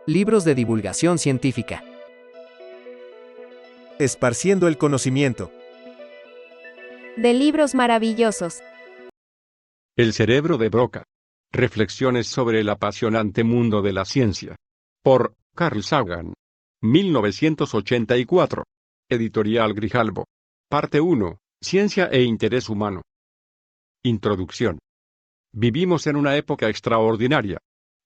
Libros de divulgación científica. Esparciendo el conocimiento. De libros maravillosos. El cerebro de Broca. Reflexiones sobre el apasionante mundo de la ciencia. Por Carl Sagan. 1984. Editorial Grijalbo. Parte 1. Ciencia e interés humano. Introducción. Vivimos en una época extraordinaria.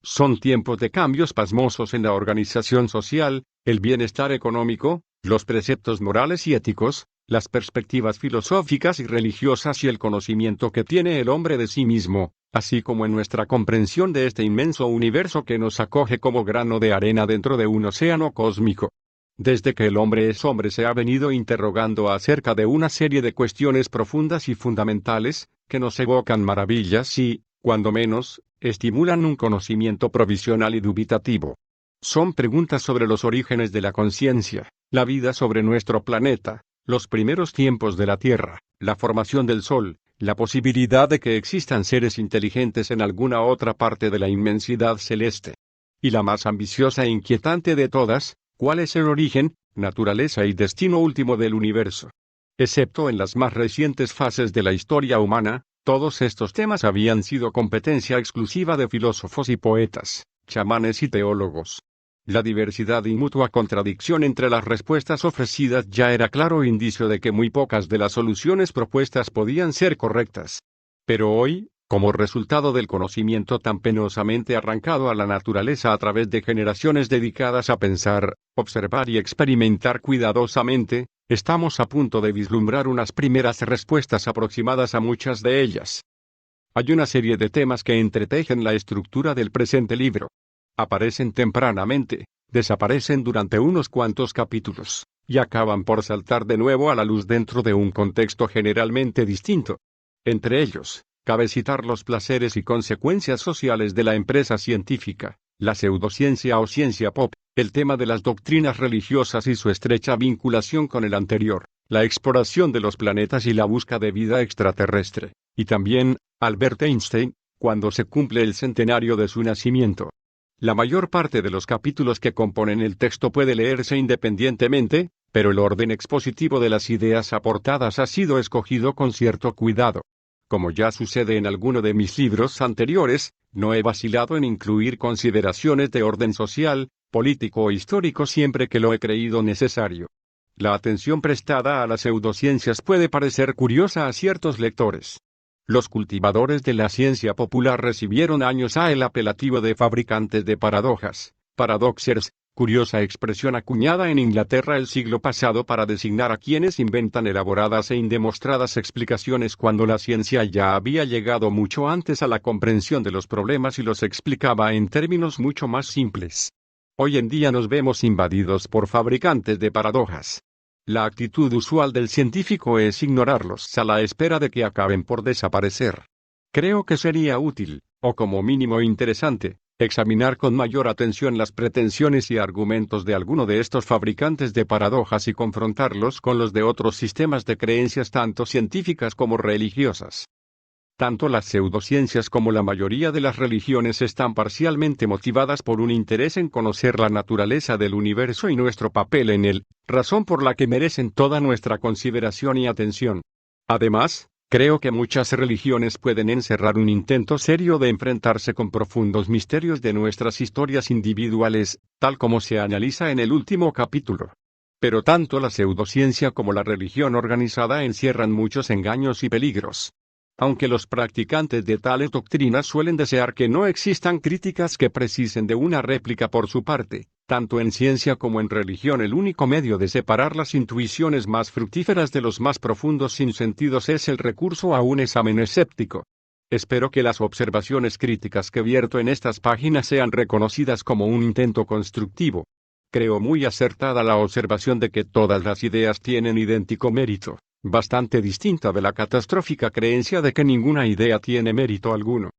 Son tiempos de cambios pasmosos en la organización social, el bienestar económico, los preceptos morales y éticos, las perspectivas filosóficas y religiosas y el conocimiento que tiene el hombre de sí mismo, así como en nuestra comprensión de este inmenso universo que nos acoge como grano de arena dentro de un océano cósmico. Desde que el hombre es hombre se ha venido interrogando acerca de una serie de cuestiones profundas y fundamentales, que nos evocan maravillas y, cuando menos, estimulan un conocimiento provisional y dubitativo. Son preguntas sobre los orígenes de la conciencia, la vida sobre nuestro planeta, los primeros tiempos de la Tierra, la formación del Sol, la posibilidad de que existan seres inteligentes en alguna otra parte de la inmensidad celeste. Y la más ambiciosa e inquietante de todas, ¿cuál es el origen, naturaleza y destino último del universo? Excepto en las más recientes fases de la historia humana, todos estos temas habían sido competencia exclusiva de filósofos y poetas, chamanes y teólogos. La diversidad y mutua contradicción entre las respuestas ofrecidas ya era claro indicio de que muy pocas de las soluciones propuestas podían ser correctas. Pero hoy, como resultado del conocimiento tan penosamente arrancado a la naturaleza a través de generaciones dedicadas a pensar, observar y experimentar cuidadosamente, estamos a punto de vislumbrar unas primeras respuestas aproximadas a muchas de ellas. Hay una serie de temas que entretejen la estructura del presente libro. Aparecen tempranamente, desaparecen durante unos cuantos capítulos, y acaban por saltar de nuevo a la luz dentro de un contexto generalmente distinto. Entre ellos, cabe citar los placeres y consecuencias sociales de la empresa científica, la pseudociencia o ciencia pop, el tema de las doctrinas religiosas y su estrecha vinculación con el anterior, la exploración de los planetas y la búsqueda de vida extraterrestre, y también, Albert Einstein, cuando se cumple el centenario de su nacimiento. La mayor parte de los capítulos que componen el texto puede leerse independientemente, pero el orden expositivo de las ideas aportadas ha sido escogido con cierto cuidado. Como ya sucede en alguno de mis libros anteriores, no he vacilado en incluir consideraciones de orden social, político o histórico siempre que lo he creído necesario. La atención prestada a las pseudociencias puede parecer curiosa a ciertos lectores. Los cultivadores de la ciencia popular recibieron años el apelativo de fabricantes de paradojas, paradoxers, curiosa expresión acuñada en Inglaterra el siglo pasado para designar a quienes inventan elaboradas e indemostradas explicaciones cuando la ciencia ya había llegado mucho antes a la comprensión de los problemas y los explicaba en términos mucho más simples. Hoy en día nos vemos invadidos por fabricantes de paradojas. La actitud usual del científico es ignorarlos a la espera de que acaben por desaparecer. Creo que sería útil, o como mínimo interesante, examinar con mayor atención las pretensiones y argumentos de alguno de estos fabricantes de paradojas y confrontarlos con los de otros sistemas de creencias tanto científicas como religiosas. Tanto las pseudociencias como la mayoría de las religiones están parcialmente motivadas por un interés en conocer la naturaleza del universo y nuestro papel en él, razón por la que merecen toda nuestra consideración y atención. Además, creo que muchas religiones pueden encerrar un intento serio de enfrentarse con profundos misterios de nuestras historias individuales, tal como se analiza en el último capítulo. Pero tanto la pseudociencia como la religión organizada encierran muchos engaños y peligros. Aunque los practicantes de tales doctrinas suelen desear que no existan críticas que precisen de una réplica por su parte, tanto en ciencia como en religión el único medio de separar las intuiciones más fructíferas de los más profundos sinsentidos es el recurso a un examen escéptico. Espero que las observaciones críticas que vierto en estas páginas sean reconocidas como un intento constructivo. Creo muy acertada la observación de que todas las ideas tienen idéntico mérito, bastante distinta de la catastrófica creencia de que ninguna idea tiene mérito alguno.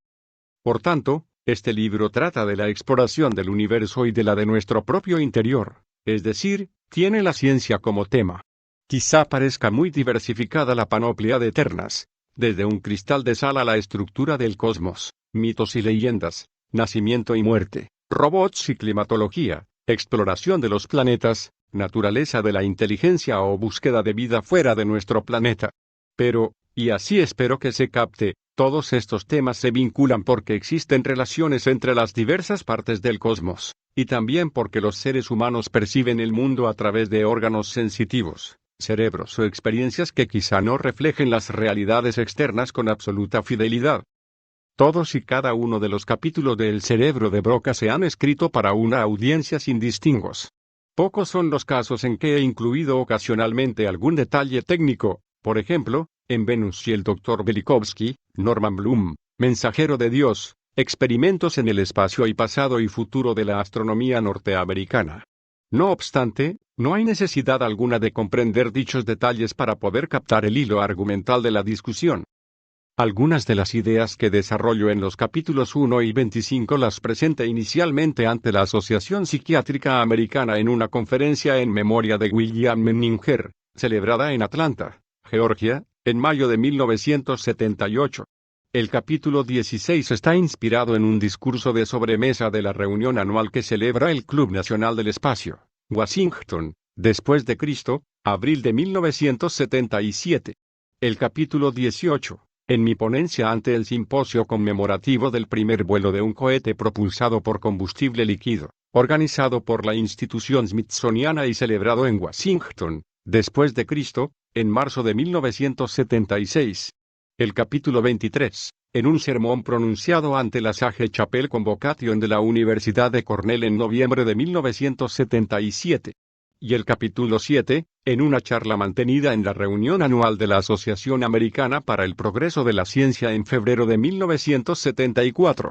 Por tanto, este libro trata de la exploración del universo y de la de nuestro propio interior, es decir, tiene la ciencia como tema. Quizá parezca muy diversificada la panoplia de ternas, desde un cristal de sal a la estructura del cosmos, mitos y leyendas, nacimiento y muerte, robots y climatología, exploración de los planetas, naturaleza de la inteligencia o búsqueda de vida fuera de nuestro planeta. Pero, y así espero que se capte, todos estos temas se vinculan porque existen relaciones entre las diversas partes del cosmos, y también porque los seres humanos perciben el mundo a través de órganos sensitivos, cerebros o experiencias que quizá no reflejen las realidades externas con absoluta fidelidad. Todos y cada uno de los capítulos de El cerebro de Broca se han escrito para una audiencia sin distingos. Pocos son los casos en que he incluido ocasionalmente algún detalle técnico, por ejemplo, en Venus y el Dr. Velikovsky, Norman Bloom, Mensajero de Dios, Experimentos en el espacio y pasado y futuro de la astronomía norteamericana. No obstante, no hay necesidad alguna de comprender dichos detalles para poder captar el hilo argumental de la discusión. Algunas de las ideas que desarrollo en los capítulos 1 y 25 las presenté inicialmente ante la Asociación Psiquiátrica Americana en una conferencia en memoria de William Menninger, celebrada en Atlanta, Georgia, en mayo de 1978. El capítulo 16 está inspirado en un discurso de sobremesa de la reunión anual que celebra el Club Nacional del Espacio, Washington, después de Cristo, abril de 1977. El capítulo 18. En mi ponencia ante el simposio conmemorativo del primer vuelo de un cohete propulsado por combustible líquido, organizado por la institución Smithsoniana y celebrado en Washington, después de Cristo, en marzo de 1976. El capítulo 23, en un sermón pronunciado ante la Sage Chapel Convocation de la Universidad de Cornell en noviembre de 1977. Y el capítulo 7, en una charla mantenida en la reunión anual de la Asociación Americana para el Progreso de la Ciencia en febrero de 1974.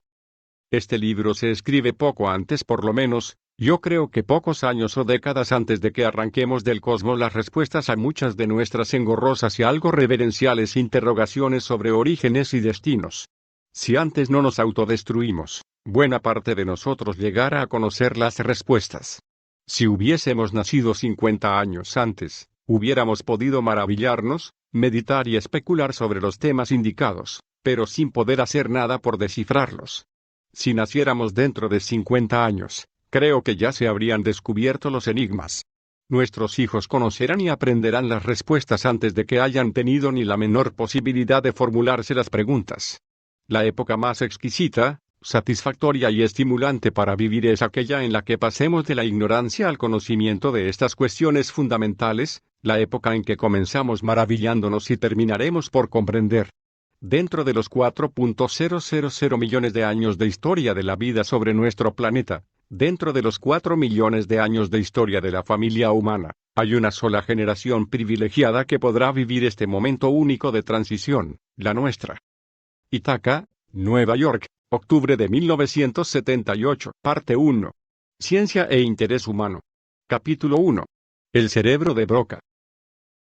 Este libro se escribe poco antes, por lo menos, yo creo que pocos años o décadas antes de que arranquemos del cosmos las respuestas a muchas de nuestras engorrosas y algo reverenciales interrogaciones sobre orígenes y destinos. Si antes no nos autodestruimos, buena parte de nosotros llegara a conocer las respuestas. Si hubiésemos nacido 50 años antes, hubiéramos podido maravillarnos, meditar y especular sobre los temas indicados, pero sin poder hacer nada por descifrarlos. Si naciéramos dentro de 50 años, creo que ya se habrían descubierto los enigmas. Nuestros hijos conocerán y aprenderán las respuestas antes de que hayan tenido ni la menor posibilidad de formularse las preguntas. La época más exquisita, satisfactoria y estimulante para vivir es aquella en la que pasemos de la ignorancia al conocimiento de estas cuestiones fundamentales, la época en que comenzamos maravillándonos y terminaremos por comprender. Dentro de los 4.000 millones de años de historia de la vida sobre nuestro planeta, dentro de los 4 millones de años de historia de la familia humana, hay una sola generación privilegiada que podrá vivir este momento único de transición, la nuestra. Ithaca, Nueva York, octubre de 1978, parte 1. Ciencia e interés humano. Capítulo 1. El cerebro de Broca.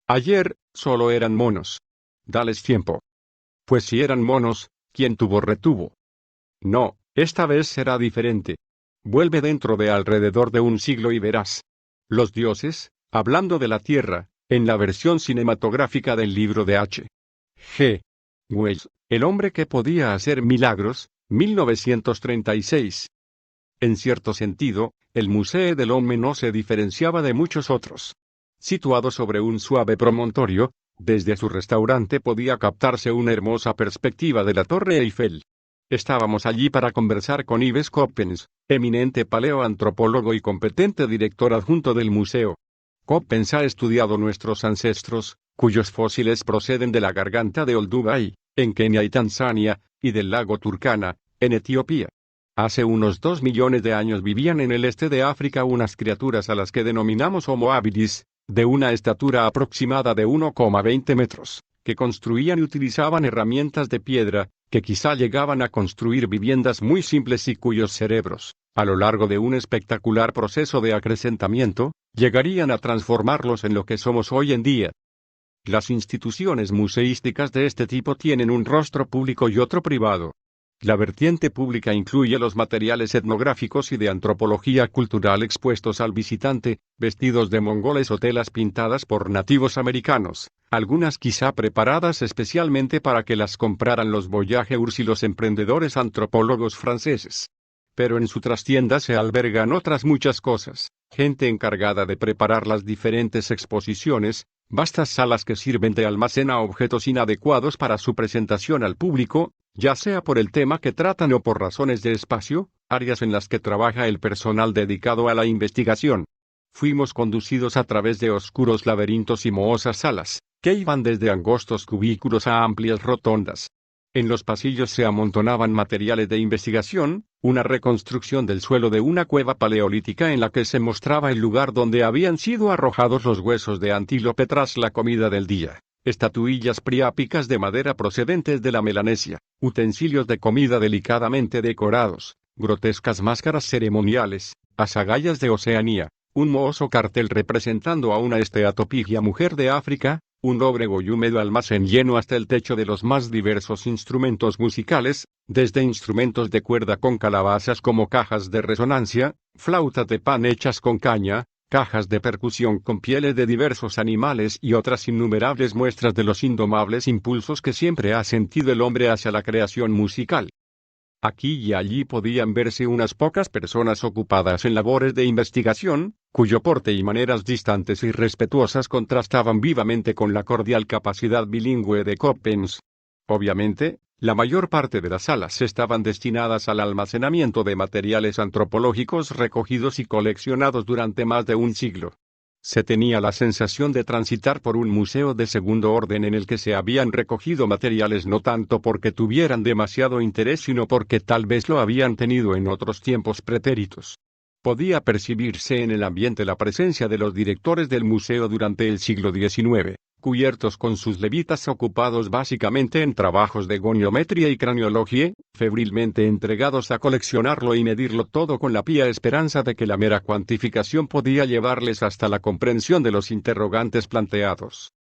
Ayer, solo eran monos. Dales tiempo. Pues si eran monos, ¿quién tuvo retuvo? No, esta vez será diferente. Vuelve dentro de alrededor de un siglo y verás. Los dioses, hablando de la Tierra, en la versión cinematográfica del libro de H. G. Wells, El hombre que podía hacer milagros, 1936. En cierto sentido, el Museo del Hombre no se diferenciaba de muchos otros. Situado sobre un suave promontorio, desde su restaurante podía captarse una hermosa perspectiva de la Torre Eiffel. Estábamos allí para conversar con Yves Coppens, eminente paleoantropólogo y competente director adjunto del museo. Coppens ha estudiado nuestros ancestros, cuyos fósiles proceden de la garganta de Olduvai, en Kenia y Tanzania, y del lago Turkana, en Etiopía. Hace unos 2 millones de años vivían en el este de África unas criaturas a las que denominamos Homo habilis, de una estatura aproximada de 1,20 metros, que construían y utilizaban herramientas de piedra, que quizá llegaban a construir viviendas muy simples y cuyos cerebros, a lo largo de un espectacular proceso de acrecentamiento, llegarían a transformarlos en lo que somos hoy en día. Las instituciones museísticas de este tipo tienen un rostro público y otro privado. La vertiente pública incluye los materiales etnográficos y de antropología cultural expuestos al visitante, vestidos de mongoles o telas pintadas por nativos americanos, algunas quizá preparadas especialmente para que las compraran los voyageurs y los emprendedores antropólogos franceses. Pero en su trastienda se albergan otras muchas cosas, gente encargada de preparar las diferentes exposiciones, vastas salas que sirven de almacén a objetos inadecuados para su presentación al público, ya sea por el tema que tratan o por razones de espacio, áreas en las que trabaja el personal dedicado a la investigación. Fuimos conducidos a través de oscuros laberintos y mohosas salas, que iban desde angostos cubículos a amplias rotondas. En los pasillos se amontonaban materiales de investigación, una reconstrucción del suelo de una cueva paleolítica en la que se mostraba el lugar donde habían sido arrojados los huesos de antílope tras la comida del día, estatuillas priápicas de madera procedentes de la Melanesia, utensilios de comida delicadamente decorados, grotescas máscaras ceremoniales, azagallas de Oceanía, un mohoso cartel representando a una esteatopigia mujer de África, un lóbrego y húmedo almacén lleno hasta el techo de los más diversos instrumentos musicales, desde instrumentos de cuerda con calabazas como cajas de resonancia, flautas de pan hechas con caña, cajas de percusión con pieles de diversos animales y otras innumerables muestras de los indomables impulsos que siempre ha sentido el hombre hacia la creación musical. Aquí y allí podían verse unas pocas personas ocupadas en labores de investigación, cuyo porte y maneras distantes y respetuosas contrastaban vivamente con la cordial capacidad bilingüe de Coppens. Obviamente, la mayor parte de las salas estaban destinadas al almacenamiento de materiales antropológicos recogidos y coleccionados durante más de un siglo. Se tenía la sensación de transitar por un museo de segundo orden en el que se habían recogido materiales no tanto porque tuvieran demasiado interés sino porque tal vez lo habían tenido en otros tiempos pretéritos. Podía percibirse en el ambiente la presencia de los directores del museo durante el siglo XIX, cubiertos con sus levitas ocupados básicamente en trabajos de goniometría y craniología, febrilmente entregados a coleccionarlo y medirlo todo con la pía esperanza de que la mera cuantificación podía llevarles hasta la comprensión de los interrogantes planteados.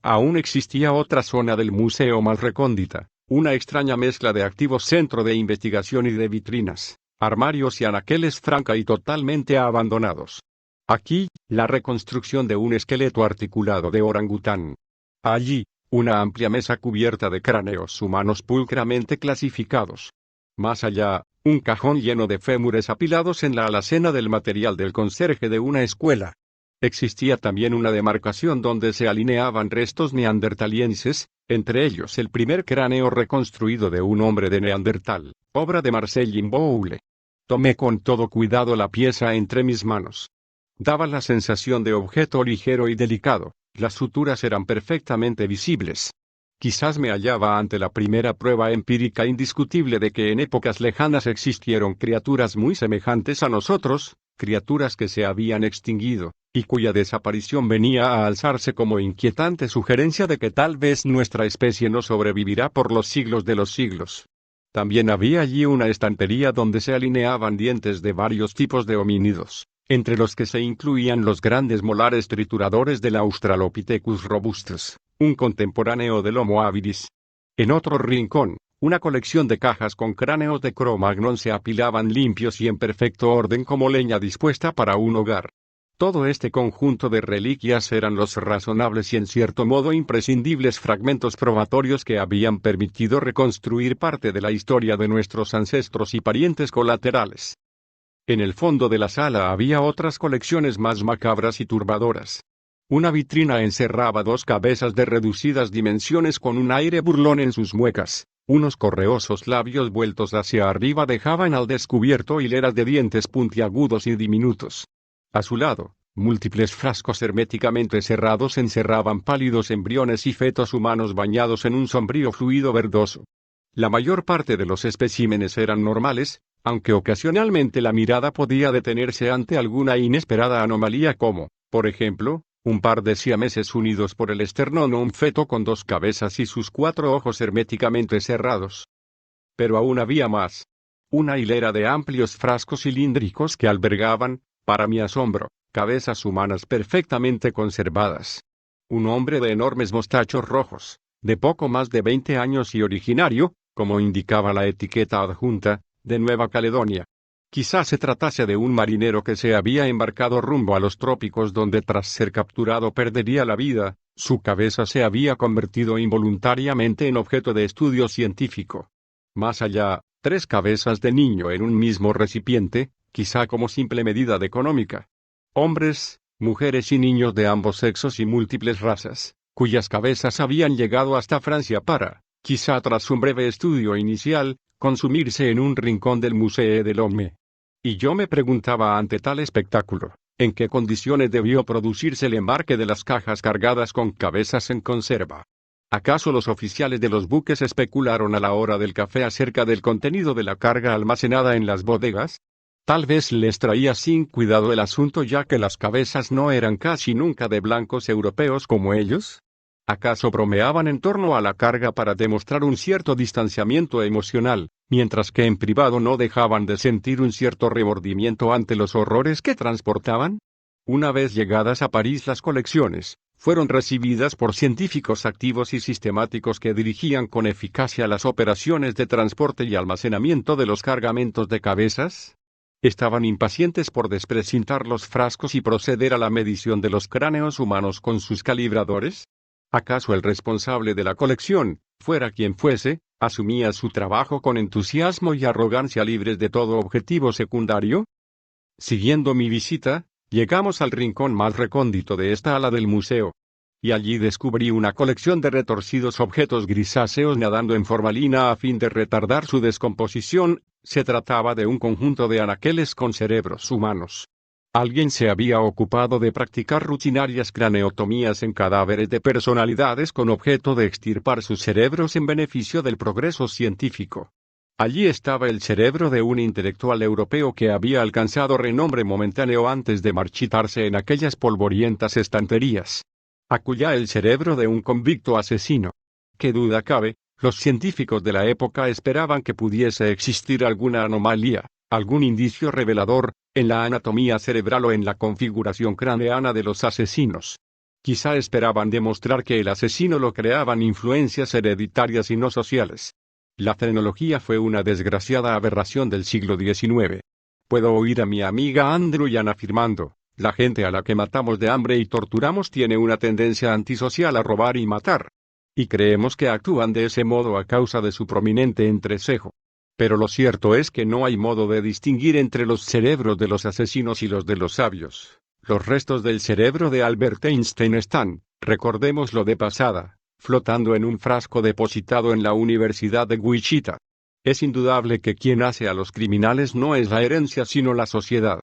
Aún existía otra zona del museo más recóndita, una extraña mezcla de activos centro de investigación y de vitrinas, armarios y anaqueles franca y totalmente abandonados. Aquí, la reconstrucción de un esqueleto articulado de orangután. Allí, una amplia mesa cubierta de cráneos humanos pulcramente clasificados. Más allá, un cajón lleno de fémures apilados en la alacena del material del conserje de una escuela. Existía también una demarcación donde se alineaban restos neandertalienses, entre ellos el primer cráneo reconstruido de un hombre de Neandertal, obra de Marcellin Boule. Tomé con todo cuidado la pieza entre mis manos. Daba la sensación de objeto ligero y delicado, las suturas eran perfectamente visibles. Quizás me hallaba ante la primera prueba empírica indiscutible de que en épocas lejanas existieron criaturas muy semejantes a nosotros, criaturas que se habían extinguido, y cuya desaparición venía a alzarse como inquietante sugerencia de que tal vez nuestra especie no sobrevivirá por los siglos de los siglos. También había allí una estantería donde se alineaban dientes de varios tipos de homínidos, entre los que se incluían los grandes molares trituradores del Australopithecus robustus, un contemporáneo del Homo habilis. En otro rincón, una colección de cajas con cráneos de Cro-Magnon se apilaban limpios y en perfecto orden como leña dispuesta para un hogar. Todo este conjunto de reliquias eran los razonables y en cierto modo imprescindibles fragmentos probatorios que habían permitido reconstruir parte de la historia de nuestros ancestros y parientes colaterales. En el fondo de la sala había otras colecciones más macabras y turbadoras. Una vitrina encerraba dos cabezas de reducidas dimensiones con un aire burlón en sus muecas. Unos correosos labios vueltos hacia arriba dejaban al descubierto hileras de dientes puntiagudos y diminutos. A su lado, múltiples frascos herméticamente cerrados encerraban pálidos embriones y fetos humanos bañados en un sombrío fluido verdoso. La mayor parte de los especímenes eran normales, aunque ocasionalmente la mirada podía detenerse ante alguna inesperada anomalía como, por ejemplo, un par de siameses unidos por el esternón o un feto con dos cabezas y sus 4 ojos herméticamente cerrados. Pero aún había más. Una hilera de amplios frascos cilíndricos que albergaban, para mi asombro, cabezas humanas perfectamente conservadas. Un hombre de enormes mostachos rojos, de poco más de 20 años y originario, como indicaba la etiqueta adjunta, de Nueva Caledonia. Quizás se tratase de un marinero que se había embarcado rumbo a los trópicos donde tras ser capturado perdería la vida, su cabeza se había convertido involuntariamente en objeto de estudio científico. Más allá, 3 cabezas de niño en un mismo recipiente, quizá como simple medida de económica. Hombres, mujeres y niños de ambos sexos y múltiples razas, cuyas cabezas habían llegado hasta Francia para, quizá tras un breve estudio inicial, consumirse en un rincón del Musée de l'Homme. Y yo me preguntaba ante tal espectáculo, ¿en qué condiciones debió producirse el embarque de las cajas cargadas con cabezas en conserva? ¿Acaso los oficiales de los buques especularon a la hora del café acerca del contenido de la carga almacenada en las bodegas? Tal vez les traía sin cuidado el asunto ya que las cabezas no eran casi nunca de blancos europeos como ellos. ¿Acaso bromeaban en torno a la carga para demostrar un cierto distanciamiento emocional, mientras que en privado no dejaban de sentir un cierto remordimiento ante los horrores que transportaban? Una vez llegadas a París las colecciones, fueron recibidas por científicos activos y sistemáticos que dirigían con eficacia las operaciones de transporte y almacenamiento de los cargamentos de cabezas. Estaban impacientes por desprecintar los frascos y proceder a la medición de los cráneos humanos con sus calibradores. ¿Acaso el responsable de la colección, fuera quien fuese, asumía su trabajo con entusiasmo y arrogancia libres de todo objetivo secundario? Siguiendo mi visita, llegamos al rincón más recóndito de esta ala del museo. Y allí descubrí una colección de retorcidos objetos grisáceos nadando en formalina a fin de retardar su descomposición. Se trataba de un conjunto de anaqueles con cerebros humanos. Alguien se había ocupado de practicar rutinarias craneotomías en cadáveres de personalidades con objeto de extirpar sus cerebros en beneficio del progreso científico. Allí estaba el cerebro de un intelectual europeo que había alcanzado renombre momentáneo antes de marchitarse en aquellas polvorientas estanterías. Acullá el cerebro de un convicto asesino. ¿Qué duda cabe? Los científicos de la época esperaban que pudiese existir alguna anomalía, algún indicio revelador, en la anatomía cerebral o en la configuración craneana de los asesinos. Quizá esperaban demostrar que el asesino lo creaban influencias hereditarias y no sociales. La frenología fue una desgraciada aberración del siglo XIX. Puedo oír a mi amiga Andrew afirmando, la gente a la que matamos de hambre y torturamos tiene una tendencia antisocial a robar y matar. Y creemos que actúan de ese modo a causa de su prominente entrecejo. Pero lo cierto es que no hay modo de distinguir entre los cerebros de los asesinos y los de los sabios. Los restos del cerebro de Albert Einstein están, recordémoslo de pasada, flotando en un frasco depositado en la Universidad de Wichita. Es indudable que quien hace a los criminales no es la herencia sino la sociedad.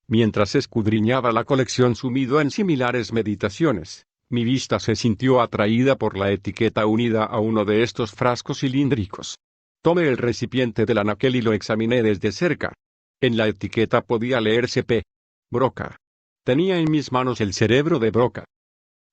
Mientras escudriñaba la colección sumido en similares meditaciones, mi vista se sintió atraída por la etiqueta unida a uno de estos frascos cilíndricos. Tomé el recipiente del anaquel y lo examiné desde cerca. En la etiqueta podía leerse P. Broca. Tenía en mis manos el cerebro de Broca.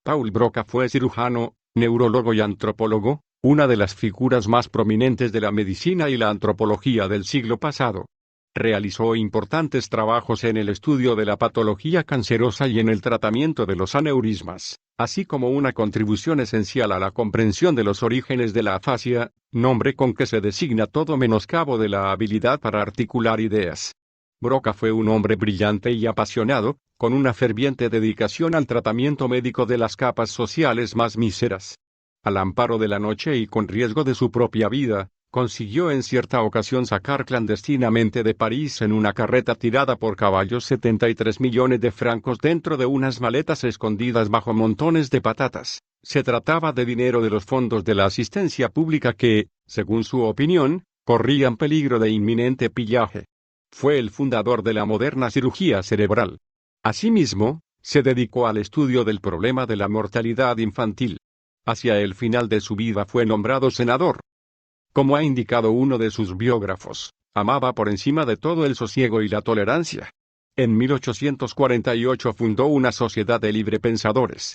Paul Broca fue cirujano, neurólogo y antropólogo, una de las figuras más prominentes de la medicina y la antropología del siglo pasado. Realizó importantes trabajos en el estudio de la patología cancerosa y en el tratamiento de los aneurismas, así como una contribución esencial a la comprensión de los orígenes de la afasia, nombre con que se designa todo menoscabo de la habilidad para articular ideas. Broca fue un hombre brillante y apasionado, con una ferviente dedicación al tratamiento médico de las capas sociales más míseras. Al amparo de la noche y con riesgo de su propia vida, consiguió en cierta ocasión sacar clandestinamente de París en una carreta tirada por caballos 73 millones de francos dentro de unas maletas escondidas bajo montones de patatas. Se trataba de dinero de los fondos de la asistencia pública que, según su opinión, corrían peligro de inminente pillaje. Fue el fundador de la moderna cirugía cerebral. Asimismo, se dedicó al estudio del problema de la mortalidad infantil. Hacia el final de su vida fue nombrado senador. Como ha indicado uno de sus biógrafos, amaba por encima de todo el sosiego y la tolerancia. En 1848 fundó una sociedad de librepensadores.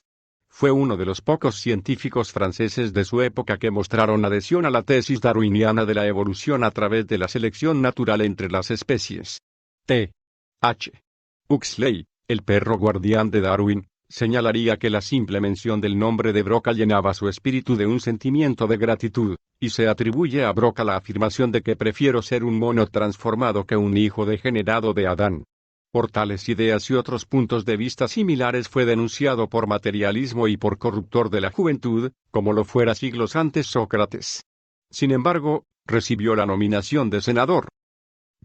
Fue uno de los pocos científicos franceses de su época que mostraron adhesión a la tesis darwiniana de la evolución a través de la selección natural entre las especies. T. H. Huxley, el perro guardián de Darwin, señalaría que la simple mención del nombre de Broca llenaba su espíritu de un sentimiento de gratitud, y se atribuye a Broca la afirmación de que prefiero ser un mono transformado que un hijo degenerado de Adán. Por tales ideas y otros puntos de vista similares fue denunciado por materialismo y por corruptor de la juventud, como lo fuera siglos antes Sócrates. Sin embargo, recibió la nominación de senador.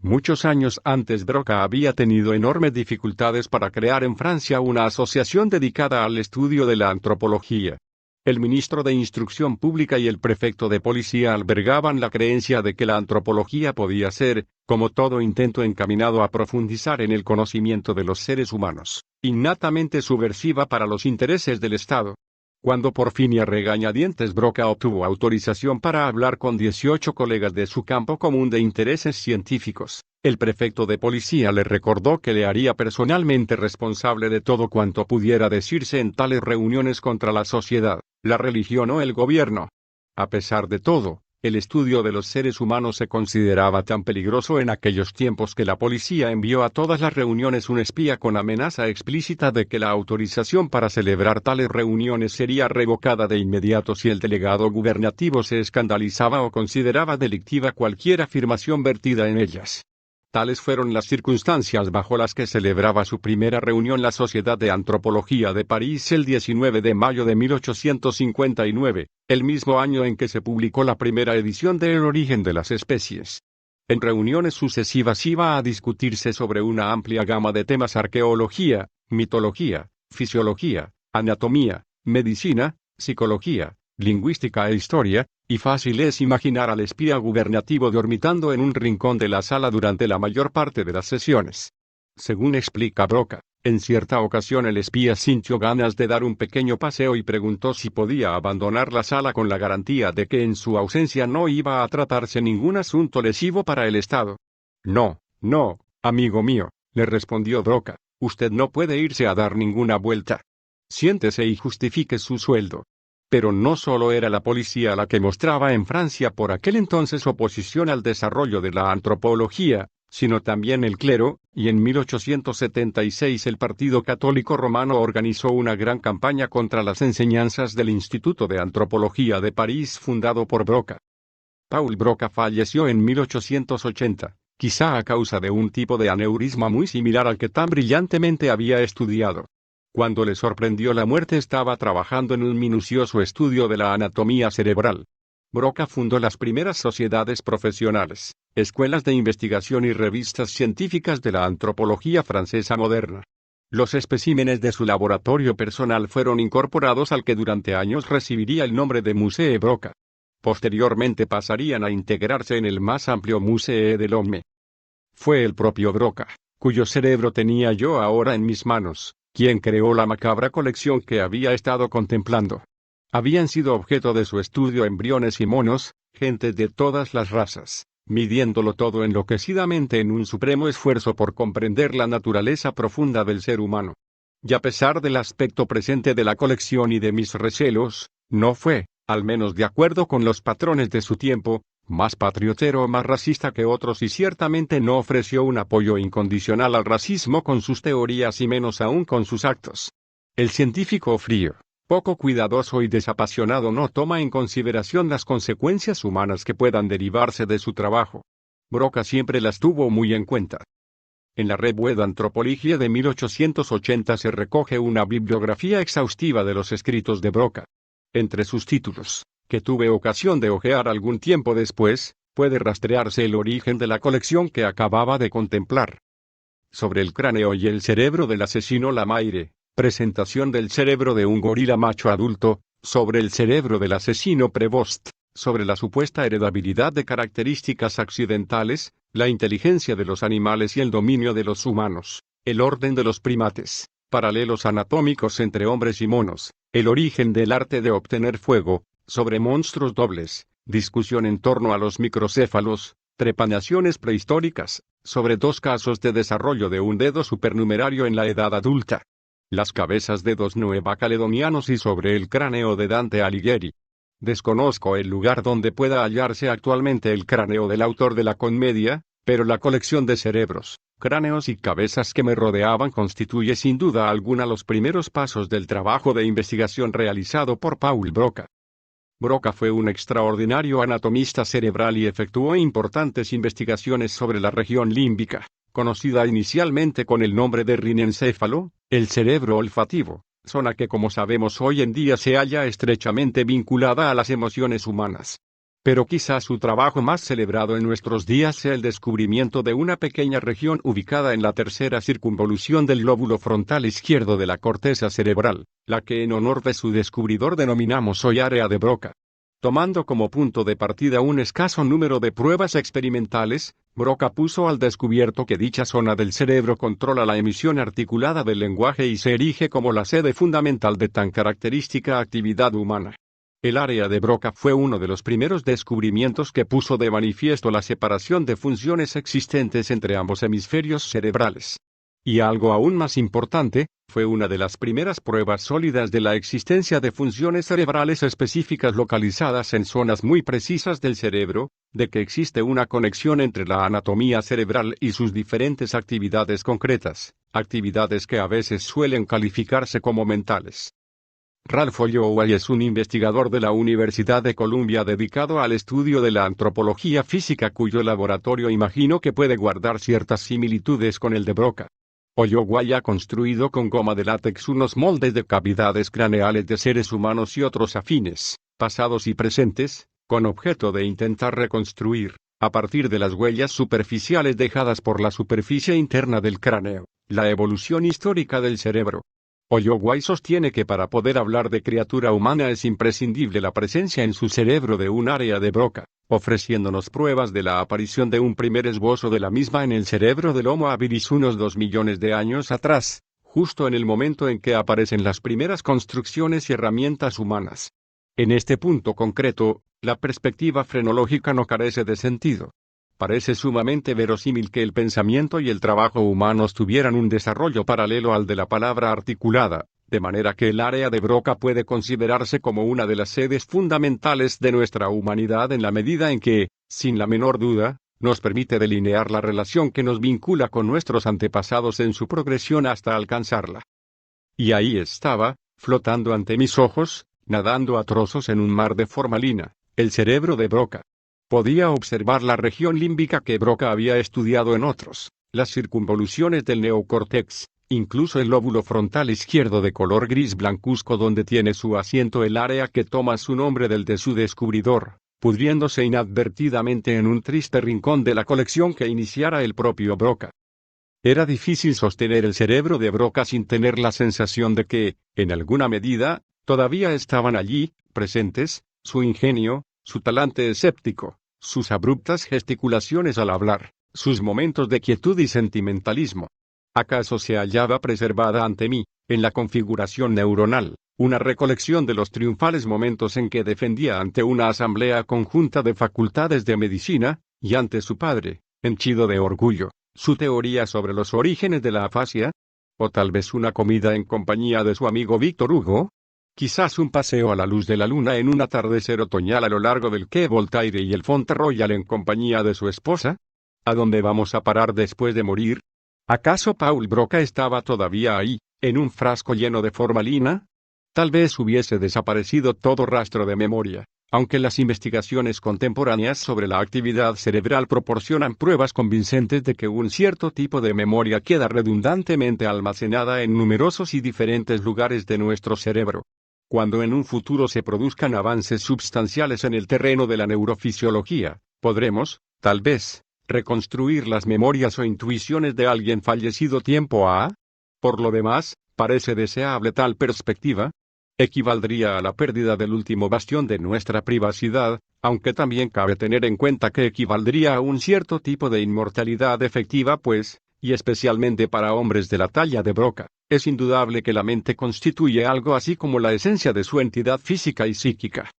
Muchos años antes Broca había tenido enormes dificultades para crear en Francia una asociación dedicada al estudio de la antropología. El ministro de Instrucción Pública y el prefecto de policía albergaban la creencia de que la antropología podía ser, como todo intento encaminado a profundizar en el conocimiento de los seres humanos, innatamente subversiva para los intereses del Estado. Cuando por fin y a regañadientes Broca obtuvo autorización para hablar con 18 colegas de su campo común de intereses científicos, el prefecto de policía le recordó que le haría personalmente responsable de todo cuanto pudiera decirse en tales reuniones contra la sociedad, la religión o el gobierno. A pesar de todo, el estudio de los seres humanos se consideraba tan peligroso en aquellos tiempos que la policía envió a todas las reuniones un espía con amenaza explícita de que la autorización para celebrar tales reuniones sería revocada de inmediato si el delegado gubernativo se escandalizaba o consideraba delictiva cualquier afirmación vertida en ellas. Tales fueron las circunstancias bajo las que celebraba su primera reunión la Sociedad de Antropología de París el 19 de mayo de 1859, el mismo año en que se publicó la primera edición de El origen de las especies. En reuniones sucesivas iba a discutirse sobre una amplia gama de temas: arqueología, mitología, fisiología, anatomía, medicina, psicología, lingüística e historia, y fácil es imaginar al espía gubernativo dormitando en un rincón de la sala durante la mayor parte de las sesiones. Según explica Broca, en cierta ocasión el espía sintió ganas de dar un pequeño paseo y preguntó si podía abandonar la sala con la garantía de que en su ausencia no iba a tratarse ningún asunto lesivo para el Estado. No, amigo mío, le respondió Broca, usted no puede irse a dar ninguna vuelta. Siéntese y justifique su sueldo. Pero no solo era la policía la que mostraba en Francia por aquel entonces oposición al desarrollo de la antropología, sino también el clero, y en 1876 el Partido Católico Romano organizó una gran campaña contra las enseñanzas del Instituto de Antropología de París fundado por Broca. Paul Broca falleció en 1880, quizá a causa de un tipo de aneurisma muy similar al que tan brillantemente había estudiado. Cuando le sorprendió la muerte estaba trabajando en un minucioso estudio de la anatomía cerebral. Broca fundó las primeras sociedades profesionales, escuelas de investigación y revistas científicas de la antropología francesa moderna. Los especímenes de su laboratorio personal fueron incorporados al que durante años recibiría el nombre de Musée Broca. Posteriormente pasarían a integrarse en el más amplio Musée de l'Homme. Fue el propio Broca, cuyo cerebro tenía yo ahora en mis manos, quien creó la macabra colección que había estado contemplando. Habían sido objeto de su estudio embriones y monos, gentes de todas las razas, midiéndolo todo enloquecidamente en un supremo esfuerzo por comprender la naturaleza profunda del ser humano. Y a pesar del aspecto presente de la colección y de mis recelos, no fue, al menos de acuerdo con los patrones de su tiempo, más patriotero o más racista que otros, y ciertamente no ofreció un apoyo incondicional al racismo con sus teorías y menos aún con sus actos. El científico frío, poco cuidadoso y desapasionado no toma en consideración las consecuencias humanas que puedan derivarse de su trabajo. Broca siempre las tuvo muy en cuenta. En la Revue d'Anthropologie de 1880 se recoge una bibliografía exhaustiva de los escritos de Broca. Entre sus títulos, que tuve ocasión de hojear algún tiempo después, puede rastrearse el origen de la colección que acababa de contemplar. Sobre el cráneo y el cerebro del asesino Lamaire, presentación del cerebro de un gorila macho adulto, sobre el cerebro del asesino Prevost, sobre la supuesta heredabilidad de características accidentales, la inteligencia de los animales y el dominio de los humanos, el orden de los primates, paralelos anatómicos entre hombres y monos, el origen del arte de obtener fuego, sobre monstruos dobles, discusión en torno a los microcéfalos, trepanaciones prehistóricas, sobre 2 casos de desarrollo de un dedo supernumerario en la edad adulta, las cabezas de 2 nueva-caledonianos y sobre el cráneo de Dante Alighieri. Desconozco el lugar donde pueda hallarse actualmente el cráneo del autor de la Commedia, pero la colección de cerebros, cráneos y cabezas que me rodeaban constituye sin duda alguna los primeros pasos del trabajo de investigación realizado por Paul Broca. Broca fue un extraordinario anatomista cerebral y efectuó importantes investigaciones sobre la región límbica, conocida inicialmente con el nombre de rinencéfalo, el cerebro olfativo, zona que como sabemos hoy en día se halla estrechamente vinculada a las emociones humanas. Pero quizás su trabajo más celebrado en nuestros días sea el descubrimiento de una pequeña región ubicada en la tercera circunvolución del lóbulo frontal izquierdo de la corteza cerebral, la que en honor de su descubridor denominamos hoy área de Broca. Tomando como punto de partida un escaso número de pruebas experimentales, Broca puso al descubierto que dicha zona del cerebro controla la emisión articulada del lenguaje y se erige como la sede fundamental de tan característica actividad humana. El área de Broca fue uno de los primeros descubrimientos que puso de manifiesto la separación de funciones existentes entre ambos hemisferios cerebrales. Y algo aún más importante, fue una de las primeras pruebas sólidas de la existencia de funciones cerebrales específicas localizadas en zonas muy precisas del cerebro, de que existe una conexión entre la anatomía cerebral y sus diferentes actividades concretas, actividades que a veces suelen calificarse como mentales. Ralph Holloway es un investigador de la Universidad de Columbia dedicado al estudio de la antropología física cuyo laboratorio imagino que puede guardar ciertas similitudes con el de Broca. Holloway ha construido con goma de látex unos moldes de cavidades craneales de seres humanos y otros afines, pasados y presentes, con objeto de intentar reconstruir, a partir de las huellas superficiales dejadas por la superficie interna del cráneo, la evolución histórica del cerebro. Holloway sostiene que para poder hablar de criatura humana es imprescindible la presencia en su cerebro de un área de Broca, ofreciéndonos pruebas de la aparición de un primer esbozo de la misma en el cerebro del Homo habilis unos 2 millones de años atrás, justo en el momento en que aparecen las primeras construcciones y herramientas humanas. En este punto concreto, la perspectiva frenológica no carece de sentido. Parece sumamente verosímil que el pensamiento y el trabajo humanos tuvieran un desarrollo paralelo al de la palabra articulada, de manera que el área de Broca puede considerarse como una de las sedes fundamentales de nuestra humanidad en la medida en que, sin la menor duda, nos permite delinear la relación que nos vincula con nuestros antepasados en su progresión hasta alcanzarla. Y ahí estaba, flotando ante mis ojos, nadando a trozos en un mar de formalina, el cerebro de Broca. Podía observar la región límbica que Broca había estudiado en otros, las circunvoluciones del neocórtex, incluso el lóbulo frontal izquierdo de color gris blancuzco donde tiene su asiento el área que toma su nombre del de su descubridor, pudriéndose inadvertidamente en un triste rincón de la colección que iniciara el propio Broca. Era difícil sostener el cerebro de Broca sin tener la sensación de que, en alguna medida, todavía estaban allí, presentes, su ingenio, su talante escéptico, sus abruptas gesticulaciones al hablar, sus momentos de quietud y sentimentalismo. ¿Acaso se hallaba preservada ante mí, en la configuración neuronal, una recolección de los triunfales momentos en que defendía ante una asamblea conjunta de facultades de medicina, y ante su padre, henchido de orgullo, su teoría sobre los orígenes de la afasia? ¿O tal vez una comida en compañía de su amigo Víctor Hugo? Quizás un paseo a la luz de la luna en un atardecer otoñal a lo largo del Quai Voltaire y el Font Royal en compañía de su esposa. ¿A dónde vamos a parar después de morir? ¿Acaso Paul Broca estaba todavía ahí, en un frasco lleno de formalina? Tal vez hubiese desaparecido todo rastro de memoria, aunque las investigaciones contemporáneas sobre la actividad cerebral proporcionan pruebas convincentes de que un cierto tipo de memoria queda redundantemente almacenada en numerosos y diferentes lugares de nuestro cerebro. Cuando en un futuro se produzcan avances substanciales en el terreno de la neurofisiología, podremos, tal vez, reconstruir las memorias o intuiciones de alguien fallecido tiempo a. Por lo demás, ¿parece deseable tal perspectiva? Equivaldría a la pérdida del último bastión de nuestra privacidad, aunque también cabe tener en cuenta que equivaldría a un cierto tipo de inmortalidad efectiva pues, y especialmente para hombres de la talla de Broca, es indudable que la mente constituye algo así como la esencia de su entidad física y psíquica.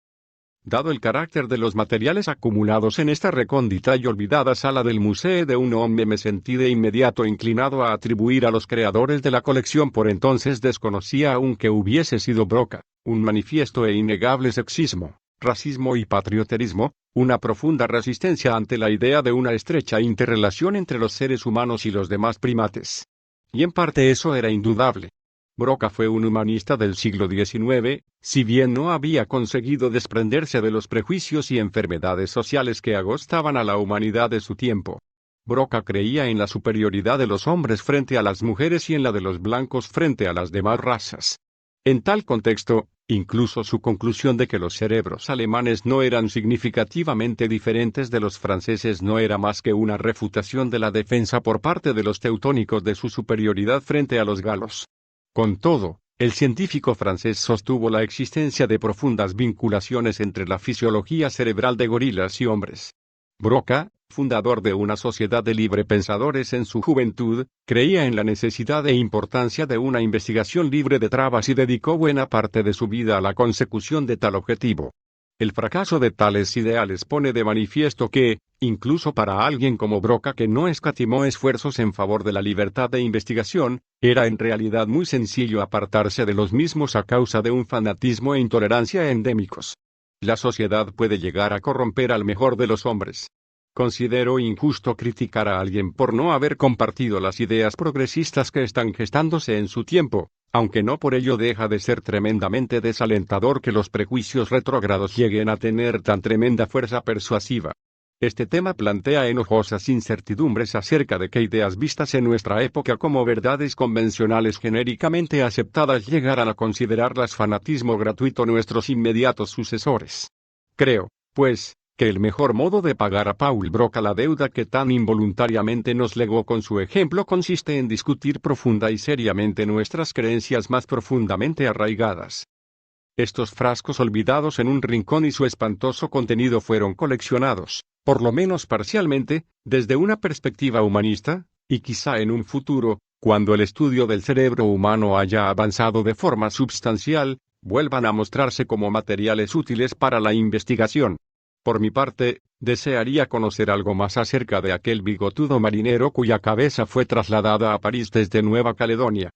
Dado el carácter de los materiales acumulados en esta recóndita y olvidada sala del Museo de un Hombre me sentí de inmediato inclinado a atribuir a los creadores de la colección por entonces desconocía aún que hubiese sido Broca, un manifiesto e innegable sexismo, racismo y patrioterismo, una profunda resistencia ante la idea de una estrecha interrelación entre los seres humanos y los demás primates. Y en parte eso era indudable. Broca fue un humanista del siglo XIX, si bien no había conseguido desprenderse de los prejuicios y enfermedades sociales que agostaban a la humanidad de su tiempo. Broca creía en la superioridad de los hombres frente a las mujeres y en la de los blancos frente a las demás razas. En tal contexto, incluso su conclusión de que los cerebros alemanes no eran significativamente diferentes de los franceses no era más que una refutación de la defensa por parte de los teutónicos de su superioridad frente a los galos. Con todo, el científico francés sostuvo la existencia de profundas vinculaciones entre la fisiología cerebral de gorilas y hombres. Broca, fundador de una sociedad de librepensadores en su juventud, creía en la necesidad e importancia de una investigación libre de trabas y dedicó buena parte de su vida a la consecución de tal objetivo. El fracaso de tales ideales pone de manifiesto que, incluso para alguien como Broca que no escatimó esfuerzos en favor de la libertad de investigación, era en realidad muy sencillo apartarse de los mismos a causa de un fanatismo e intolerancia endémicos. La sociedad puede llegar a corromper al mejor de los hombres. Considero injusto criticar a alguien por no haber compartido las ideas progresistas que están gestándose en su tiempo, aunque no por ello deja de ser tremendamente desalentador que los prejuicios retrógrados lleguen a tener tan tremenda fuerza persuasiva. Este tema plantea enojosas incertidumbres acerca de qué ideas vistas en nuestra época como verdades convencionales genéricamente aceptadas llegaran a considerarlas fanatismo gratuito nuestros inmediatos sucesores. Creo, pues, que el mejor modo de pagar a Paul Broca la deuda que tan involuntariamente nos legó con su ejemplo consiste en discutir profunda y seriamente nuestras creencias más profundamente arraigadas. Estos frascos olvidados en un rincón y su espantoso contenido fueron coleccionados, por lo menos parcialmente, desde una perspectiva humanista, y quizá en un futuro, cuando el estudio del cerebro humano haya avanzado de forma substancial, vuelvan a mostrarse como materiales útiles para la investigación. Por mi parte, desearía conocer algo más acerca de aquel bigotudo marinero cuya cabeza fue trasladada a París desde Nueva Caledonia.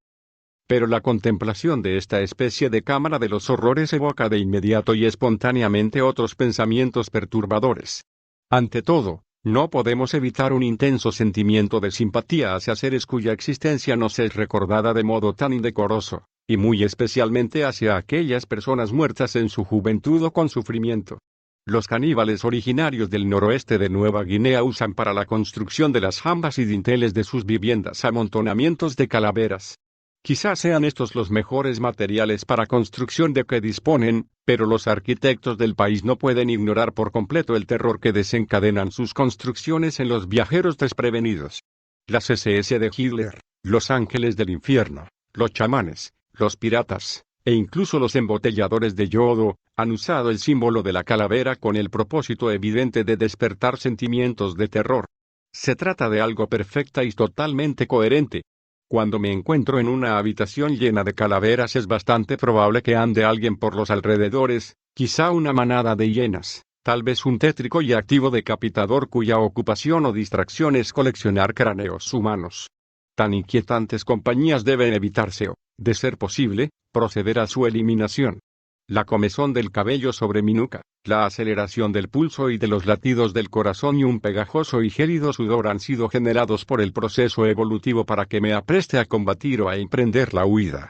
Pero la contemplación de esta especie de cámara de los horrores evoca de inmediato y espontáneamente otros pensamientos perturbadores. Ante todo, no podemos evitar un intenso sentimiento de simpatía hacia seres cuya existencia nos es recordada de modo tan indecoroso, y muy especialmente hacia aquellas personas muertas en su juventud o con sufrimiento. Los caníbales originarios del noroeste de Nueva Guinea usan para la construcción de las jambas y dinteles de sus viviendas amontonamientos de calaveras. Quizás sean estos los mejores materiales para construcción de que disponen, pero los arquitectos del país no pueden ignorar por completo el terror que desencadenan sus construcciones en los viajeros desprevenidos. Las SS de Hitler, los ángeles del infierno, los chamanes, los piratas, e incluso los embotelladores de yodo, han usado el símbolo de la calavera con el propósito evidente de despertar sentimientos de terror. Se trata de algo perfecta y totalmente coherente. Cuando me encuentro en una habitación llena de calaveras es bastante probable que ande alguien por los alrededores, quizá una manada de hienas, tal vez un tétrico y activo decapitador cuya ocupación o distracción es coleccionar cráneos humanos. Tan inquietantes compañías deben evitarse o, de ser posible, proceder a su eliminación. La comezón del cabello sobre mi nuca, la aceleración del pulso y de los latidos del corazón y un pegajoso y gélido sudor han sido generados por el proceso evolutivo para que me apreste a combatir o a emprender la huida.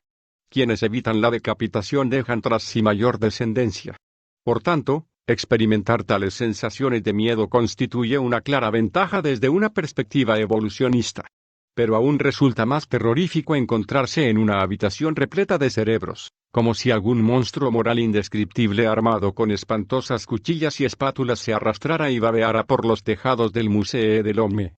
Quienes evitan la decapitación dejan tras sí mayor descendencia. Por tanto, experimentar tales sensaciones de miedo constituye una clara ventaja desde una perspectiva evolucionista. Pero aún resulta más terrorífico encontrarse en una habitación repleta de cerebros, como si algún monstruo moral indescriptible armado con espantosas cuchillas y espátulas se arrastrara y babeara por los tejados del Musée de l'Homme.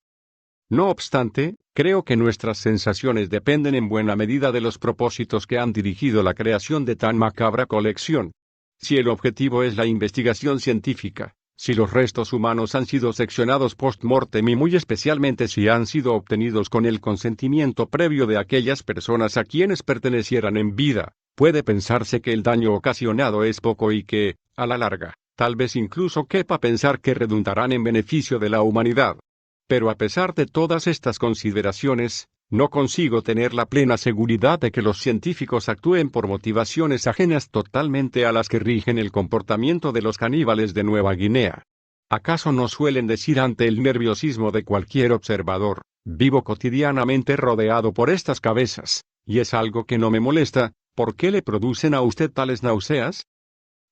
No obstante, creo que nuestras sensaciones dependen en buena medida de los propósitos que han dirigido la creación de tan macabra colección. Si el objetivo es la investigación científica, si los restos humanos han sido seccionados post-mortem y muy especialmente si han sido obtenidos con el consentimiento previo de aquellas personas a quienes pertenecieran en vida, puede pensarse que el daño ocasionado es poco y que, a la larga, tal vez incluso quepa pensar que redundarán en beneficio de la humanidad. Pero a pesar de todas estas consideraciones, no consigo tener la plena seguridad de que los científicos actúen por motivaciones ajenas totalmente a las que rigen el comportamiento de los caníbales de Nueva Guinea. ¿Acaso no suelen decir ante el nerviosismo de cualquier observador, vivo cotidianamente rodeado por estas cabezas, y es algo que no me molesta, ¿por qué le producen a usted tales náuseas?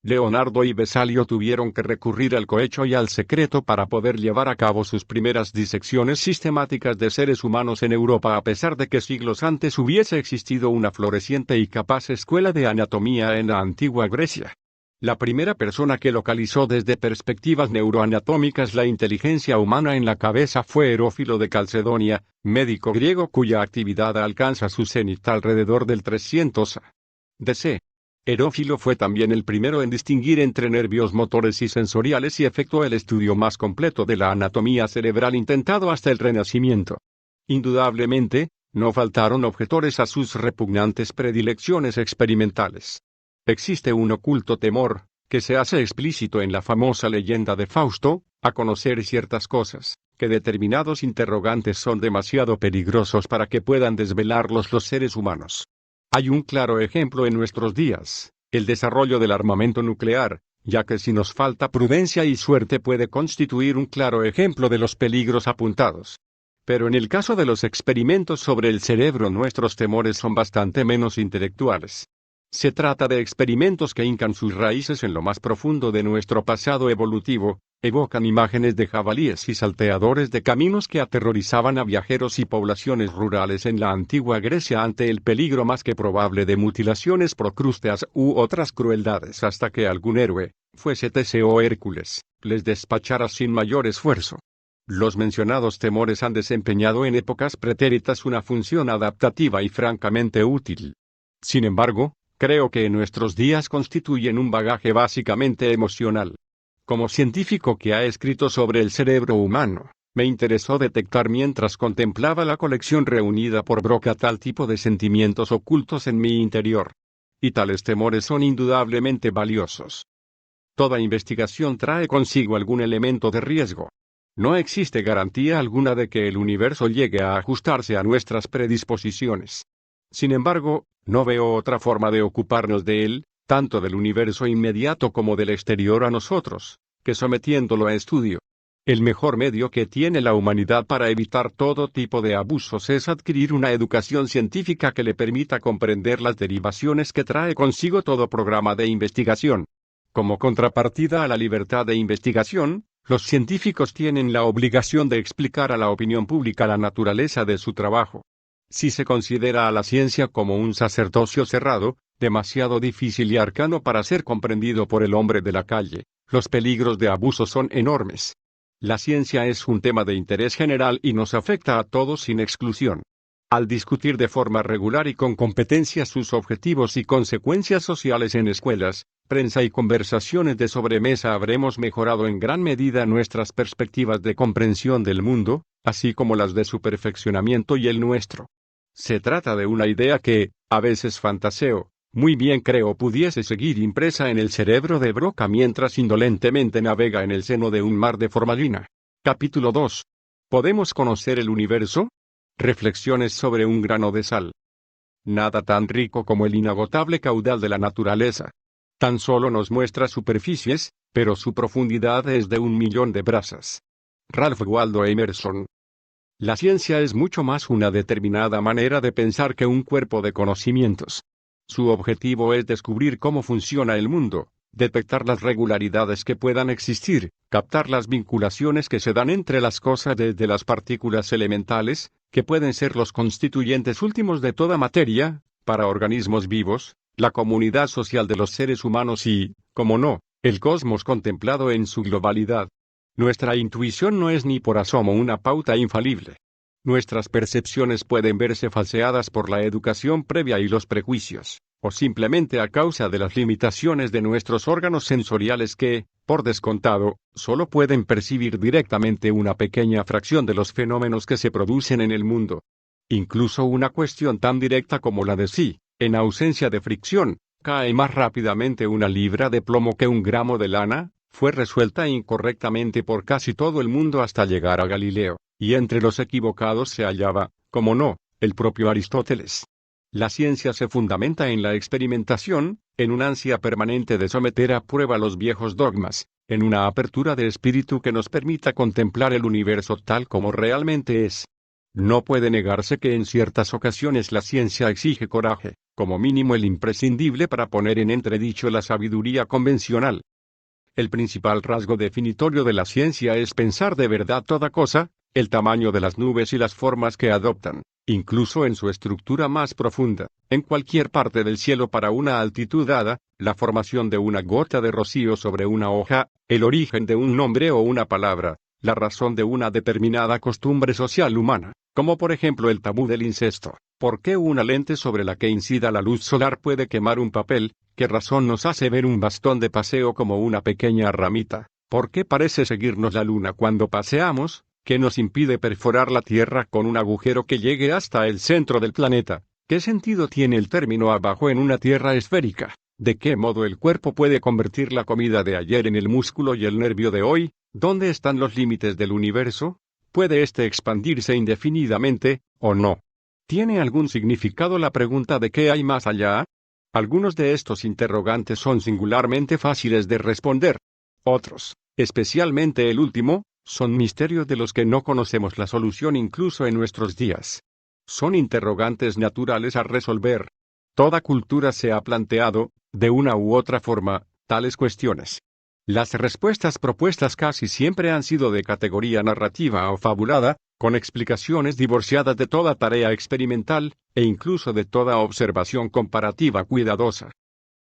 Leonardo y Vesalio tuvieron que recurrir al cohecho y al secreto para poder llevar a cabo sus primeras disecciones sistemáticas de seres humanos en Europa, a pesar de que siglos antes hubiese existido una floreciente y capaz escuela de anatomía en la antigua Grecia. La primera persona que localizó desde perspectivas neuroanatómicas la inteligencia humana en la cabeza fue Herófilo de Calcedonia, médico griego cuya actividad alcanza su cenit alrededor del 300 DC. Herófilo fue también el primero en distinguir entre nervios motores y sensoriales y efectuó el estudio más completo de la anatomía cerebral intentado hasta el Renacimiento. Indudablemente, no faltaron objetores a sus repugnantes predilecciones experimentales. Existe un oculto temor, que se hace explícito en la famosa leyenda de Fausto, a conocer ciertas cosas, que determinados interrogantes son demasiado peligrosos para que puedan desvelarlos los seres humanos. Hay un claro ejemplo en nuestros días, el desarrollo del armamento nuclear, ya que si nos falta prudencia y suerte puede constituir un claro ejemplo de los peligros apuntados. Pero en el caso de los experimentos sobre el cerebro, nuestros temores son bastante menos intelectuales. Se trata de experimentos que hincan sus raíces en lo más profundo de nuestro pasado evolutivo, evocan imágenes de jabalíes y salteadores de caminos que aterrorizaban a viajeros y poblaciones rurales en la antigua Grecia ante el peligro más que probable de mutilaciones procrústeas u otras crueldades, hasta que algún héroe, fuese Teseo o Hércules, les despachara sin mayor esfuerzo. Los mencionados temores han desempeñado en épocas pretéritas una función adaptativa y francamente útil. Sin embargo, creo que en nuestros días constituyen un bagaje básicamente emocional. Como científico que ha escrito sobre el cerebro humano, me interesó detectar mientras contemplaba la colección reunida por Broca tal tipo de sentimientos ocultos en mi interior. Y tales temores son indudablemente valiosos. Toda investigación trae consigo algún elemento de riesgo. No existe garantía alguna de que el universo llegue a ajustarse a nuestras predisposiciones. Sin embargo, no veo otra forma de ocuparnos de él, tanto del universo inmediato como del exterior a nosotros, que sometiéndolo a estudio. El mejor medio que tiene la humanidad para evitar todo tipo de abusos es adquirir una educación científica que le permita comprender las derivaciones que trae consigo todo programa de investigación. Como contrapartida a la libertad de investigación, los científicos tienen la obligación de explicar a la opinión pública la naturaleza de su trabajo. Si se considera a la ciencia como un sacerdocio cerrado, demasiado difícil y arcano para ser comprendido por el hombre de la calle, los peligros de abuso son enormes. La ciencia es un tema de interés general y nos afecta a todos sin exclusión. Al discutir de forma regular y con competencia sus objetivos y consecuencias sociales en escuelas, prensa y conversaciones de sobremesa habremos mejorado en gran medida nuestras perspectivas de comprensión del mundo, así como las de su perfeccionamiento y el nuestro. Se trata de una idea que, a veces fantaseo, muy bien creo pudiese seguir impresa en el cerebro de Broca mientras indolentemente navega en el seno de un mar de formalina. Capítulo 2. ¿Podemos conocer el universo? Reflexiones sobre un grano de sal. Nada tan rico como el inagotable caudal de la naturaleza. Tan solo nos muestra superficies, pero su profundidad es de 1.000.000 de brazas. Ralph Waldo Emerson. La ciencia es mucho más una determinada manera de pensar que un cuerpo de conocimientos. Su objetivo es descubrir cómo funciona el mundo, detectar las regularidades que puedan existir, captar las vinculaciones que se dan entre las cosas desde las partículas elementales, que pueden ser los constituyentes últimos de toda materia, para organismos vivos, la comunidad social de los seres humanos y, como no, el cosmos contemplado en su globalidad. Nuestra intuición no es ni por asomo una pauta infalible. Nuestras percepciones pueden verse falseadas por la educación previa y los prejuicios, o simplemente a causa de las limitaciones de nuestros órganos sensoriales que, por descontado, solo pueden percibir directamente una pequeña fracción de los fenómenos que se producen en el mundo. Incluso una cuestión tan directa como la de si, en ausencia de fricción, cae más rápidamente una libra de plomo que un gramo de lana, fue resuelta incorrectamente por casi todo el mundo hasta llegar a Galileo, y entre los equivocados se hallaba, como no, el propio Aristóteles. La ciencia se fundamenta en la experimentación, en una ansia permanente de someter a prueba los viejos dogmas, en una apertura de espíritu que nos permita contemplar el universo tal como realmente es. No puede negarse que en ciertas ocasiones la ciencia exige coraje, como mínimo el imprescindible para poner en entredicho la sabiduría convencional. El principal rasgo definitorio de la ciencia es pensar de verdad toda cosa, el tamaño de las nubes y las formas que adoptan, incluso en su estructura más profunda, en cualquier parte del cielo para una altitud dada, la formación de una gota de rocío sobre una hoja, el origen de un nombre o una palabra, la razón de una determinada costumbre social humana, como por ejemplo el tabú del incesto. ¿Por qué una lente sobre la que incida la luz solar puede quemar un papel? ¿Qué razón nos hace ver un bastón de paseo como una pequeña ramita? ¿Por qué parece seguirnos la luna cuando paseamos? ¿Qué nos impide perforar la Tierra con un agujero que llegue hasta el centro del planeta? ¿Qué sentido tiene el término abajo en una Tierra esférica? ¿De qué modo el cuerpo puede convertir la comida de ayer en el músculo y el nervio de hoy? ¿Dónde están los límites del universo? ¿Puede éste expandirse indefinidamente, o no? ¿Tiene algún significado la pregunta de qué hay más allá? Algunos de estos interrogantes son singularmente fáciles de responder. Otros, especialmente el último, son misterios de los que no conocemos la solución incluso en nuestros días. Son interrogantes naturales a resolver. Toda cultura se ha planteado, de una u otra forma, tales cuestiones. Las respuestas propuestas casi siempre han sido de categoría narrativa o fabulada, con explicaciones divorciadas de toda tarea experimental, e incluso de toda observación comparativa cuidadosa.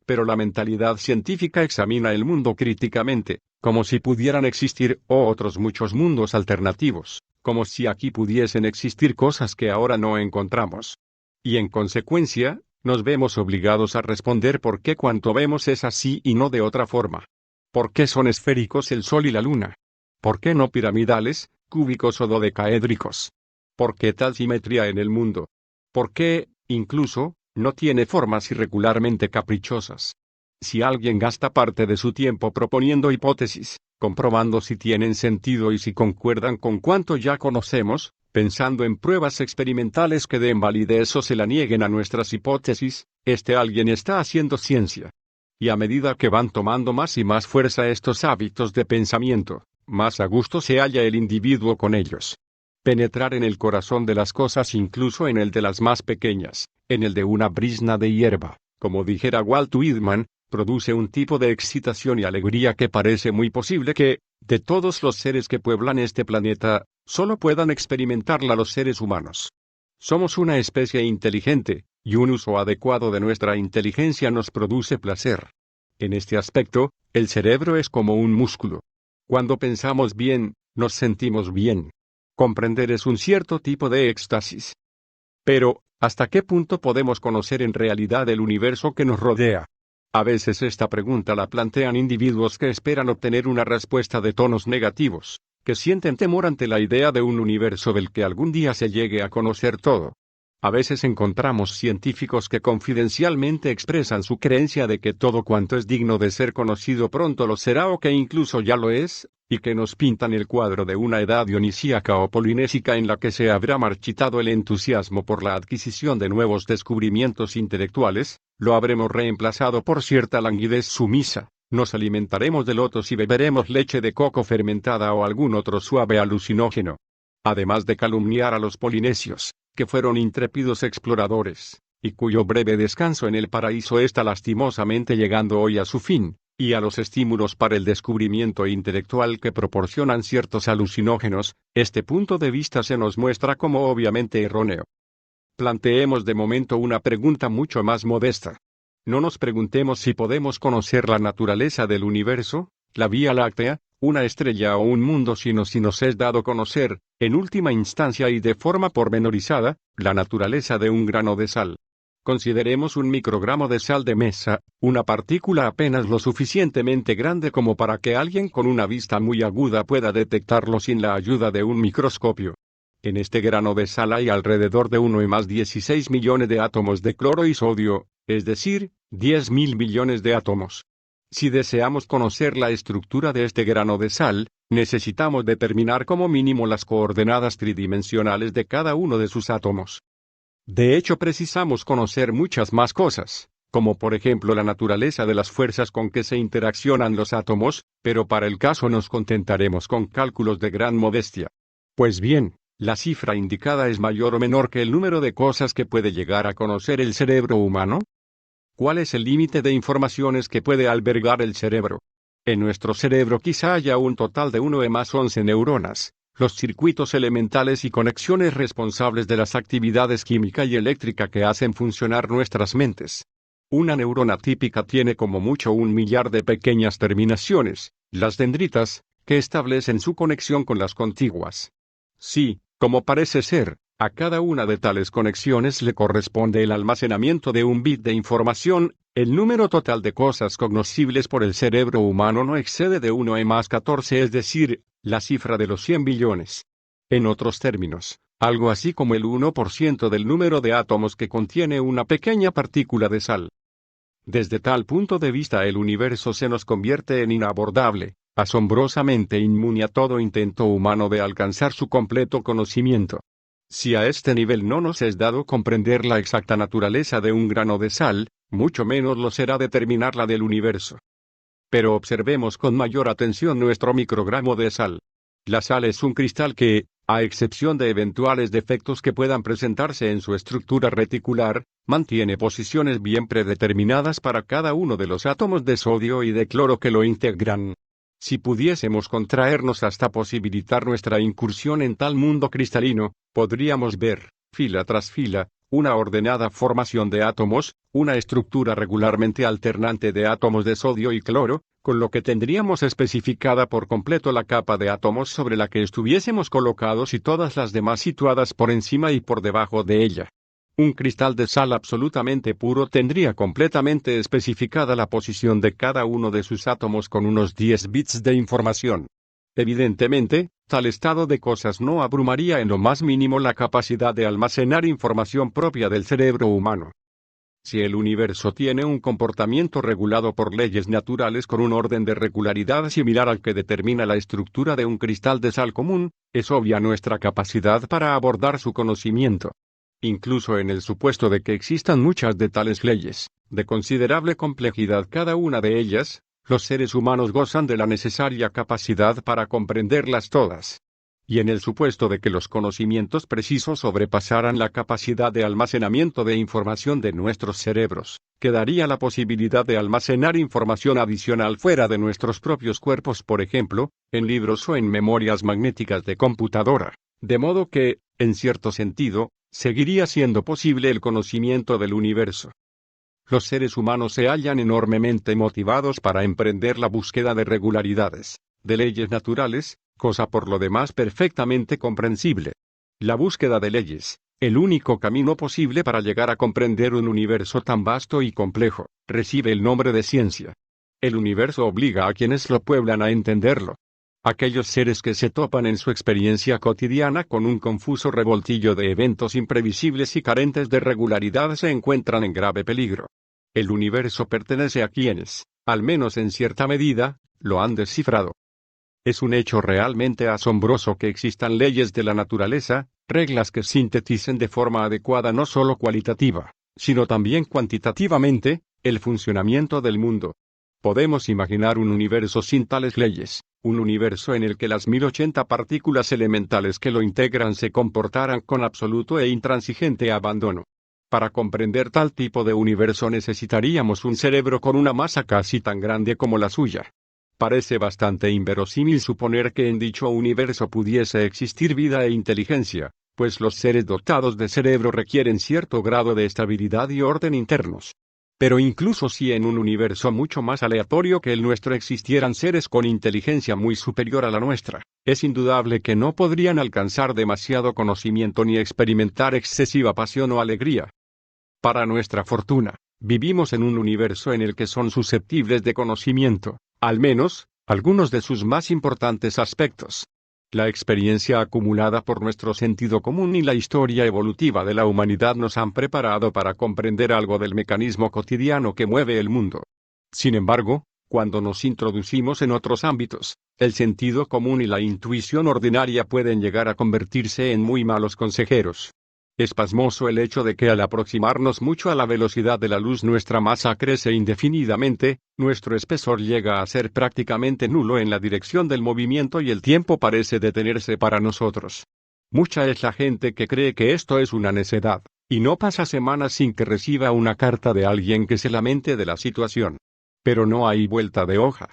Pero la mentalidad científica examina el mundo críticamente, como si pudieran existir otros muchos mundos alternativos, como si aquí pudiesen existir cosas que ahora no encontramos. Y en consecuencia, nos vemos obligados a responder por qué cuanto vemos es así y no de otra forma. ¿Por qué son esféricos el Sol y la Luna? ¿Por qué no piramidales, cúbicos o dodecaédricos? ¿Por qué tal simetría en el mundo? ¿Por qué, incluso, no tiene formas irregularmente caprichosas? Si alguien gasta parte de su tiempo proponiendo hipótesis, comprobando si tienen sentido y si concuerdan con cuanto ya conocemos, pensando en pruebas experimentales que den validez o se la nieguen a nuestras hipótesis, alguien está haciendo ciencia. Y a medida que van tomando más y más fuerza estos hábitos de pensamiento, más a gusto se halla el individuo con ellos. Penetrar en el corazón de las cosas, incluso en el de las más pequeñas, en el de una brizna de hierba, como dijera Walt Whitman, produce un tipo de excitación y alegría que parece muy posible que, de todos los seres que pueblan este planeta, solo puedan experimentarla los seres humanos. Somos una especie inteligente, y un uso adecuado de nuestra inteligencia nos produce placer. En este aspecto, el cerebro es como un músculo. Cuando pensamos bien, nos sentimos bien. Comprender es un cierto tipo de éxtasis. Pero, ¿hasta qué punto podemos conocer en realidad el universo que nos rodea? A veces esta pregunta la plantean individuos que esperan obtener una respuesta de tonos negativos, que sienten temor ante la idea de un universo del que algún día se llegue a conocer todo. A veces encontramos científicos que confidencialmente expresan su creencia de que todo cuanto es digno de ser conocido pronto lo será o que incluso ya lo es, y que nos pintan el cuadro de una edad dionisíaca o polinésica en la que se habrá marchitado el entusiasmo por la adquisición de nuevos descubrimientos intelectuales, lo habremos reemplazado por cierta languidez sumisa, nos alimentaremos de lotos y beberemos leche de coco fermentada o algún otro suave alucinógeno. Además de calumniar a los polinesios, que fueron intrépidos exploradores, y cuyo breve descanso en el paraíso está lastimosamente llegando hoy a su fin, y a los estímulos para el descubrimiento intelectual que proporcionan ciertos alucinógenos, este punto de vista se nos muestra como obviamente erróneo. Planteemos de momento una pregunta mucho más modesta. No nos preguntemos si podemos conocer la naturaleza del universo, la Vía Láctea, una estrella o un mundo, sino si nos es dado conocer, en última instancia y de forma pormenorizada, la naturaleza de un grano de sal. Consideremos un microgramo de sal de mesa, una partícula apenas lo suficientemente grande como para que alguien con una vista muy aguda pueda detectarlo sin la ayuda de un microscopio. En este grano de sal hay alrededor de 1,16 millones de átomos de cloro y sodio, es decir, 10.000 millones de átomos. Si deseamos conocer la estructura de este grano de sal, necesitamos determinar como mínimo las coordenadas tridimensionales de cada uno de sus átomos. De hecho, precisamos conocer muchas más cosas, como por ejemplo la naturaleza de las fuerzas con que se interaccionan los átomos, pero para el caso nos contentaremos con cálculos de gran modestia. Pues bien, ¿La cifra indicada es mayor o menor que el número de cosas que puede llegar a conocer el cerebro humano? ¿Cuál es el límite de informaciones que puede albergar el cerebro? En nuestro cerebro quizá haya un total de 1 más 11 neuronas, los circuitos elementales y conexiones responsables de las actividades química y eléctrica que hacen funcionar nuestras mentes. Una neurona típica tiene como mucho 1 millar de pequeñas terminaciones, las dendritas, que establecen su conexión con las contiguas. Sí, como parece ser, a cada una de tales conexiones le corresponde el almacenamiento de un bit de información. El número total de cosas cognoscibles por el cerebro humano no excede de 1 más 14, es decir, la cifra de los 100 billones. En otros términos, algo así como el 1% del número de átomos que contiene una pequeña partícula de sal. Desde tal punto de vista el universo se nos convierte en inabordable, asombrosamente inmune a todo intento humano de alcanzar su completo conocimiento. Si a este nivel no nos es dado comprender la exacta naturaleza de un grano de sal, mucho menos lo será determinar la del universo. Pero observemos con mayor atención nuestro microgramo de sal. La sal es un cristal que, a excepción de eventuales defectos que puedan presentarse en su estructura reticular, mantiene posiciones bien predeterminadas para cada uno de los átomos de sodio y de cloro que lo integran. Si pudiésemos contraernos hasta posibilitar nuestra incursión en tal mundo cristalino, podríamos ver, fila tras fila, una ordenada formación de átomos, una estructura regularmente alternante de átomos de sodio y cloro, con lo que tendríamos especificada por completo la capa de átomos sobre la que estuviésemos colocados y todas las demás situadas por encima y por debajo de ella. Un cristal de sal absolutamente puro tendría completamente especificada la posición de cada uno de sus átomos con unos 10 bits de información. Evidentemente, tal estado de cosas no abrumaría en lo más mínimo la capacidad de almacenar información propia del cerebro humano. Si el universo tiene un comportamiento regulado por leyes naturales con un orden de regularidad similar al que determina la estructura de un cristal de sal común, es obvia nuestra capacidad para abordar su conocimiento. Incluso en el supuesto de que existan muchas de tales leyes, de considerable complejidad cada una de ellas, los seres humanos gozan de la necesaria capacidad para comprenderlas todas. Y en el supuesto de que los conocimientos precisos sobrepasaran la capacidad de almacenamiento de información de nuestros cerebros, quedaría la posibilidad de almacenar información adicional fuera de nuestros propios cuerpos, por ejemplo, en libros o en memorias magnéticas de computadora, de modo que, en cierto sentido, seguiría siendo posible el conocimiento del universo. Los seres humanos se hallan enormemente motivados para emprender la búsqueda de regularidades, de leyes naturales, cosa por lo demás perfectamente comprensible. La búsqueda de leyes, el único camino posible para llegar a comprender un universo tan vasto y complejo, recibe el nombre de ciencia. El universo obliga a quienes lo pueblan a entenderlo. Aquellos seres que se topan en su experiencia cotidiana con un confuso revoltillo de eventos imprevisibles y carentes de regularidad se encuentran en grave peligro. El universo pertenece a quienes, al menos en cierta medida, lo han descifrado. Es un hecho realmente asombroso que existan leyes de la naturaleza, reglas que sinteticen de forma adecuada no solo cualitativa, sino también cuantitativamente, el funcionamiento del mundo. Podemos imaginar un universo sin tales leyes, un universo en el que las 1080 partículas elementales que lo integran se comportaran con absoluto e intransigente abandono. Para comprender tal tipo de universo necesitaríamos un cerebro con una masa casi tan grande como la suya. Parece bastante inverosímil suponer que en dicho universo pudiese existir vida e inteligencia, pues los seres dotados de cerebro requieren cierto grado de estabilidad y orden internos. Pero incluso si en un universo mucho más aleatorio que el nuestro existieran seres con inteligencia muy superior a la nuestra, es indudable que no podrían alcanzar demasiado conocimiento ni experimentar excesiva pasión o alegría. Para nuestra fortuna, vivimos en un universo en el que son susceptibles de conocimiento, al menos, algunos de sus más importantes aspectos. La experiencia acumulada por nuestro sentido común y la historia evolutiva de la humanidad nos han preparado para comprender algo del mecanismo cotidiano que mueve el mundo. Sin embargo, cuando nos introducimos en otros ámbitos, el sentido común y la intuición ordinaria pueden llegar a convertirse en muy malos consejeros. Es pasmoso el hecho de que al aproximarnos mucho a la velocidad de la luz nuestra masa crece indefinidamente, nuestro espesor llega a ser prácticamente nulo en la dirección del movimiento y el tiempo parece detenerse para nosotros. Mucha es la gente que cree que esto es una necedad, y no pasa semanas sin que reciba una carta de alguien que se lamente de la situación. Pero no hay vuelta de hoja.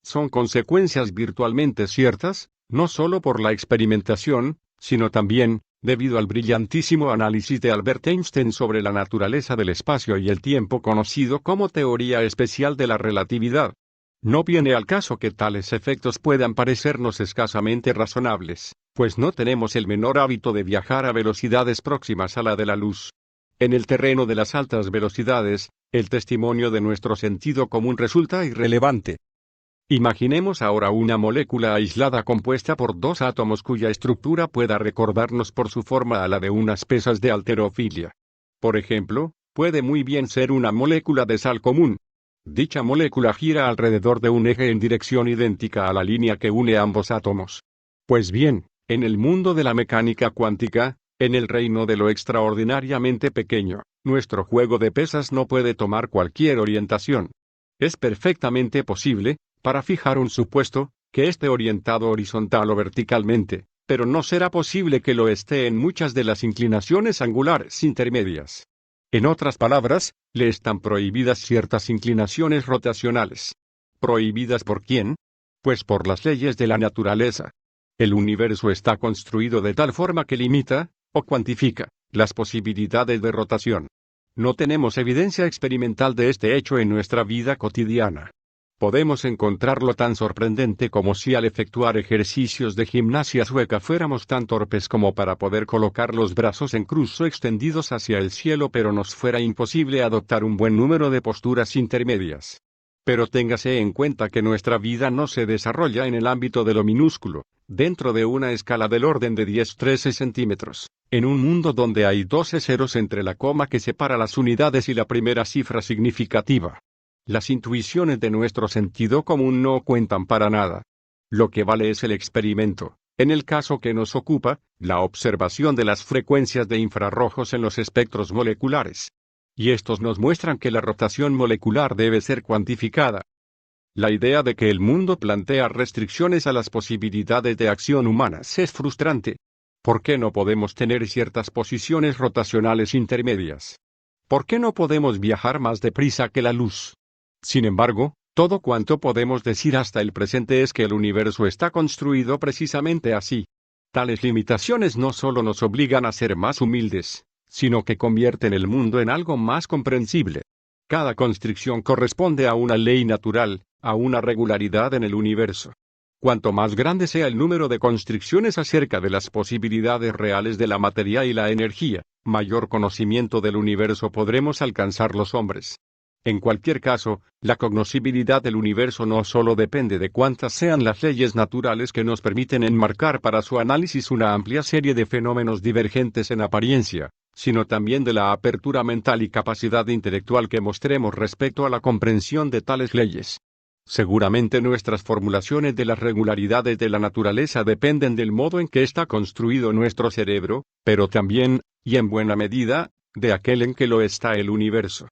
Son consecuencias virtualmente ciertas, no solo por la experimentación, sino también, debido al brillantísimo análisis de Albert Einstein sobre la naturaleza del espacio y el tiempo conocido como teoría especial de la relatividad. No viene al caso que tales efectos puedan parecernos escasamente razonables, pues no tenemos el menor hábito de viajar a velocidades próximas a la de la luz. En el terreno de las altas velocidades, el testimonio de nuestro sentido común resulta irrelevante. Imaginemos ahora una molécula aislada compuesta por dos átomos cuya estructura pueda recordarnos por su forma a la de unas pesas de halterofilia. Por ejemplo, puede muy bien ser una molécula de sal común. Dicha molécula gira alrededor de un eje en dirección idéntica a la línea que une ambos átomos. Pues bien, en el mundo de la mecánica cuántica, en el reino de lo extraordinariamente pequeño, nuestro juego de pesas no puede tomar cualquier orientación. Es perfectamente posible, para fijar un supuesto, que esté orientado horizontal o verticalmente, pero no será posible que lo esté en muchas de las inclinaciones angulares intermedias. En otras palabras, le están prohibidas ciertas inclinaciones rotacionales. ¿Prohibidas por quién? Pues por las leyes de la naturaleza. El universo está construido de tal forma que limita, o cuantifica, las posibilidades de rotación. No tenemos evidencia experimental de este hecho en nuestra vida cotidiana. Podemos encontrarlo tan sorprendente como si al efectuar ejercicios de gimnasia sueca fuéramos tan torpes como para poder colocar los brazos en cruz o extendidos hacia el cielo, pero nos fuera imposible adoptar un buen número de posturas intermedias. Pero téngase en cuenta que nuestra vida no se desarrolla en el ámbito de lo minúsculo, dentro de una escala del orden de 10-13 centímetros, en un mundo donde hay 12 ceros entre la coma que separa las unidades y la primera cifra significativa. Las intuiciones de nuestro sentido común no cuentan para nada. Lo que vale es el experimento, en el caso que nos ocupa, la observación de las frecuencias de infrarrojos en los espectros moleculares. Y estos nos muestran que la rotación molecular debe ser cuantificada. La idea de que el mundo plantea restricciones a las posibilidades de acción humanas es frustrante. ¿Por qué no podemos tener ciertas posiciones rotacionales intermedias? ¿Por qué no podemos viajar más deprisa que la luz? Sin embargo, todo cuanto podemos decir hasta el presente es que el universo está construido precisamente así. Tales limitaciones no solo nos obligan a ser más humildes, sino que convierten el mundo en algo más comprensible. Cada constricción corresponde a una ley natural, a una regularidad en el universo. Cuanto más grande sea el número de constricciones acerca de las posibilidades reales de la materia y la energía, mayor conocimiento del universo podremos alcanzar los hombres. En cualquier caso, la cognoscibilidad del universo no solo depende de cuántas sean las leyes naturales que nos permiten enmarcar para su análisis una amplia serie de fenómenos divergentes en apariencia, sino también de la apertura mental y capacidad intelectual que mostremos respecto a la comprensión de tales leyes. Seguramente nuestras formulaciones de las regularidades de la naturaleza dependen del modo en que está construido nuestro cerebro, pero también, y en buena medida, de aquel en que lo está el universo.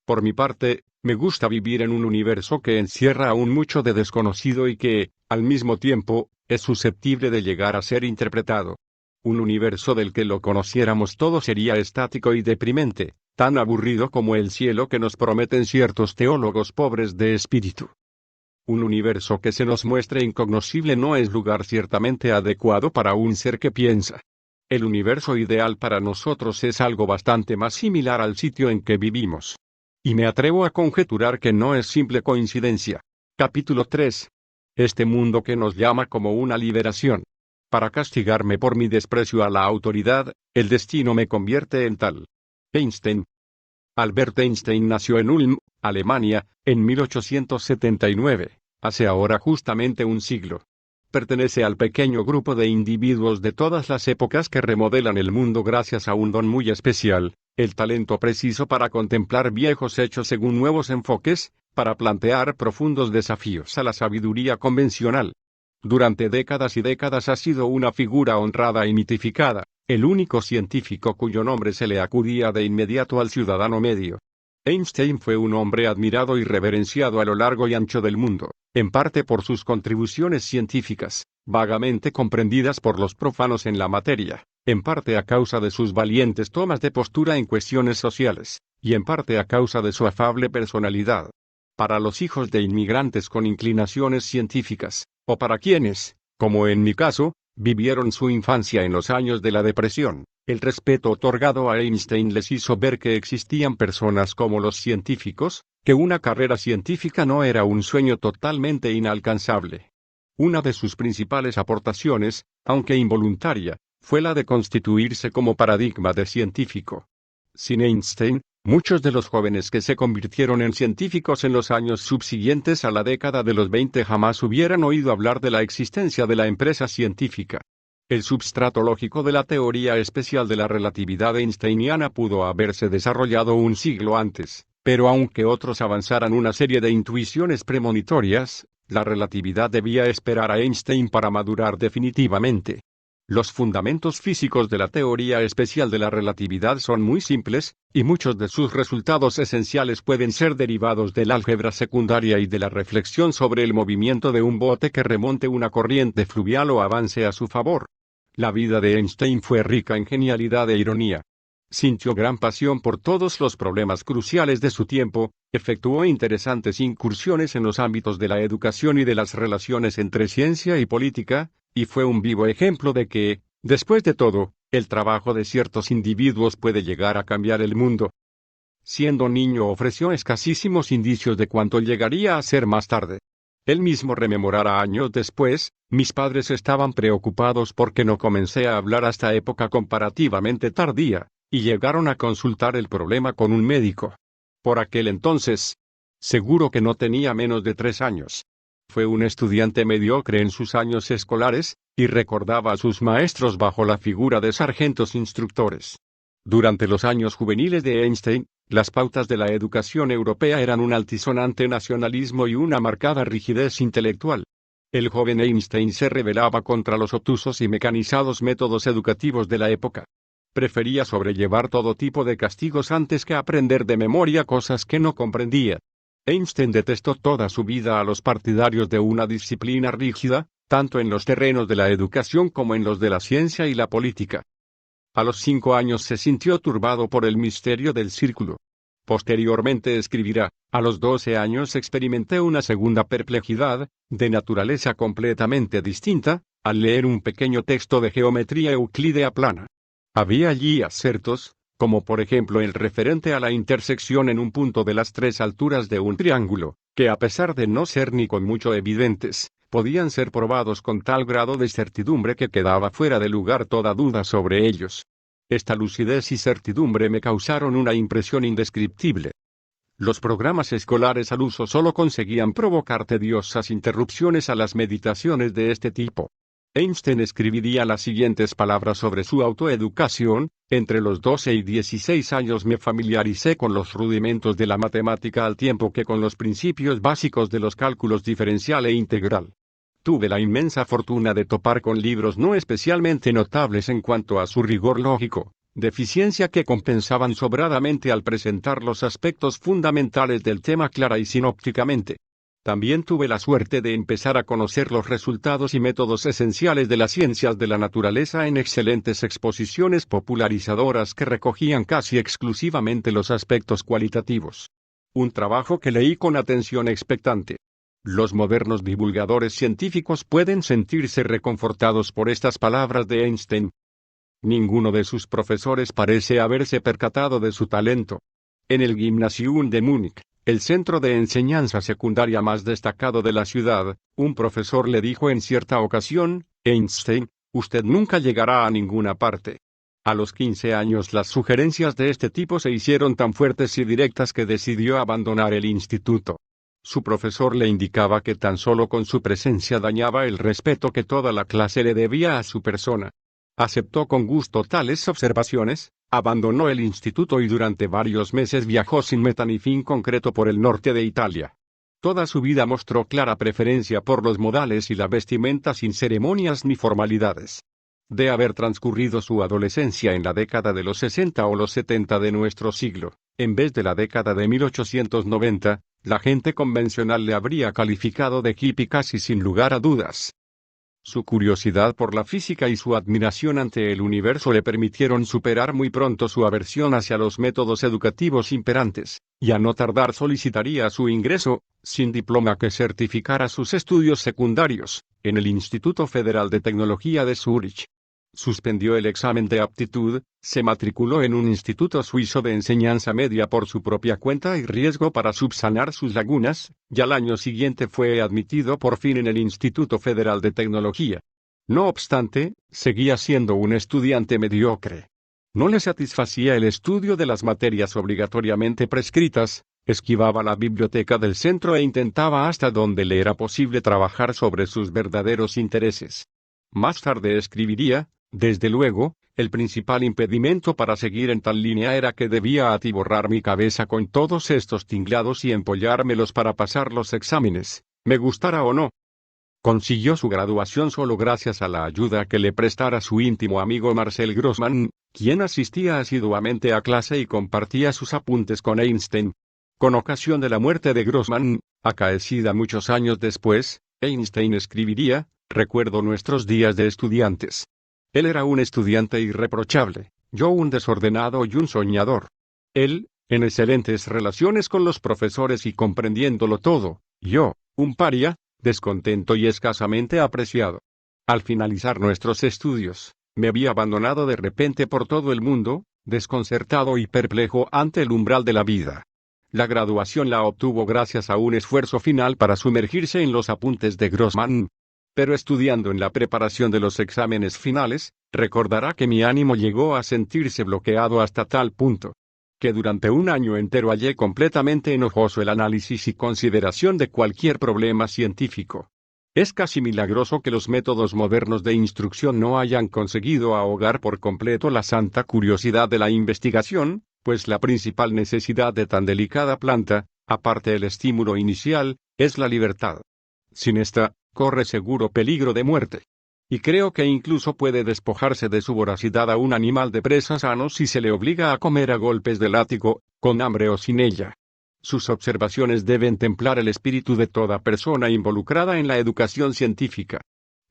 Por mi parte, me gusta vivir en un universo que encierra aún mucho de desconocido y que, al mismo tiempo, es susceptible de llegar a ser interpretado. Un universo del que lo conociéramos todo sería estático y deprimente, tan aburrido como el cielo que nos prometen ciertos teólogos pobres de espíritu. Un universo que se nos muestre incognoscible no es lugar ciertamente adecuado para un ser que piensa. El universo ideal para nosotros es algo bastante más similar al sitio en que vivimos. Y me atrevo a conjeturar que no es simple coincidencia. Capítulo 3. Este mundo que nos llama como una liberación. Para castigarme por mi desprecio a la autoridad, el destino me convierte en tal. Einstein. Albert Einstein nació en Ulm, Alemania, en 1879, hace ahora justamente un siglo. Pertenece al pequeño grupo de individuos de todas las épocas que remodelan el mundo gracias a un don muy especial, el talento preciso para contemplar viejos hechos según nuevos enfoques, para plantear profundos desafíos a la sabiduría convencional. Durante décadas y décadas ha sido una figura honrada y mitificada, el único científico cuyo nombre se le acudía de inmediato al ciudadano medio. Einstein fue un hombre admirado y reverenciado a lo largo y ancho del mundo, en parte por sus contribuciones científicas, vagamente comprendidas por los profanos en la materia, en parte a causa de sus valientes tomas de postura en cuestiones sociales, y en parte a causa de su afable personalidad. Para los hijos de inmigrantes con inclinaciones científicas, o para quienes, como en mi caso, vivieron su infancia en los años de la depresión, el respeto otorgado a Einstein les hizo ver que existían personas como los científicos, que una carrera científica no era un sueño totalmente inalcanzable. Una de sus principales aportaciones, aunque involuntaria, fue la de constituirse como paradigma de científico. Sin Einstein, muchos de los jóvenes que se convirtieron en científicos en los años subsiguientes a la década de los 20 jamás hubieran oído hablar de la existencia de la empresa científica. El substrato lógico de la teoría especial de la relatividad einsteiniana pudo haberse desarrollado un siglo antes, pero aunque otros avanzaran una serie de intuiciones premonitorias, la relatividad debía esperar a Einstein para madurar definitivamente. Los fundamentos físicos de la teoría especial de la relatividad son muy simples, y muchos de sus resultados esenciales pueden ser derivados del álgebra secundaria y de la reflexión sobre el movimiento de un bote que remonte una corriente fluvial o avance a su favor. La vida de Einstein fue rica en genialidad e ironía. Sintió gran pasión por todos los problemas cruciales de su tiempo, efectuó interesantes incursiones en los ámbitos de la educación y de las relaciones entre ciencia y política, y fue un vivo ejemplo de que, después de todo, el trabajo de ciertos individuos puede llegar a cambiar el mundo. Siendo niño ofreció escasísimos indicios de cuánto llegaría a ser más tarde. Él mismo rememorará años después: mis padres estaban preocupados porque no comencé a hablar hasta época comparativamente tardía, y llegaron a consultar el problema con un médico. Por aquel entonces, seguro que no tenía menos de 3 años. Fue un estudiante mediocre en sus años escolares, y recordaba a sus maestros bajo la figura de sargentos instructores. Durante los años juveniles de Einstein, las pautas de la educación europea eran un altisonante nacionalismo y una marcada rigidez intelectual. El joven Einstein se rebelaba contra los obtusos y mecanizados métodos educativos de la época. Prefería sobrellevar todo tipo de castigos antes que aprender de memoria cosas que no comprendía. Einstein detestó toda su vida a los partidarios de una disciplina rígida, tanto en los terrenos de la educación como en los de la ciencia y la política. A los 5 años se sintió turbado por el misterio del círculo. Posteriormente escribirá: a los 12 años experimenté una segunda perplejidad, de naturaleza completamente distinta, al leer un pequeño texto de geometría euclídea plana. Había allí acertos, como por ejemplo el referente a la intersección en un punto de las 3 alturas de un triángulo, que a pesar de no ser ni con mucho evidentes, podían ser probados con tal grado de certidumbre que quedaba fuera de lugar toda duda sobre ellos. Esta lucidez y certidumbre me causaron una impresión indescriptible. Los programas escolares al uso solo conseguían provocar tediosas interrupciones a las meditaciones de este tipo. Einstein escribiría las siguientes palabras sobre su autoeducación: entre los 12 y 16 años me familiaricé con los rudimentos de la matemática al tiempo que con los principios básicos de los cálculos diferencial e integral. Tuve la inmensa fortuna de topar con libros no especialmente notables en cuanto a su rigor lógico, deficiencia que compensaban sobradamente al presentar los aspectos fundamentales del tema clara y sinópticamente. También tuve la suerte de empezar a conocer los resultados y métodos esenciales de las ciencias de la naturaleza en excelentes exposiciones popularizadoras que recogían casi exclusivamente los aspectos cualitativos. Un trabajo que leí con atención expectante. Los modernos divulgadores científicos pueden sentirse reconfortados por estas palabras de Einstein. Ninguno de sus profesores parece haberse percatado de su talento. En el Gymnasium de Múnich, el centro de enseñanza secundaria más destacado de la ciudad, un profesor le dijo en cierta ocasión: Einstein, usted nunca llegará a ninguna parte. A los 15 años las sugerencias de este tipo se hicieron tan fuertes y directas que decidió abandonar el instituto. Su profesor le indicaba que tan solo con su presencia dañaba el respeto que toda la clase le debía a su persona. Aceptó con gusto tales observaciones, abandonó el instituto y durante varios meses viajó sin meta ni fin concreto por el norte de Italia. Toda su vida mostró clara preferencia por los modales y la vestimenta sin ceremonias ni formalidades. De haber transcurrido su adolescencia en la década de los 60 o los 70 de nuestro siglo, En vez de la década de 1890, la gente convencional le habría calificado de hippie casi sin lugar a dudas. Su curiosidad por la física y su admiración ante el universo le permitieron superar muy pronto su aversión hacia los métodos educativos imperantes, y a no tardar solicitaría su ingreso, sin diploma que certificara sus estudios secundarios, en el Instituto Federal de Tecnología de Zúrich. Suspendió el examen de aptitud, se matriculó en un instituto suizo de enseñanza media por su propia cuenta y riesgo para subsanar sus lagunas, y al año siguiente fue admitido por fin en el Instituto Federal de Tecnología. No obstante, seguía siendo un estudiante mediocre. No le satisfacía el estudio de las materias obligatoriamente prescritas, esquivaba la biblioteca del centro e intentaba hasta donde le era posible trabajar sobre sus verdaderos intereses. Más tarde escribiría: desde luego, el principal impedimento para seguir en tal línea era que debía atiborrar mi cabeza con todos estos tinglados y empollármelos para pasar los exámenes, me gustara o no. Consiguió su graduación solo gracias a la ayuda que le prestara su íntimo amigo Marcel Grossmann, quien asistía asiduamente a clase y compartía sus apuntes con Einstein. Con ocasión de la muerte de Grossmann, acaecida muchos años después, Einstein escribiría: recuerdo nuestros días de estudiantes. Él era un estudiante irreprochable, yo un desordenado y un soñador. Él, en excelentes relaciones con los profesores y comprendiéndolo todo, yo, un paria, descontento y escasamente apreciado. Al finalizar nuestros estudios, me había abandonado de repente por todo el mundo, desconcertado y perplejo ante el umbral de la vida. La graduación la obtuvo gracias a un esfuerzo final para sumergirse en los apuntes de Grossmann. Pero estudiando en la preparación de los exámenes finales, recordará que mi ánimo llegó a sentirse bloqueado hasta tal punto que durante un año entero hallé completamente enojoso el análisis y consideración de cualquier problema científico. Es casi milagroso que los métodos modernos de instrucción no hayan conseguido ahogar por completo la santa curiosidad de la investigación, pues la principal necesidad de tan delicada planta, aparte del estímulo inicial, es la libertad. Sin esta, corre seguro peligro de muerte. Y creo que incluso puede despojarse de su voracidad a un animal de presa sano si se le obliga a comer a golpes de látigo, con hambre o sin ella. Sus observaciones deben templar el espíritu de toda persona involucrada en la educación científica.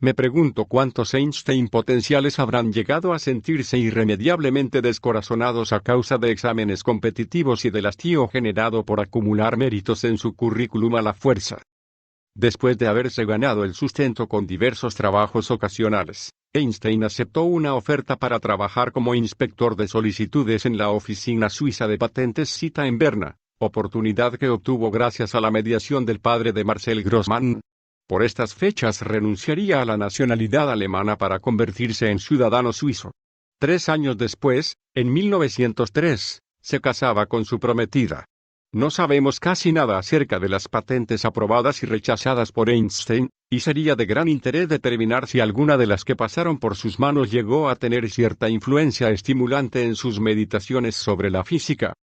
Me pregunto cuántos Einstein potenciales habrán llegado a sentirse irremediablemente descorazonados a causa de exámenes competitivos y del hastío generado por acumular méritos en su currículum a la fuerza. Después de haberse ganado el sustento con diversos trabajos ocasionales, Einstein aceptó una oferta para trabajar como inspector de solicitudes en la oficina suiza de patentes cita en Berna, oportunidad que obtuvo gracias a la mediación del padre de Marcel Grossmann. Por estas fechas renunciaría a la nacionalidad alemana para convertirse en ciudadano suizo. 3 años después, en 1903, se casaba con su prometida. No sabemos casi nada acerca de las patentes aprobadas y rechazadas por Einstein, y sería de gran interés determinar si alguna de las que pasaron por sus manos llegó a tener cierta influencia estimulante en sus meditaciones sobre la física.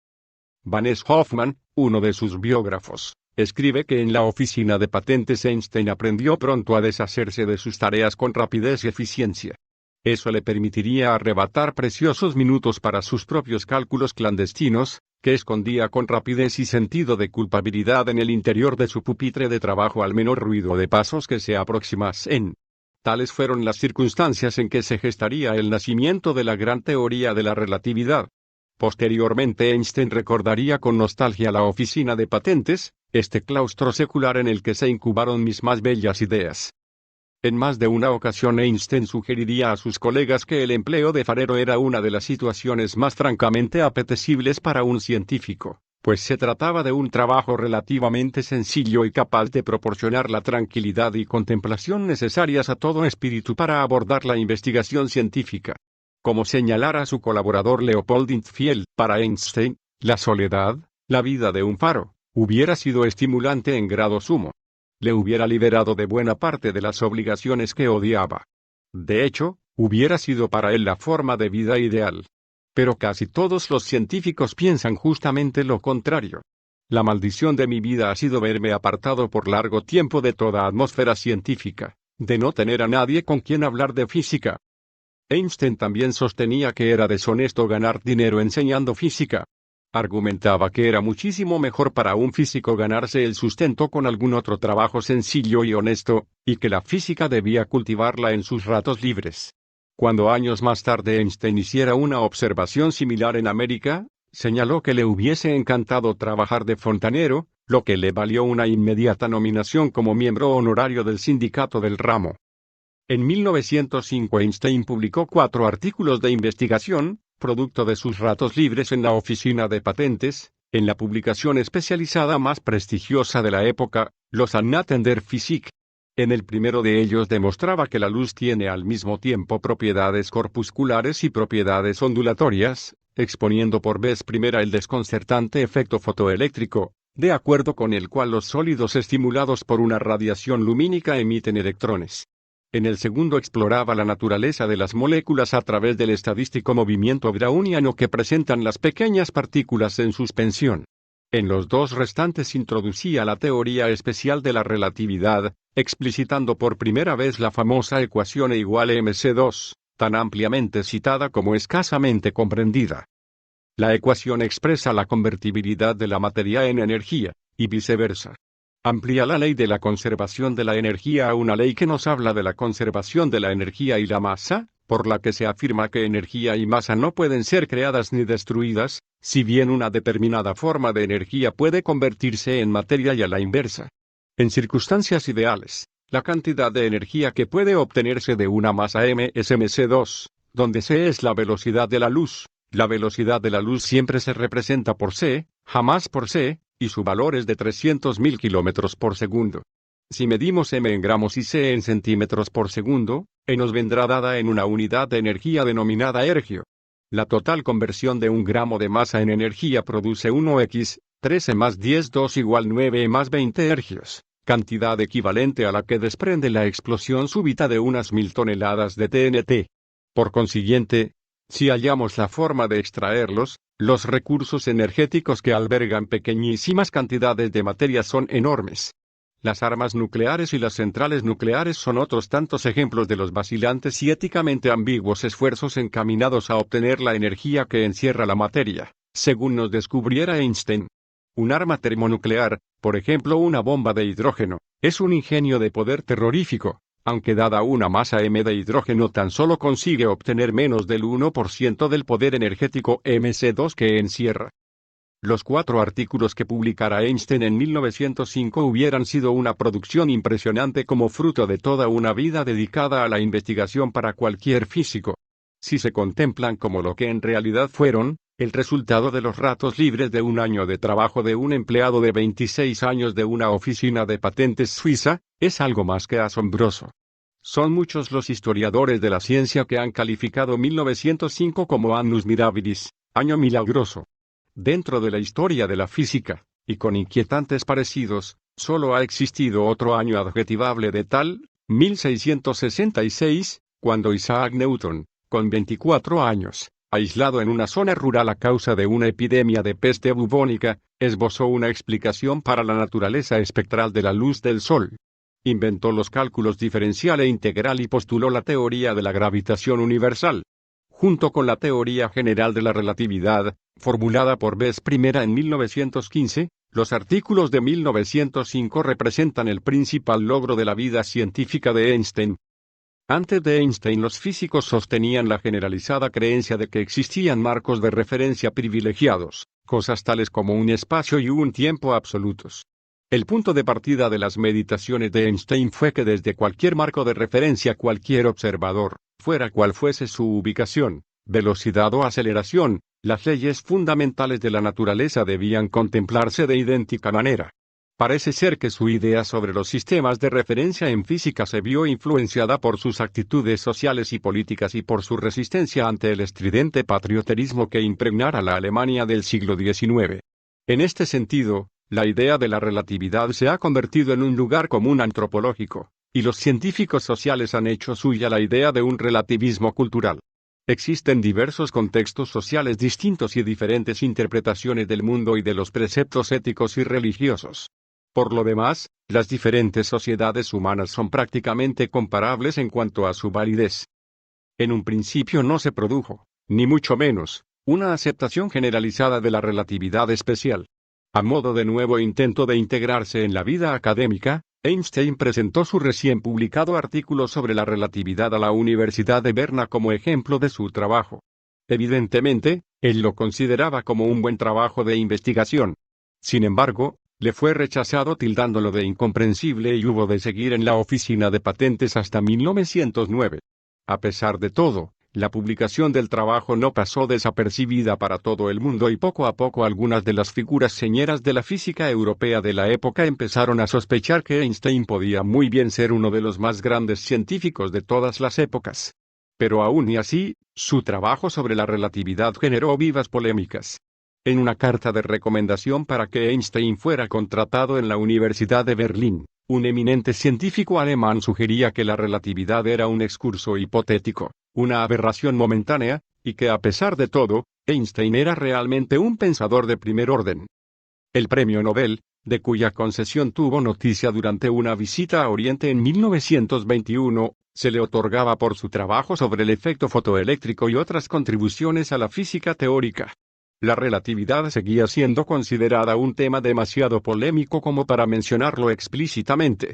Vaness Hoffman, uno de sus biógrafos, escribe que en la oficina de patentes Einstein aprendió pronto a deshacerse de sus tareas con rapidez y eficiencia. Eso le permitiría arrebatar preciosos minutos para sus propios cálculos clandestinos, que escondía con rapidez y sentido de culpabilidad en el interior de su pupitre de trabajo al menor ruido de pasos que se aproximasen. Tales fueron las circunstancias en que se gestaría el nacimiento de la gran teoría de la relatividad. Posteriormente Einstein recordaría con nostalgia la oficina de patentes, este claustro secular en el que se incubaron mis más bellas ideas. En más de una ocasión Einstein sugeriría a sus colegas que el empleo de farero era una de las situaciones más francamente apetecibles para un científico, pues se trataba de un trabajo relativamente sencillo y capaz de proporcionar la tranquilidad y contemplación necesarias a todo espíritu para abordar la investigación científica. Como señalara su colaborador Leopold Intfield, para Einstein, la soledad, la vida de un faro, hubiera sido estimulante en grado sumo. Le hubiera liberado de buena parte de las obligaciones que odiaba. De hecho, hubiera sido para él la forma de vida ideal. Pero casi todos los científicos piensan justamente lo contrario. La maldición de mi vida ha sido verme apartado por largo tiempo de toda atmósfera científica, de no tener a nadie con quien hablar de física. Einstein también sostenía que era deshonesto ganar dinero enseñando física. Argumentaba que era muchísimo mejor para un físico ganarse el sustento con algún otro trabajo sencillo y honesto, y que la física debía cultivarla en sus ratos libres. Cuando años más tarde Einstein hiciera una observación similar en América, señaló que le hubiese encantado trabajar de fontanero, lo que le valió una inmediata nominación como miembro honorario del sindicato del ramo. En 1905 Einstein publicó 4 artículos de investigación, producto de sus ratos libres en la oficina de patentes, en la publicación especializada más prestigiosa de la época, los Annaten der Physik. En el primero de ellos demostraba que la luz tiene al mismo tiempo propiedades corpusculares y propiedades ondulatorias, exponiendo por vez primera el desconcertante efecto fotoeléctrico, de acuerdo con el cual los sólidos estimulados por una radiación lumínica emiten electrones. En el segundo exploraba la naturaleza de las moléculas a través del estadístico movimiento browniano que presentan las pequeñas partículas en suspensión. En los 2 restantes introducía la teoría especial de la relatividad, explicitando por primera vez la famosa ecuación E igual a mc2, tan ampliamente citada como escasamente comprendida. La ecuación expresa la convertibilidad de la materia en energía, y viceversa. Amplía la ley de la conservación de la energía a una ley que nos habla de la conservación de la energía y la masa, por la que se afirma que energía y masa no pueden ser creadas ni destruidas, si bien una determinada forma de energía puede convertirse en materia y a la inversa. En circunstancias ideales, la cantidad de energía que puede obtenerse de una masa m es mc2, donde c es la velocidad de la luz. La velocidad de la luz siempre se representa por c, jamás por c, y su valor es de 300.000 kilómetros por segundo. Si medimos m en gramos y c en centímetros por segundo, E nos vendrá dada en una unidad de energía denominada ergio. La total conversión de un gramo de masa en energía produce 1x, 13 más 10 2 igual 9 más 20 ergios, cantidad equivalente a la que desprende la explosión súbita de unas 1000 toneladas de TNT. Por consiguiente, si hallamos la forma de extraerlos, los recursos energéticos que albergan pequeñísimas cantidades de materia son enormes. Las armas nucleares y las centrales nucleares son otros tantos ejemplos de los vacilantes y éticamente ambiguos esfuerzos encaminados a obtener la energía que encierra la materia, según nos descubriera Einstein. Un arma termonuclear, por ejemplo una bomba de hidrógeno, es un ingenio de poder terrorífico, aunque dada una masa m de hidrógeno tan solo consigue obtener menos del 1% del poder energético mc2 que encierra. Los 4 artículos que publicara Einstein en 1905 hubieran sido una producción impresionante como fruto de toda una vida dedicada a la investigación para cualquier físico. Si se contemplan como lo que en realidad fueron, el resultado de los ratos libres de un año de trabajo de un empleado de 26 años de una oficina de patentes suiza, es algo más que asombroso. Son muchos los historiadores de la ciencia que han calificado 1905 como annus mirabilis, año milagroso. Dentro de la historia de la física, y con inquietantes parecidos, solo ha existido otro año adjetivable de tal, 1666, cuando Isaac Newton, con 24 años, aislado en una zona rural a causa de una epidemia de peste bubónica, esbozó una explicación para la naturaleza espectral de la luz del Sol. Inventó los cálculos diferencial e integral y postuló la teoría de la gravitación universal. Junto con la teoría general de la relatividad, formulada por vez primera en 1915, los artículos de 1905 representan el principal logro de la vida científica de Einstein. Antes de Einstein los físicos sostenían la generalizada creencia de que existían marcos de referencia privilegiados, cosas tales como un espacio y un tiempo absolutos. El punto de partida de las meditaciones de Einstein fue que desde cualquier marco de referencia cualquier observador, fuera cual fuese su ubicación, velocidad o aceleración, las leyes fundamentales de la naturaleza debían contemplarse de idéntica manera. Parece ser que su idea sobre los sistemas de referencia en física se vio influenciada por sus actitudes sociales y políticas y por su resistencia ante el estridente patrioterismo que impregnara la Alemania del siglo XIX. En este sentido, la idea de la relatividad se ha convertido en un lugar común antropológico, y los científicos sociales han hecho suya la idea de un relativismo cultural. Existen diversos contextos sociales distintos y diferentes interpretaciones del mundo y de los preceptos éticos y religiosos. Por lo demás, las diferentes sociedades humanas son prácticamente comparables en cuanto a su validez. En un principio no se produjo, ni mucho menos, una aceptación generalizada de la relatividad especial. A modo de nuevo intento de integrarse en la vida académica, Einstein presentó su recién publicado artículo sobre la relatividad a la Universidad de Berna como ejemplo de su trabajo. Evidentemente, él lo consideraba como un buen trabajo de investigación. Sin embargo, le fue rechazado tildándolo de incomprensible y hubo de seguir en la oficina de patentes hasta 1909. A pesar de todo, la publicación del trabajo no pasó desapercibida para todo el mundo y poco a poco algunas de las figuras señeras de la física europea de la época empezaron a sospechar que Einstein podía muy bien ser uno de los más grandes científicos de todas las épocas. Pero aún y así, su trabajo sobre la relatividad generó vivas polémicas. En una carta de recomendación para que Einstein fuera contratado en la Universidad de Berlín, un eminente científico alemán sugería que la relatividad era un excurso hipotético, una aberración momentánea, y que a pesar de todo, Einstein era realmente un pensador de primer orden. El premio Nobel, de cuya concesión tuvo noticia durante una visita a Oriente en 1921, se le otorgaba por su trabajo sobre el efecto fotoeléctrico y otras contribuciones a la física teórica. La relatividad seguía siendo considerada un tema demasiado polémico como para mencionarlo explícitamente.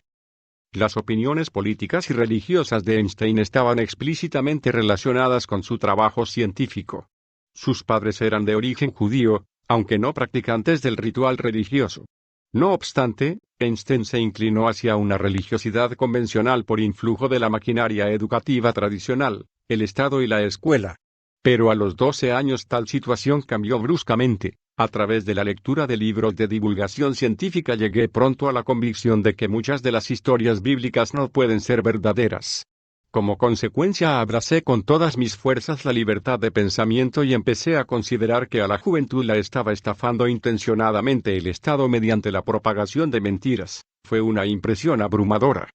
Las opiniones políticas y religiosas de Einstein estaban explícitamente relacionadas con su trabajo científico. Sus padres eran de origen judío, aunque no practicantes del ritual religioso. No obstante, Einstein se inclinó hacia una religiosidad convencional por influjo de la maquinaria educativa tradicional, el Estado y la escuela. Pero a los 12 años tal situación cambió bruscamente. A través de la lectura de libros de divulgación científica llegué pronto a la convicción de que muchas de las historias bíblicas no pueden ser verdaderas. Como consecuencia abracé con todas mis fuerzas la libertad de pensamiento y empecé a considerar que a la juventud la estaba estafando intencionadamente el Estado mediante la propagación de mentiras. Fue una impresión abrumadora.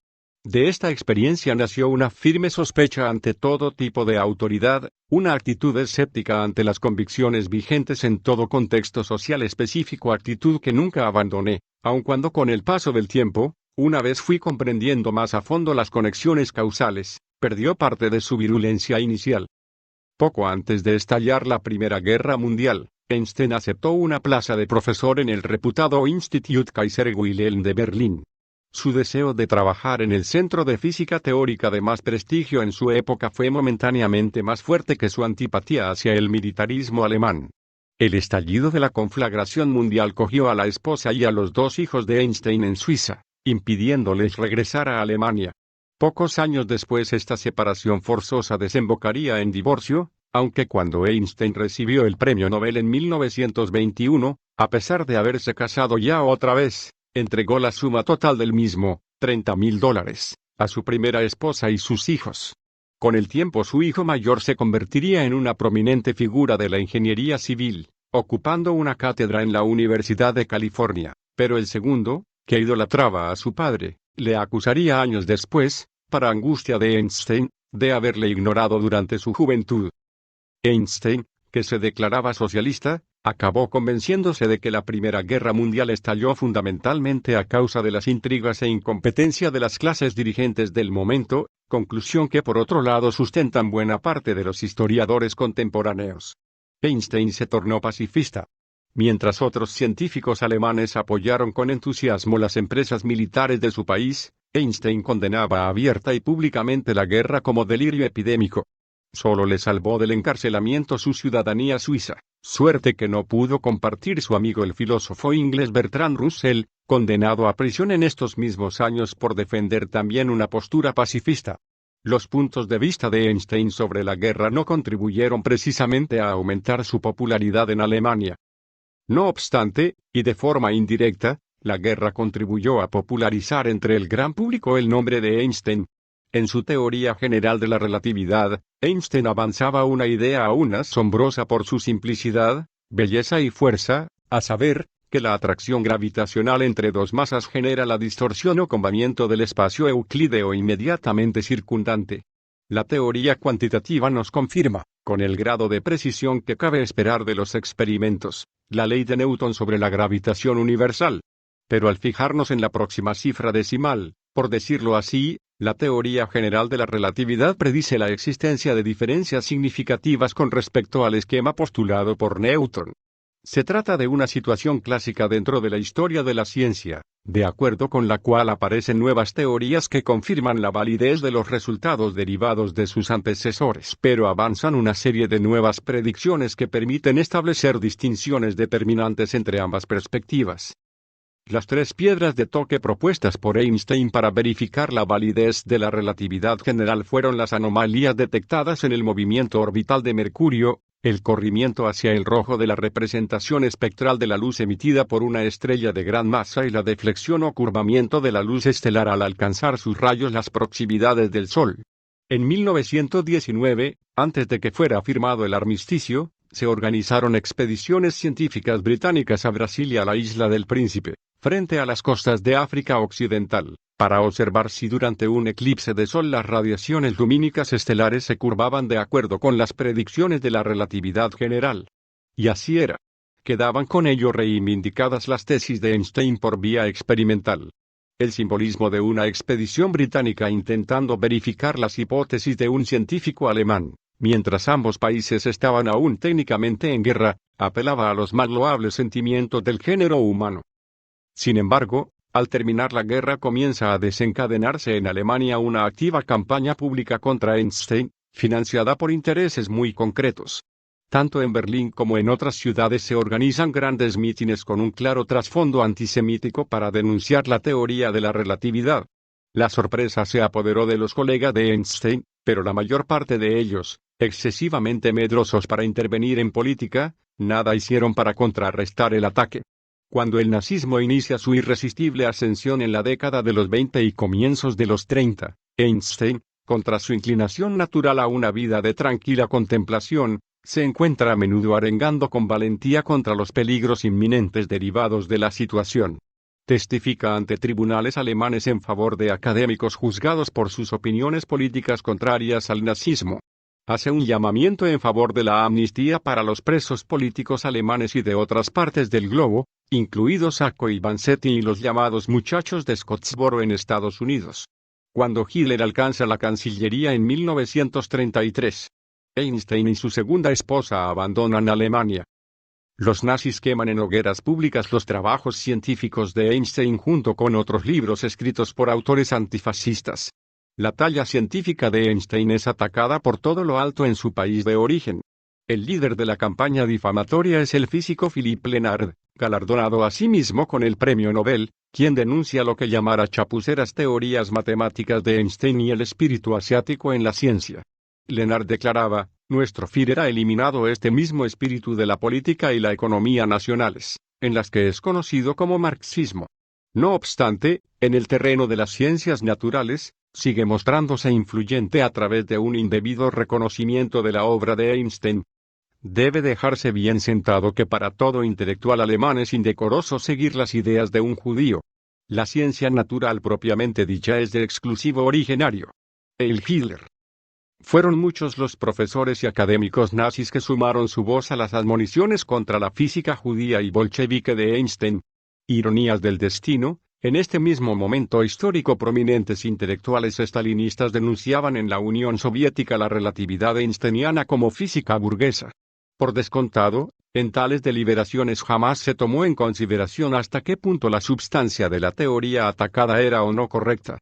De esta experiencia nació una firme sospecha ante todo tipo de autoridad, una actitud escéptica ante las convicciones vigentes en todo contexto social específico, actitud que nunca abandoné, aun cuando con el paso del tiempo, una vez fui comprendiendo más a fondo las conexiones causales, perdió parte de su virulencia inicial. Poco antes de estallar la Primera Guerra Mundial, Einstein aceptó una plaza de profesor en el reputado Institut Kaiser Wilhelm de Berlín. Su deseo de trabajar en el centro de física teórica de más prestigio en su época fue momentáneamente más fuerte que su antipatía hacia el militarismo alemán. El estallido de la conflagración mundial cogió a la esposa y a los 2 hijos de Einstein en Suiza, impidiéndoles regresar a Alemania. Pocos años después esta separación forzosa desembocaría en divorcio, aunque cuando Einstein recibió el premio Nobel en 1921, a pesar de haberse casado ya otra vez, entregó la suma total del mismo, $30,000, a su primera esposa y sus hijos. Con el tiempo su hijo mayor se convertiría en una prominente figura de la ingeniería civil, ocupando una cátedra en la Universidad de California, pero el segundo, que idolatraba a su padre, le acusaría años después, para angustia de Einstein, de haberle ignorado durante su juventud. Einstein, que se declaraba socialista, acabó convenciéndose de que la Primera Guerra Mundial estalló fundamentalmente a causa de las intrigas e incompetencia de las clases dirigentes del momento, conclusión que por otro lado sustentan buena parte de los historiadores contemporáneos. Einstein se tornó pacifista. Mientras otros científicos alemanes apoyaron con entusiasmo las empresas militares de su país, Einstein condenaba abierta y públicamente la guerra como delirio epidémico. Solo le salvó del encarcelamiento su ciudadanía suiza, suerte que no pudo compartir su amigo el filósofo inglés Bertrand Russell, condenado a prisión en estos mismos años por defender también una postura pacifista. Los puntos de vista de Einstein sobre la guerra no contribuyeron precisamente a aumentar su popularidad en Alemania. No obstante, y de forma indirecta, la guerra contribuyó a popularizar entre el gran público el nombre de Einstein. En su teoría general de la relatividad, Einstein avanzaba una idea aún asombrosa por su simplicidad, belleza y fuerza, a saber, que la atracción gravitacional entre dos masas genera la distorsión o combamiento del espacio euclídeo inmediatamente circundante. La teoría cuantitativa nos confirma, con el grado de precisión que cabe esperar de los experimentos, la ley de Newton sobre la gravitación universal. Pero al fijarnos en la próxima cifra decimal, Por decirlo así, la teoría general de la relatividad predice la existencia de diferencias significativas con respecto al esquema postulado por Newton. Se trata de una situación clásica dentro de la historia de la ciencia, de acuerdo con la cual aparecen nuevas teorías que confirman la validez de los resultados derivados de sus antecesores, pero avanzan una serie de nuevas predicciones que permiten establecer distinciones determinantes entre ambas perspectivas. Las tres piedras de toque propuestas por Einstein para verificar la validez de la relatividad general fueron las anomalías detectadas en el movimiento orbital de Mercurio, el corrimiento hacia el rojo de la representación espectral de la luz emitida por una estrella de gran masa y la deflexión o curvamiento de la luz estelar al alcanzar sus rayos las proximidades del Sol. En 1919, antes de que fuera firmado el armisticio, se organizaron expediciones científicas británicas a Brasil y a la Isla del Príncipe, frente a las costas de África Occidental, para observar si durante un eclipse de sol las radiaciones lumínicas estelares se curvaban de acuerdo con las predicciones de la relatividad general. Y así era. Quedaban con ello reivindicadas las tesis de Einstein por vía experimental. El simbolismo de una expedición británica intentando verificar las hipótesis de un científico alemán, mientras ambos países estaban aún técnicamente en guerra, apelaba a los más loables sentimientos del género humano. Sin embargo, al terminar la guerra comienza a desencadenarse en Alemania una activa campaña pública contra Einstein, financiada por intereses muy concretos. Tanto en Berlín como en otras ciudades se organizan grandes mítines con un claro trasfondo antisemítico para denunciar la teoría de la relatividad. La sorpresa se apoderó de los colegas de Einstein, pero la mayor parte de ellos, excesivamente medrosos para intervenir en política, nada hicieron para contrarrestar el ataque. Cuando el nazismo inicia su irresistible ascensión en la década de los 20 y comienzos de los 30, Einstein, contra su inclinación natural a una vida de tranquila contemplación, se encuentra a menudo arengando con valentía contra los peligros inminentes derivados de la situación. Testifica ante tribunales alemanes en favor de académicos juzgados por sus opiniones políticas contrarias al nazismo. Hace un llamamiento en favor de la amnistía para los presos políticos alemanes y de otras partes del globo, incluidos Sacco y Vanzetti y los llamados muchachos de Scottsboro en Estados Unidos. Cuando Hitler alcanza la Cancillería en 1933, Einstein y su segunda esposa abandonan Alemania. Los nazis queman en hogueras públicas los trabajos científicos de Einstein junto con otros libros escritos por autores antifascistas. La talla científica de Einstein es atacada por todo lo alto en su país de origen. El líder de la campaña difamatoria es el físico Philippe Lenard, galardonado asimismo con el premio Nobel, quien denuncia lo que llamara chapuceras teorías matemáticas de Einstein y el espíritu asiático en la ciencia. Lenard declaraba: nuestro Führer ha eliminado este mismo espíritu de la política y la economía nacionales, en las que es conocido como marxismo. No obstante, en el terreno de las ciencias naturales, sigue mostrándose influyente a través de un indebido reconocimiento de la obra de Einstein. Debe dejarse bien sentado que para todo intelectual alemán es indecoroso seguir las ideas de un judío. La ciencia natural propiamente dicha es de exclusivo originario. Heil Hitler. Fueron muchos los profesores y académicos nazis que sumaron su voz a las admoniciones contra la física judía y bolchevique de Einstein. Ironías del destino. En este mismo momento histórico prominentes intelectuales estalinistas denunciaban en la Unión Soviética la relatividad einsteiniana como física burguesa. Por descontado, en tales deliberaciones jamás se tomó en consideración hasta qué punto la substancia de la teoría atacada era o no correcta.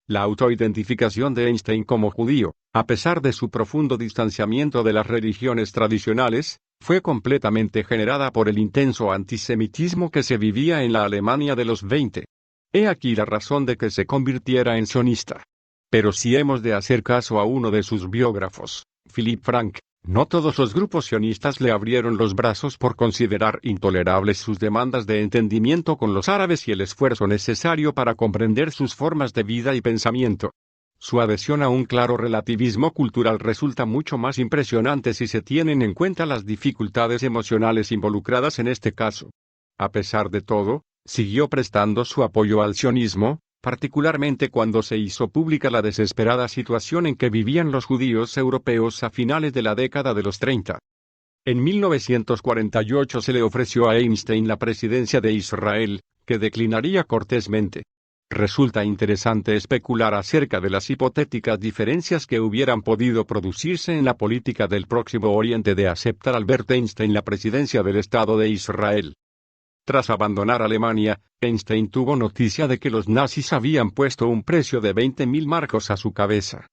La autoidentificación de Einstein como judío, a pesar de su profundo distanciamiento de las religiones tradicionales, fue completamente generada por el intenso antisemitismo que se vivía en la Alemania de los 20. He aquí la razón de que se convirtiera en sionista. Pero si hemos de hacer caso a uno de sus biógrafos, Philipp Frank, no todos los grupos sionistas le abrieron los brazos por considerar intolerables sus demandas de entendimiento con los árabes y el esfuerzo necesario para comprender sus formas de vida y pensamiento. Su adhesión a un claro relativismo cultural resulta mucho más impresionante si se tienen en cuenta las dificultades emocionales involucradas en este caso. A pesar de todo, siguió prestando su apoyo al sionismo, particularmente cuando se hizo pública la desesperada situación en que vivían los judíos europeos a finales de la década de los 30. En 1948 se le ofreció a Einstein la presidencia de Israel, que declinaría cortésmente. Resulta interesante especular acerca de las hipotéticas diferencias que hubieran podido producirse en la política del Próximo Oriente de aceptar Albert Einstein la presidencia del Estado de Israel. Tras abandonar Alemania, Einstein tuvo noticia de que los nazis habían puesto un precio de 20.000 marcos a su cabeza.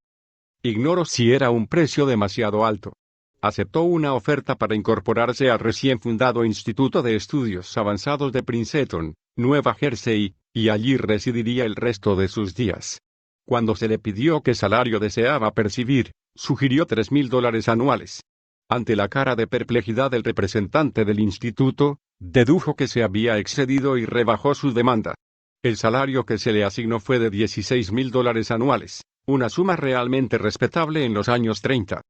Ignoro si era un precio demasiado alto. Aceptó una oferta para incorporarse al recién fundado Instituto de Estudios Avanzados de Princeton, Nueva Jersey, y allí residiría el resto de sus días. Cuando se le pidió qué salario deseaba percibir, sugirió $3.000 anuales. Ante la cara de perplejidad del representante del instituto, dedujo que se había excedido y rebajó su demanda. El salario que se le asignó fue de $16.000 anuales, una suma realmente respetable en los años 30.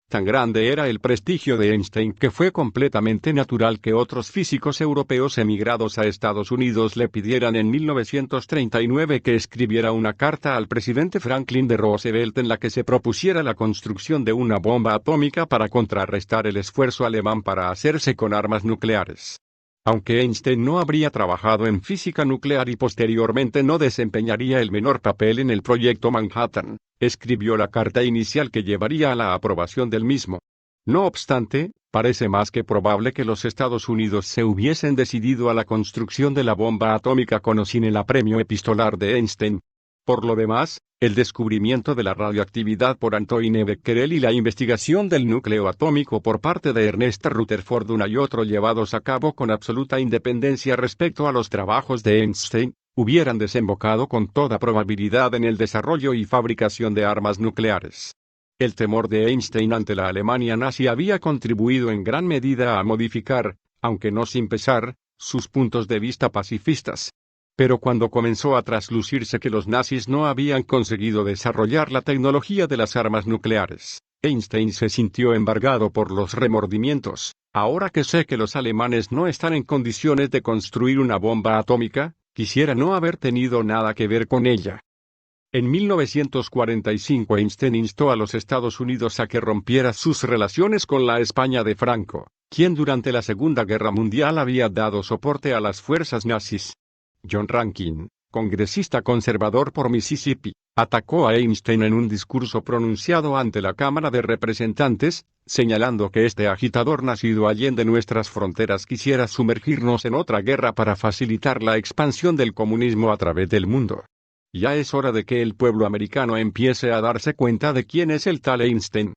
Tan grande era el prestigio de Einstein que fue completamente natural que otros físicos europeos emigrados a Estados Unidos le pidieran en 1939 que escribiera una carta al presidente Franklin D. Roosevelt en la que se propusiera la construcción de una bomba atómica para contrarrestar el esfuerzo alemán para hacerse con armas nucleares. Aunque Einstein no habría trabajado en física nuclear y posteriormente no desempeñaría el menor papel en el proyecto Manhattan, escribió la carta inicial que llevaría a la aprobación del mismo. No obstante, parece más que probable que los Estados Unidos se hubiesen decidido a la construcción de la bomba atómica con o sin el apremio epistolar de Einstein. Por lo demás, el descubrimiento de la radioactividad por Antoine Becquerel y la investigación del núcleo atómico por parte de Ernest Rutherford y otro llevados a cabo con absoluta independencia respecto a los trabajos de Einstein, hubieran desembocado con toda probabilidad en el desarrollo y fabricación de armas nucleares. El temor de Einstein ante la Alemania nazi había contribuido en gran medida a modificar, aunque no sin pesar, sus puntos de vista pacifistas. Pero cuando comenzó a traslucirse que los nazis no habían conseguido desarrollar la tecnología de las armas nucleares, Einstein se sintió embargado por los remordimientos. Ahora que sé que los alemanes no están en condiciones de construir una bomba atómica, quisiera no haber tenido nada que ver con ella. En 1945 Einstein instó a los Estados Unidos a que rompiera sus relaciones con la España de Franco, quien durante la Segunda Guerra Mundial había dado soporte a las fuerzas nazis. John Rankin, congresista conservador por Mississippi, atacó a Einstein en un discurso pronunciado ante la Cámara de Representantes, señalando que este agitador nacido allende nuestras fronteras quisiera sumergirnos en otra guerra para facilitar la expansión del comunismo a través del mundo. Ya es hora de que el pueblo americano empiece a darse cuenta de quién es el tal Einstein.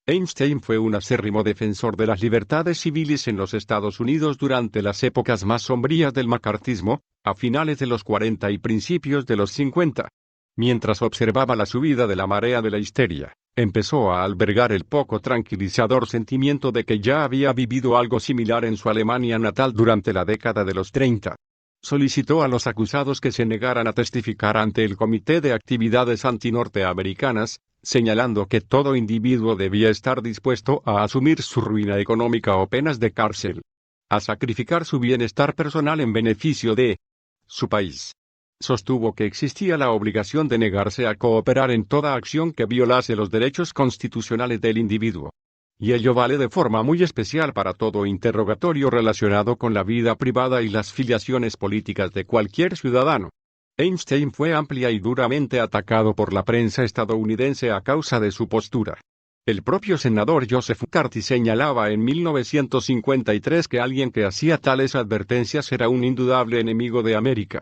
Einstein fue un acérrimo defensor de las libertades civiles en los Estados Unidos durante las épocas más sombrías del macartismo, a finales de los 40 y principios de los 50. Mientras observaba la subida de la marea de la histeria, empezó a albergar el poco tranquilizador sentimiento de que ya había vivido algo similar en su Alemania natal durante la década de los 30. Solicitó a los acusados que se negaran a testificar ante el Comité de Actividades Antinorteamericanas, señalando que todo individuo debía estar dispuesto a asumir su ruina económica o penas de cárcel, a sacrificar su bienestar personal en beneficio de su país. Sostuvo que existía la obligación de negarse a cooperar en toda acción que violase los derechos constitucionales del individuo. Y ello vale de forma muy especial para todo interrogatorio relacionado con la vida privada y las filiaciones políticas de cualquier ciudadano. Einstein fue amplia y duramente atacado por la prensa estadounidense a causa de su postura. El propio senador Joseph McCarthy señalaba en 1953 que alguien que hacía tales advertencias era un indudable enemigo de América.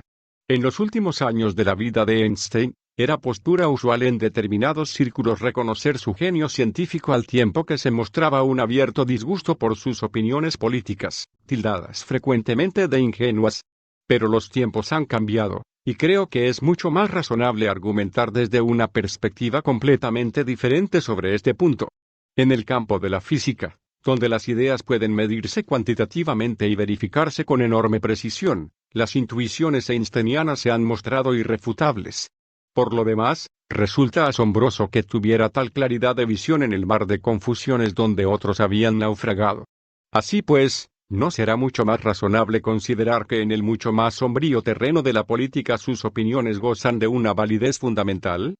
En los últimos años de la vida de Einstein, era postura usual en determinados círculos reconocer su genio científico al tiempo que se mostraba un abierto disgusto por sus opiniones políticas, tildadas frecuentemente de ingenuas. Pero los tiempos han cambiado, y creo que es mucho más razonable argumentar desde una perspectiva completamente diferente sobre este punto. En el campo de la física, donde las ideas pueden medirse cuantitativamente y verificarse con enorme precisión, las intuiciones einsteinianas se han mostrado irrefutables. Por lo demás, resulta asombroso que tuviera tal claridad de visión en el mar de confusiones donde otros habían naufragado. Así pues, ¿no será mucho más razonable considerar que en el mucho más sombrío terreno de la política sus opiniones gozan de una validez fundamental?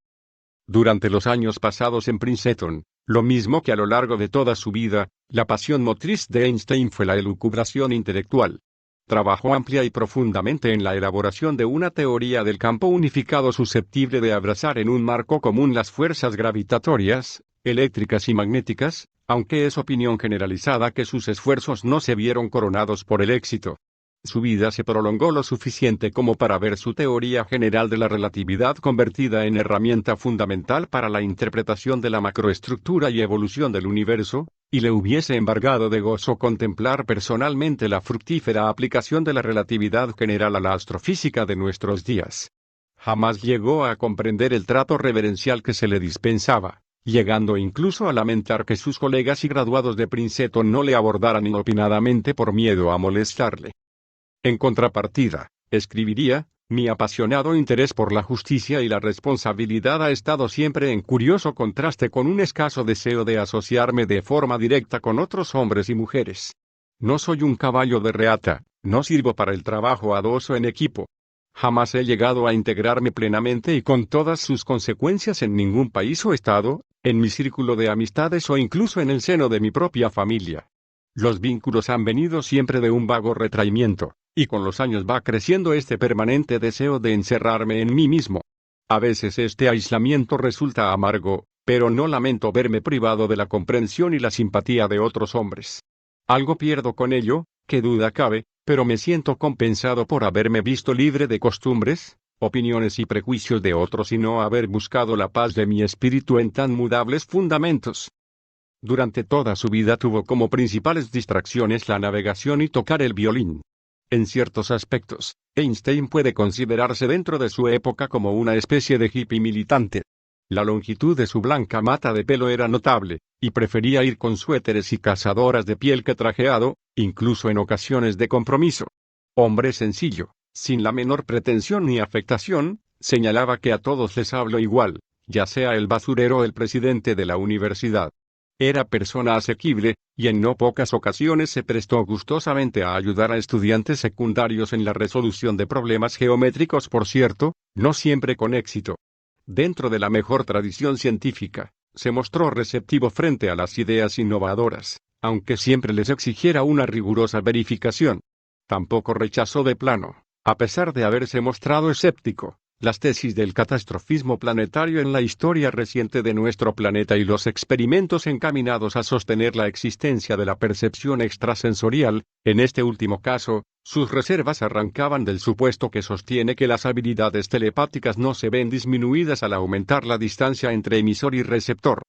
Durante los años pasados en Princeton, lo mismo que a lo largo de toda su vida, la pasión motriz de Einstein fue la elucubración intelectual. trabajó amplia y profundamente en la elaboración de una teoría del campo unificado susceptible de abrazar en un marco común las fuerzas gravitatorias, eléctricas y magnéticas, aunque es opinión generalizada que sus esfuerzos no se vieron coronados por el éxito. Su vida se prolongó lo suficiente como para ver su teoría general de la relatividad convertida en herramienta fundamental para la interpretación de la macroestructura y evolución del universo, y le hubiese embargado de gozo contemplar personalmente la fructífera aplicación de la relatividad general a la astrofísica de nuestros días. Jamás llegó a comprender el trato reverencial que se le dispensaba, llegando incluso a lamentar que sus colegas y graduados de Princeton no le abordaran inopinadamente por miedo a molestarle. En contrapartida, escribiría, mi apasionado interés por la justicia y la responsabilidad ha estado siempre en curioso contraste con un escaso deseo de asociarme de forma directa con otros hombres y mujeres. No soy un caballo de reata, no sirvo para el trabajo a dos o en equipo. Jamás he llegado a integrarme plenamente y con todas sus consecuencias en ningún país o estado, en mi círculo de amistades o incluso en el seno de mi propia familia. Los vínculos han venido siempre de un vago retraimiento, y con los años va creciendo este permanente deseo de encerrarme en mí mismo. A veces este aislamiento resulta amargo, pero no lamento verme privado de la comprensión y la simpatía de otros hombres. Algo pierdo con ello, qué duda cabe, pero me siento compensado por haberme visto libre de costumbres, opiniones y prejuicios de otros y no haber buscado la paz de mi espíritu en tan mudables fundamentos. Durante toda su vida tuvo como principales distracciones la navegación y tocar el violín. En ciertos aspectos, Einstein puede considerarse dentro de su época como una especie de hippie militante. La longitud de su blanca mata de pelo era notable, y prefería ir con suéteres y cazadoras de piel que trajeado, incluso en ocasiones de compromiso. Hombre sencillo, sin la menor pretensión ni afectación, señalaba que a todos les hablo igual, ya sea el basurero o el presidente de la universidad. Era persona asequible, y en no pocas ocasiones se prestó gustosamente a ayudar a estudiantes secundarios en la resolución de problemas geométricos, por cierto, no siempre con éxito. Dentro de la mejor tradición científica, se mostró receptivo frente a las ideas innovadoras, aunque siempre les exigiera una rigurosa verificación. Tampoco rechazó de plano, a pesar de haberse mostrado escéptico, las tesis del catastrofismo planetario en la historia reciente de nuestro planeta y los experimentos encaminados a sostener la existencia de la percepción extrasensorial. En este último caso, sus reservas arrancaban del supuesto que sostiene que las habilidades telepáticas no se ven disminuidas al aumentar la distancia entre emisor y receptor.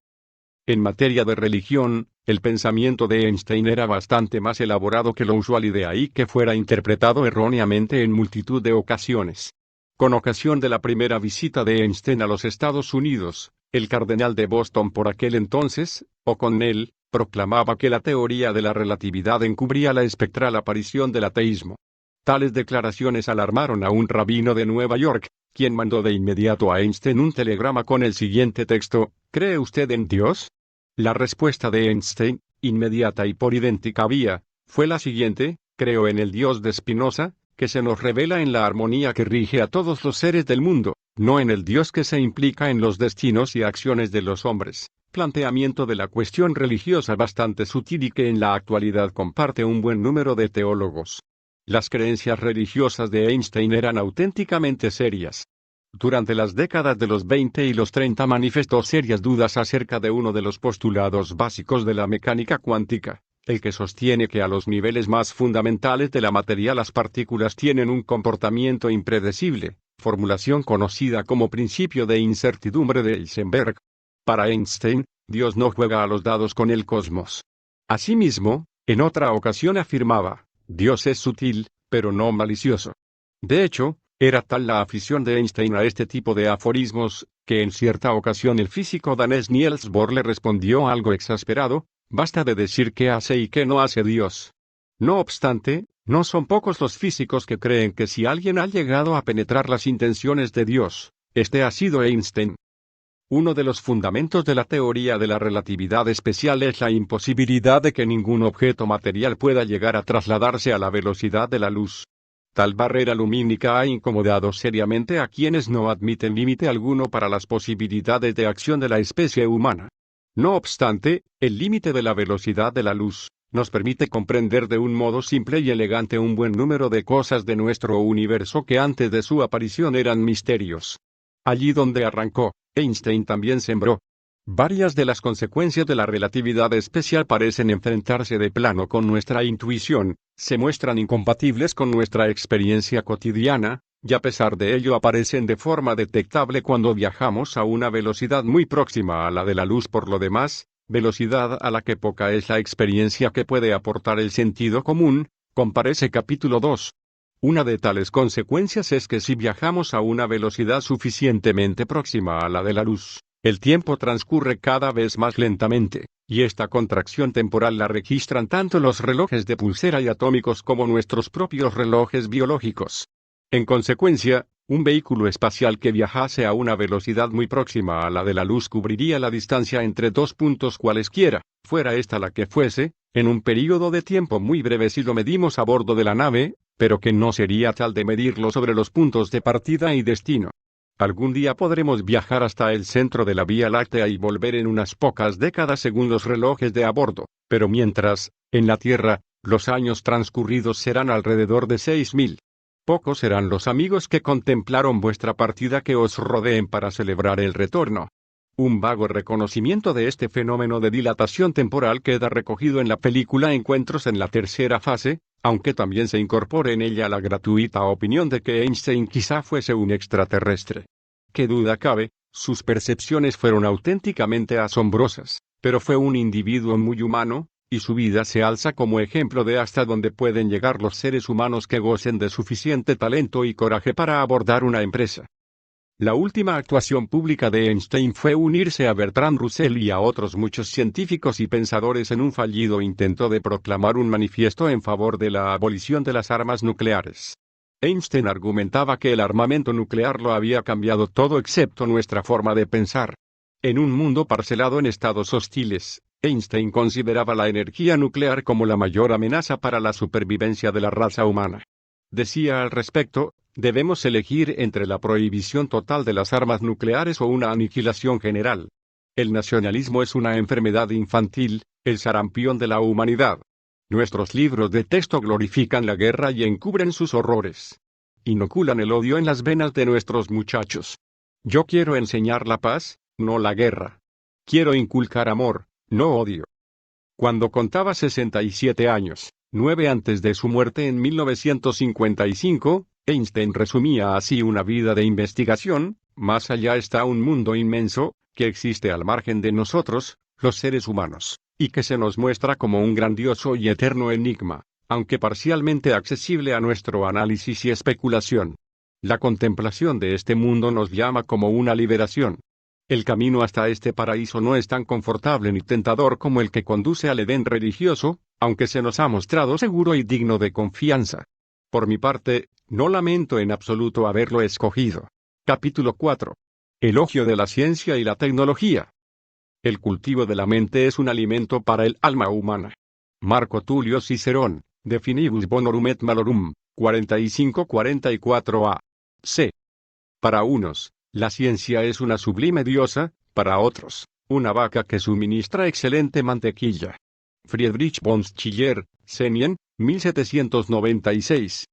En materia de religión, el pensamiento de Einstein era bastante más elaborado que lo usual y de ahí que fuera interpretado erróneamente en multitud de ocasiones. Con ocasión de la primera visita de Einstein a los Estados Unidos, el cardenal de Boston por aquel entonces, O'Connell, proclamaba que la teoría de la relatividad encubría la espectral aparición del ateísmo. Tales declaraciones alarmaron a un rabino de Nueva York, quien mandó de inmediato a Einstein un telegrama con el siguiente texto: ¿Cree usted en Dios? La respuesta de Einstein, inmediata y por idéntica vía, fue la siguiente: creo en el Dios de Spinoza, que se nos revela en la armonía que rige a todos los seres del mundo, no en el Dios que se implica en los destinos y acciones de los hombres. Planteamiento de la cuestión religiosa bastante sutil y que en la actualidad comparte un buen número de teólogos. Las creencias religiosas de Einstein eran auténticamente serias. Durante las décadas de los 20 y los 30 manifestó serias dudas acerca de uno de los postulados básicos de la mecánica cuántica, el que sostiene que a los niveles más fundamentales de la materia las partículas tienen un comportamiento impredecible, formulación conocida como principio de incertidumbre de Heisenberg. Para Einstein, Dios no juega a los dados con el cosmos. Asimismo, en otra ocasión afirmaba, Dios es sutil, pero no malicioso. De hecho, era tal la afición de Einstein a este tipo de aforismos, que en cierta ocasión el físico danés Niels Bohr le respondió algo exasperado: basta de decir qué hace y qué no hace Dios. No obstante, no son pocos los físicos que creen que si alguien ha llegado a penetrar las intenciones de Dios, este ha sido Einstein. Uno de los fundamentos de la teoría de la relatividad especial es la imposibilidad de que ningún objeto material pueda llegar a trasladarse a la velocidad de la luz. Tal barrera lumínica ha incomodado seriamente a quienes no admiten límite alguno para las posibilidades de acción de la especie humana. No obstante, el límite de la velocidad de la luz, nos permite comprender de un modo simple y elegante un buen número de cosas de nuestro universo que antes de su aparición eran misterios. Allí donde arrancó, Einstein también sembró. Varias de las consecuencias de la relatividad especial parecen enfrentarse de plano con nuestra intuición, se muestran incompatibles con nuestra experiencia cotidiana, y a pesar de ello aparecen de forma detectable cuando viajamos a una velocidad muy próxima a la de la luz. Por lo demás, velocidad a la que poca es la experiencia que puede aportar el sentido común, comparece capítulo 2. Una de tales consecuencias es que si viajamos a una velocidad suficientemente próxima a la de la luz, el tiempo transcurre cada vez más lentamente, y esta contracción temporal la registran tanto los relojes de pulsera y atómicos como nuestros propios relojes biológicos. En consecuencia, un vehículo espacial que viajase a una velocidad muy próxima a la de la luz cubriría la distancia entre dos puntos cualesquiera, fuera esta la que fuese, en un período de tiempo muy breve si lo medimos a bordo de la nave, pero que no sería tal de medirlo sobre los puntos de partida y destino. Algún día podremos viajar hasta el centro de la Vía Láctea y volver en unas pocas décadas según los relojes de a bordo, pero mientras, en la Tierra, los años transcurridos serán alrededor de 6.000. Pocos serán los amigos que contemplaron vuestra partida que os rodeen para celebrar el retorno. Un vago reconocimiento de este fenómeno de dilatación temporal queda recogido en la película Encuentros en la tercera fase, aunque también se incorpore en ella la gratuita opinión de que Einstein quizá fuese un extraterrestre. Qué duda cabe, sus percepciones fueron auténticamente asombrosas, pero fue un individuo muy humano, y su vida se alza como ejemplo de hasta dónde pueden llegar los seres humanos que gocen de suficiente talento y coraje para abordar una empresa. La última actuación pública de Einstein fue unirse a Bertrand Russell y a otros muchos científicos y pensadores en un fallido intento de proclamar un manifiesto en favor de la abolición de las armas nucleares. Einstein argumentaba que el armamento nuclear lo había cambiado todo excepto nuestra forma de pensar. En un mundo parcelado en estados hostiles, Einstein consideraba la energía nuclear como la mayor amenaza para la supervivencia de la raza humana. Decía al respecto: debemos elegir entre la prohibición total de las armas nucleares o una aniquilación general. El nacionalismo es una enfermedad infantil, el sarampión de la humanidad. Nuestros libros de texto glorifican la guerra y encubren sus horrores. Inoculan el odio en las venas de nuestros muchachos. Yo quiero enseñar la paz, no la guerra. Quiero inculcar amor, no odio. Cuando contaba 67 años, 9 antes de su muerte en 1955, Einstein resumía así una vida de investigación: más allá está un mundo inmenso, que existe al margen de nosotros, los seres humanos, y que se nos muestra como un grandioso y eterno enigma, aunque parcialmente accesible a nuestro análisis y especulación. La contemplación de este mundo nos llama como una liberación. El camino hasta este paraíso no es tan confortable ni tentador como el que conduce al Edén religioso, aunque se nos ha mostrado seguro y digno de confianza. Por mi parte, no lamento en absoluto haberlo escogido. Capítulo 4. Elogio de la ciencia y la tecnología. El cultivo de la mente es un alimento para el alma humana. Marco Tulio Cicerón, De Finibus Bonorum et Malorum, 45-44 a. C. Para unos, la ciencia es una sublime diosa, para otros, una vaca que suministra excelente mantequilla. Friedrich von Schiller, Senien, 1796.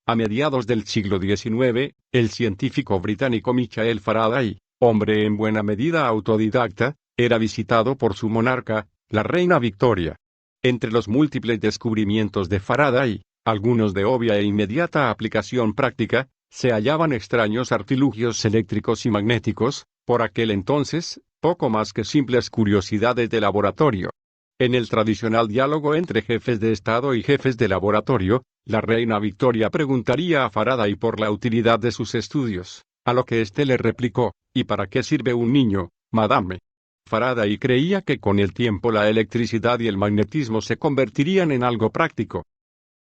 A mediados del siglo XIX, el científico británico Michael Faraday, hombre en buena medida autodidacta, era visitado por su monarca, la reina Victoria. Entre los múltiples descubrimientos de Faraday, algunos de obvia e inmediata aplicación práctica, se hallaban extraños artilugios eléctricos y magnéticos, por aquel entonces, poco más que simples curiosidades de laboratorio. En el tradicional diálogo entre jefes de Estado y jefes de laboratorio, la reina Victoria preguntaría a Faraday por la utilidad de sus estudios, a lo que éste le replicó: ¿y para qué sirve un niño, madame? Faraday creía que con el tiempo la electricidad y el magnetismo se convertirían en algo práctico.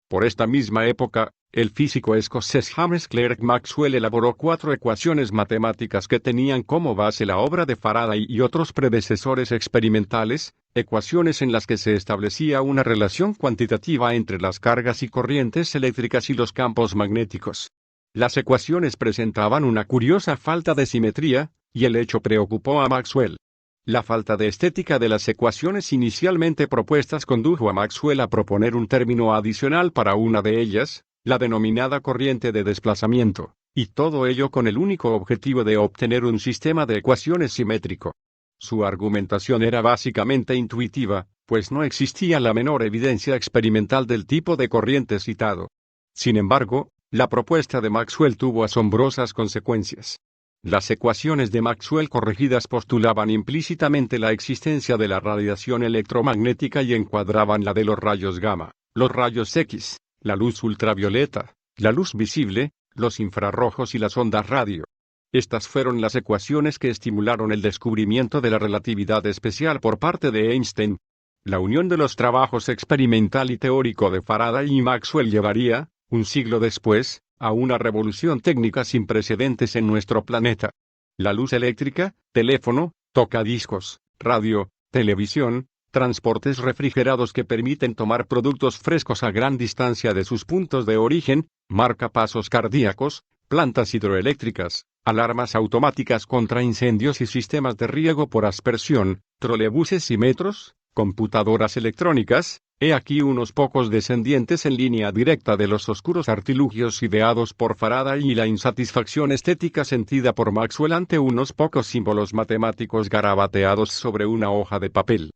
Por esta misma época, el físico escocés James Clerk Maxwell elaboró 4 ecuaciones matemáticas que tenían como base la obra de Faraday y otros predecesores experimentales, ecuaciones en las que se establecía una relación cuantitativa entre las cargas y corrientes eléctricas y los campos magnéticos. Las ecuaciones presentaban una curiosa falta de simetría, y el hecho preocupó a Maxwell. La falta de estética de las ecuaciones inicialmente propuestas condujo a Maxwell a proponer un término adicional para una de ellas, la denominada corriente de desplazamiento, y todo ello con el único objetivo de obtener un sistema de ecuaciones simétrico. Su argumentación era básicamente intuitiva, pues no existía la menor evidencia experimental del tipo de corriente citado. Sin embargo, la propuesta de Maxwell tuvo asombrosas consecuencias. Las ecuaciones de Maxwell corregidas postulaban implícitamente la existencia de la radiación electromagnética y encuadraban la de los rayos gamma, los rayos X, la luz ultravioleta, la luz visible, los infrarrojos y las ondas radio. Estas fueron las ecuaciones que estimularon el descubrimiento de la relatividad especial por parte de Einstein. La unión de los trabajos experimental y teórico de Faraday y Maxwell llevaría, un siglo después, a una revolución técnica sin precedentes en nuestro planeta. La luz eléctrica, teléfono, tocadiscos, radio, televisión, transportes refrigerados que permiten tomar productos frescos a gran distancia de sus puntos de origen, marcapasos cardíacos, plantas hidroeléctricas, alarmas automáticas contra incendios y sistemas de riego por aspersión, trolebuses y metros, computadoras electrónicas. He aquí unos pocos descendientes en línea directa de los oscuros artilugios ideados por Faraday y la insatisfacción estética sentida por Maxwell ante unos pocos símbolos matemáticos garabateados sobre una hoja de papel.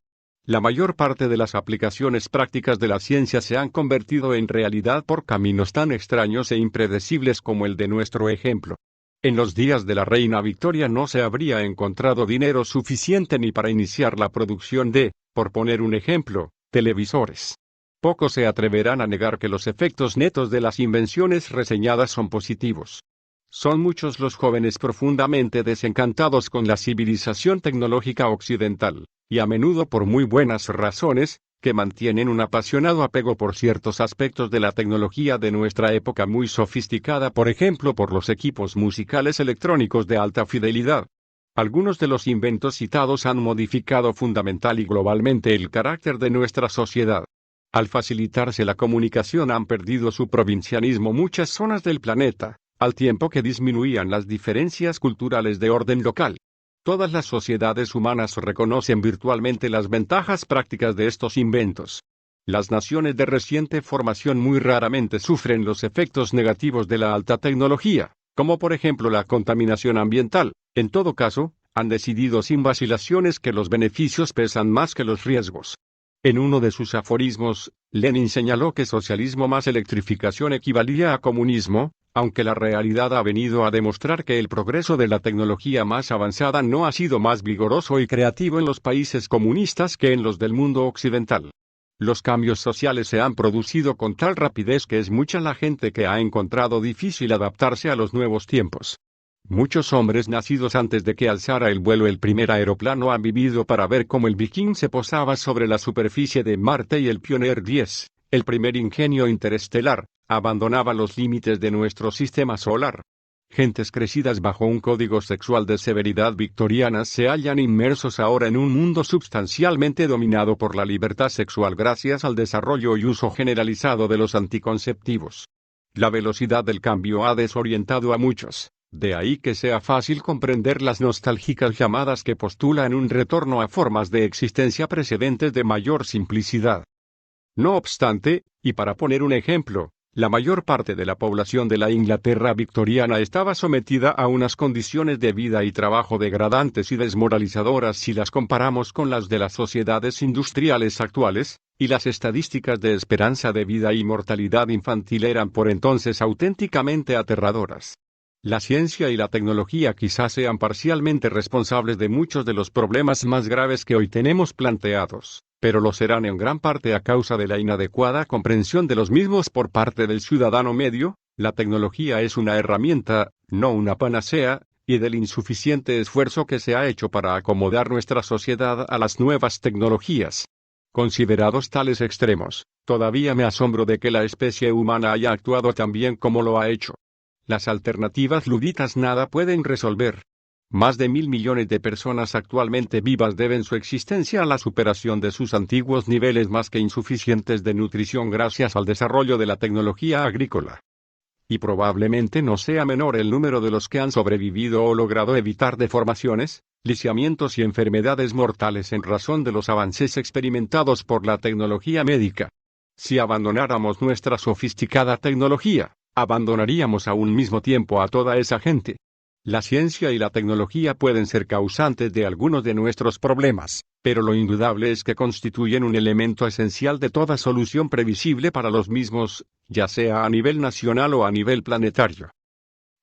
La mayor parte de las aplicaciones prácticas de la ciencia se han convertido en realidad por caminos tan extraños e impredecibles como el de nuestro ejemplo. En los días de la reina Victoria no se habría encontrado dinero suficiente ni para iniciar la producción de, por poner un ejemplo, televisores. Pocos se atreverán a negar que los efectos netos de las invenciones reseñadas son positivos. Son muchos los jóvenes profundamente desencantados con la civilización tecnológica occidental, y a menudo por muy buenas razones, que mantienen un apasionado apego por ciertos aspectos de la tecnología de nuestra época muy sofisticada, por ejemplo por los equipos musicales electrónicos de alta fidelidad. Algunos de los inventos citados han modificado fundamental y globalmente el carácter de nuestra sociedad. Al facilitarse la comunicación han perdido su provincianismo muchas zonas del planeta, al tiempo que disminuían las diferencias culturales de orden local. Todas las sociedades humanas reconocen virtualmente las ventajas prácticas de estos inventos. Las naciones de reciente formación muy raramente sufren los efectos negativos de la alta tecnología, como por ejemplo la contaminación ambiental. En todo caso, han decidido sin vacilaciones que los beneficios pesan más que los riesgos. En uno de sus aforismos, Lenin señaló que socialismo más electrificación equivalía a comunismo, aunque la realidad ha venido a demostrar que el progreso de la tecnología más avanzada no ha sido más vigoroso y creativo en los países comunistas que en los del mundo occidental. Los cambios sociales se han producido con tal rapidez que es mucha la gente que ha encontrado difícil adaptarse a los nuevos tiempos. Muchos hombres nacidos antes de que alzara el vuelo el primer aeroplano han vivido para ver cómo el Viking se posaba sobre la superficie de Marte y el Pioneer 10, el primer ingenio interestelar, abandonaba los límites de nuestro sistema solar. Gentes crecidas bajo un código sexual de severidad victoriana se hallan inmersos ahora en un mundo sustancialmente dominado por la libertad sexual gracias al desarrollo y uso generalizado de los anticonceptivos. La velocidad del cambio ha desorientado a muchos. De ahí que sea fácil comprender las nostálgicas llamadas que postulan un retorno a formas de existencia precedentes de mayor simplicidad. No obstante, y para poner un ejemplo, la mayor parte de la población de la Inglaterra victoriana estaba sometida a unas condiciones de vida y trabajo degradantes y desmoralizadoras si las comparamos con las de las sociedades industriales actuales, y las estadísticas de esperanza de vida y mortalidad infantil eran por entonces auténticamente aterradoras. La ciencia y la tecnología quizás sean parcialmente responsables de muchos de los problemas más graves que hoy tenemos planteados, pero lo serán en gran parte a causa de la inadecuada comprensión de los mismos por parte del ciudadano medio. La tecnología es una herramienta, no una panacea, y del insuficiente esfuerzo que se ha hecho para acomodar nuestra sociedad a las nuevas tecnologías. Considerados tales extremos, todavía me asombro de que la especie humana haya actuado tan bien como lo ha hecho. Las alternativas luditas nada pueden resolver. Más de 1.000 millones de personas actualmente vivas deben su existencia a la superación de sus antiguos niveles más que insuficientes de nutrición gracias al desarrollo de la tecnología agrícola. Y probablemente no sea menor el número de los que han sobrevivido o logrado evitar deformaciones, lisiamientos y enfermedades mortales en razón de los avances experimentados por la tecnología médica. Si abandonáramos nuestra sofisticada tecnología, abandonaríamos a un mismo tiempo a toda esa gente. La ciencia y la tecnología pueden ser causantes de algunos de nuestros problemas, pero lo indudable es que constituyen un elemento esencial de toda solución previsible para los mismos, ya sea a nivel nacional o a nivel planetario.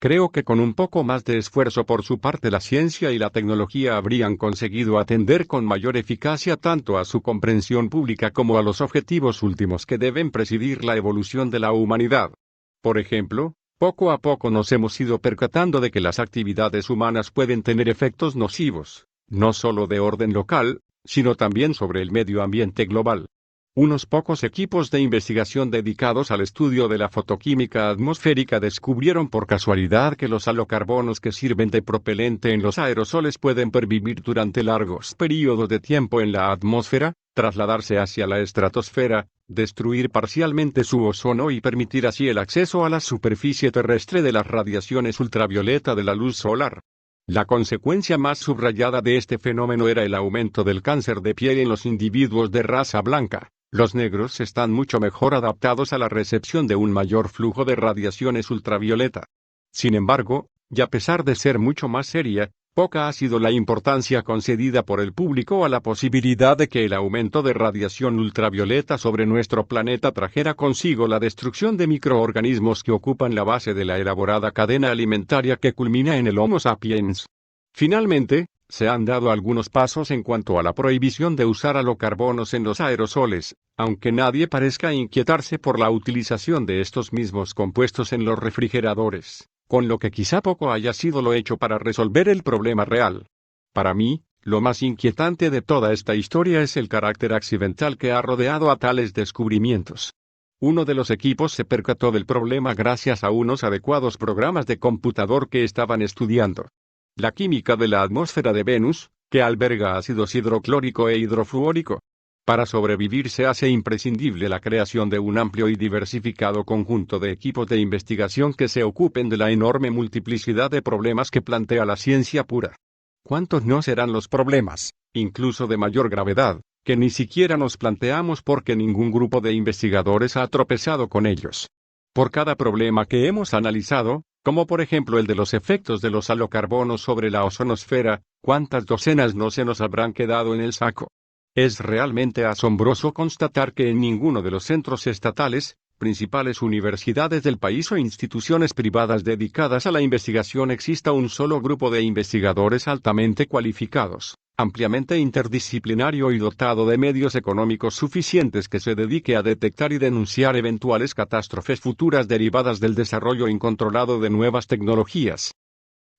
Creo que con un poco más de esfuerzo por su parte la ciencia y la tecnología habrían conseguido atender con mayor eficacia tanto a su comprensión pública como a los objetivos últimos que deben presidir la evolución de la humanidad. Por ejemplo, poco a poco nos hemos ido percatando de que las actividades humanas pueden tener efectos nocivos, no solo de orden local, sino también sobre el medio ambiente global. Unos pocos equipos de investigación dedicados al estudio de la fotoquímica atmosférica descubrieron por casualidad que los halocarbonos que sirven de propelente en los aerosoles pueden pervivir durante largos periodos de tiempo en la atmósfera, trasladarse hacia la estratosfera, destruir parcialmente su ozono y permitir así el acceso a la superficie terrestre de las radiaciones ultravioleta de la luz solar. La consecuencia más subrayada de este fenómeno era el aumento del cáncer de piel en los individuos de raza blanca. Los negros están mucho mejor adaptados a la recepción de un mayor flujo de radiaciones ultravioleta. Sin embargo, y a pesar de ser mucho más seria, poca ha sido la importancia concedida por el público a la posibilidad de que el aumento de radiación ultravioleta sobre nuestro planeta trajera consigo la destrucción de microorganismos que ocupan la base de la elaborada cadena alimentaria que culmina en el Homo sapiens. Finalmente, se han dado algunos pasos en cuanto a la prohibición de usar halocarbonos en los aerosoles, aunque nadie parezca inquietarse por la utilización de estos mismos compuestos en los refrigeradores, con lo que quizá poco haya sido lo hecho para resolver el problema real. Para mí, lo más inquietante de toda esta historia es el carácter accidental que ha rodeado a tales descubrimientos. Uno de los equipos se percató del problema gracias a unos adecuados programas de computador que estaban estudiando la química de la atmósfera de Venus, que alberga ácidos hidroclórico e hidrofluórico. Para sobrevivir se hace imprescindible la creación de un amplio y diversificado conjunto de equipos de investigación que se ocupen de la enorme multiplicidad de problemas que plantea la ciencia pura. ¿Cuántos no serán los problemas, incluso de mayor gravedad, que ni siquiera nos planteamos porque ningún grupo de investigadores ha tropezado con ellos? Por cada problema que hemos analizado, como por ejemplo el de los efectos de los halocarbonos sobre la ozonosfera, ¿cuántas docenas no se nos habrán quedado en el saco? Es realmente asombroso constatar que en ninguno de los centros estatales, principales universidades del país o instituciones privadas dedicadas a la investigación exista un solo grupo de investigadores altamente cualificados, ampliamente interdisciplinario y dotado de medios económicos suficientes que se dedique a detectar y denunciar eventuales catástrofes futuras derivadas del desarrollo incontrolado de nuevas tecnologías.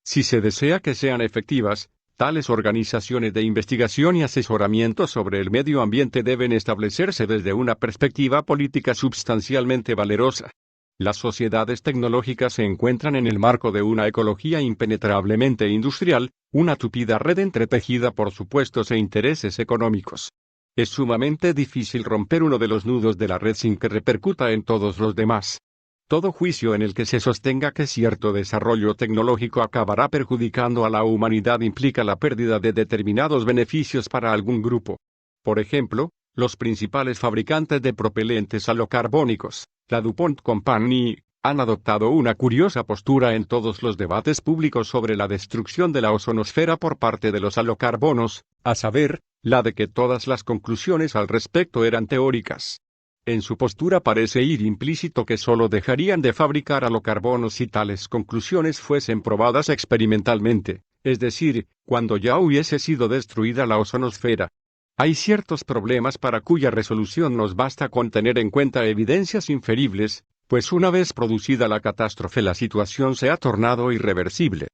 Si se desea que sean efectivas, tales organizaciones de investigación y asesoramiento sobre el medio ambiente deben establecerse desde una perspectiva política sustancialmente valerosa. Las sociedades tecnológicas se encuentran en el marco de una ecología impenetrablemente industrial, una tupida red entretejida por supuestos e intereses económicos. Es sumamente difícil romper uno de los nudos de la red sin que repercuta en todos los demás. Todo juicio en el que se sostenga que cierto desarrollo tecnológico acabará perjudicando a la humanidad implica la pérdida de determinados beneficios para algún grupo. Por ejemplo, los principales fabricantes de propelentes halocarbónicos, la DuPont Company, han adoptado una curiosa postura en todos los debates públicos sobre la destrucción de la ozonosfera por parte de los halocarbonos, a saber, la de que todas las conclusiones al respecto eran teóricas. En su postura parece ir implícito que solo dejarían de fabricar halocarbonos si tales conclusiones fuesen probadas experimentalmente, es decir, cuando ya hubiese sido destruida la ozonosfera. Hay ciertos problemas para cuya resolución nos basta con tener en cuenta evidencias inferibles, pues una vez producida la catástrofe la situación se ha tornado irreversible.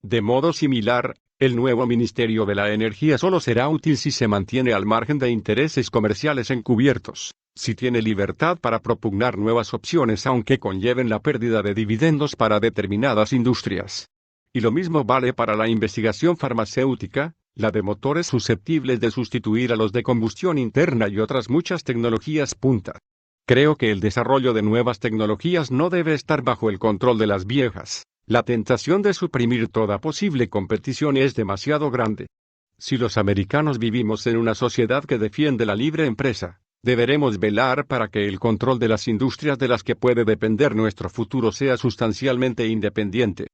De modo similar, el nuevo Ministerio de la Energía solo será útil si se mantiene al margen de intereses comerciales encubiertos, si tiene libertad para propugnar nuevas opciones aunque conlleven la pérdida de dividendos para determinadas industrias. Y lo mismo vale para la investigación farmacéutica, la de motores susceptibles de sustituir a los de combustión interna y otras muchas tecnologías punta. Creo que el desarrollo de nuevas tecnologías no debe estar bajo el control de las viejas, La tentación de suprimir toda posible competición es demasiado grande. Si los americanos vivimos en una sociedad que defiende la libre empresa, deberemos velar para que el control de las industrias de las que puede depender nuestro futuro sea sustancialmente independiente.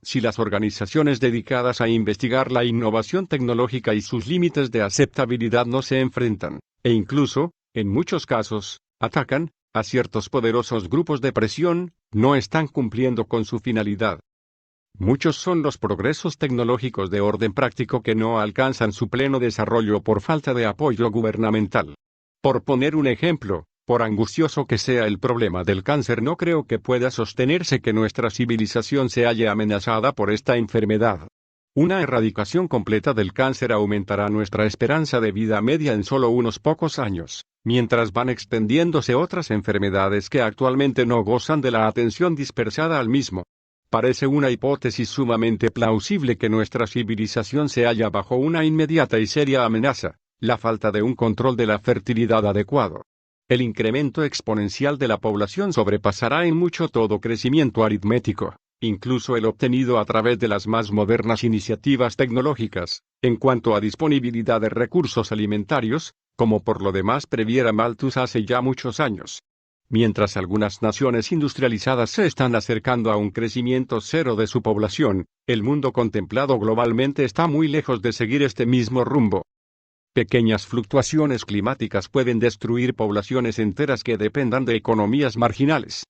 Si las organizaciones dedicadas a investigar la innovación tecnológica y sus límites de aceptabilidad no se enfrentan, e incluso, en muchos casos, atacan, a ciertos poderosos grupos de presión, no están cumpliendo con su finalidad. Muchos son los progresos tecnológicos de orden práctico que no alcanzan su pleno desarrollo por falta de apoyo gubernamental. Por poner un ejemplo, por angustioso que sea el problema del cáncer, no creo que pueda sostenerse que nuestra civilización se halle amenazada por esta enfermedad. Una erradicación completa del cáncer aumentará nuestra esperanza de vida media en solo unos pocos años, mientras van extendiéndose otras enfermedades que actualmente no gozan de la atención dispersada al mismo. Parece una hipótesis sumamente plausible que nuestra civilización se halla bajo una inmediata y seria amenaza, la falta de un control de la fertilidad adecuado. El incremento exponencial de la población sobrepasará en mucho todo crecimiento aritmético, incluso el obtenido a través de las más modernas iniciativas tecnológicas, en cuanto a disponibilidad de recursos alimentarios, como por lo demás previera Malthus hace ya muchos años. Mientras algunas naciones industrializadas se están acercando a un crecimiento cero de su población, el mundo contemplado globalmente está muy lejos de seguir este mismo rumbo. Pequeñas fluctuaciones climáticas pueden destruir poblaciones enteras que dependan de economías marginales.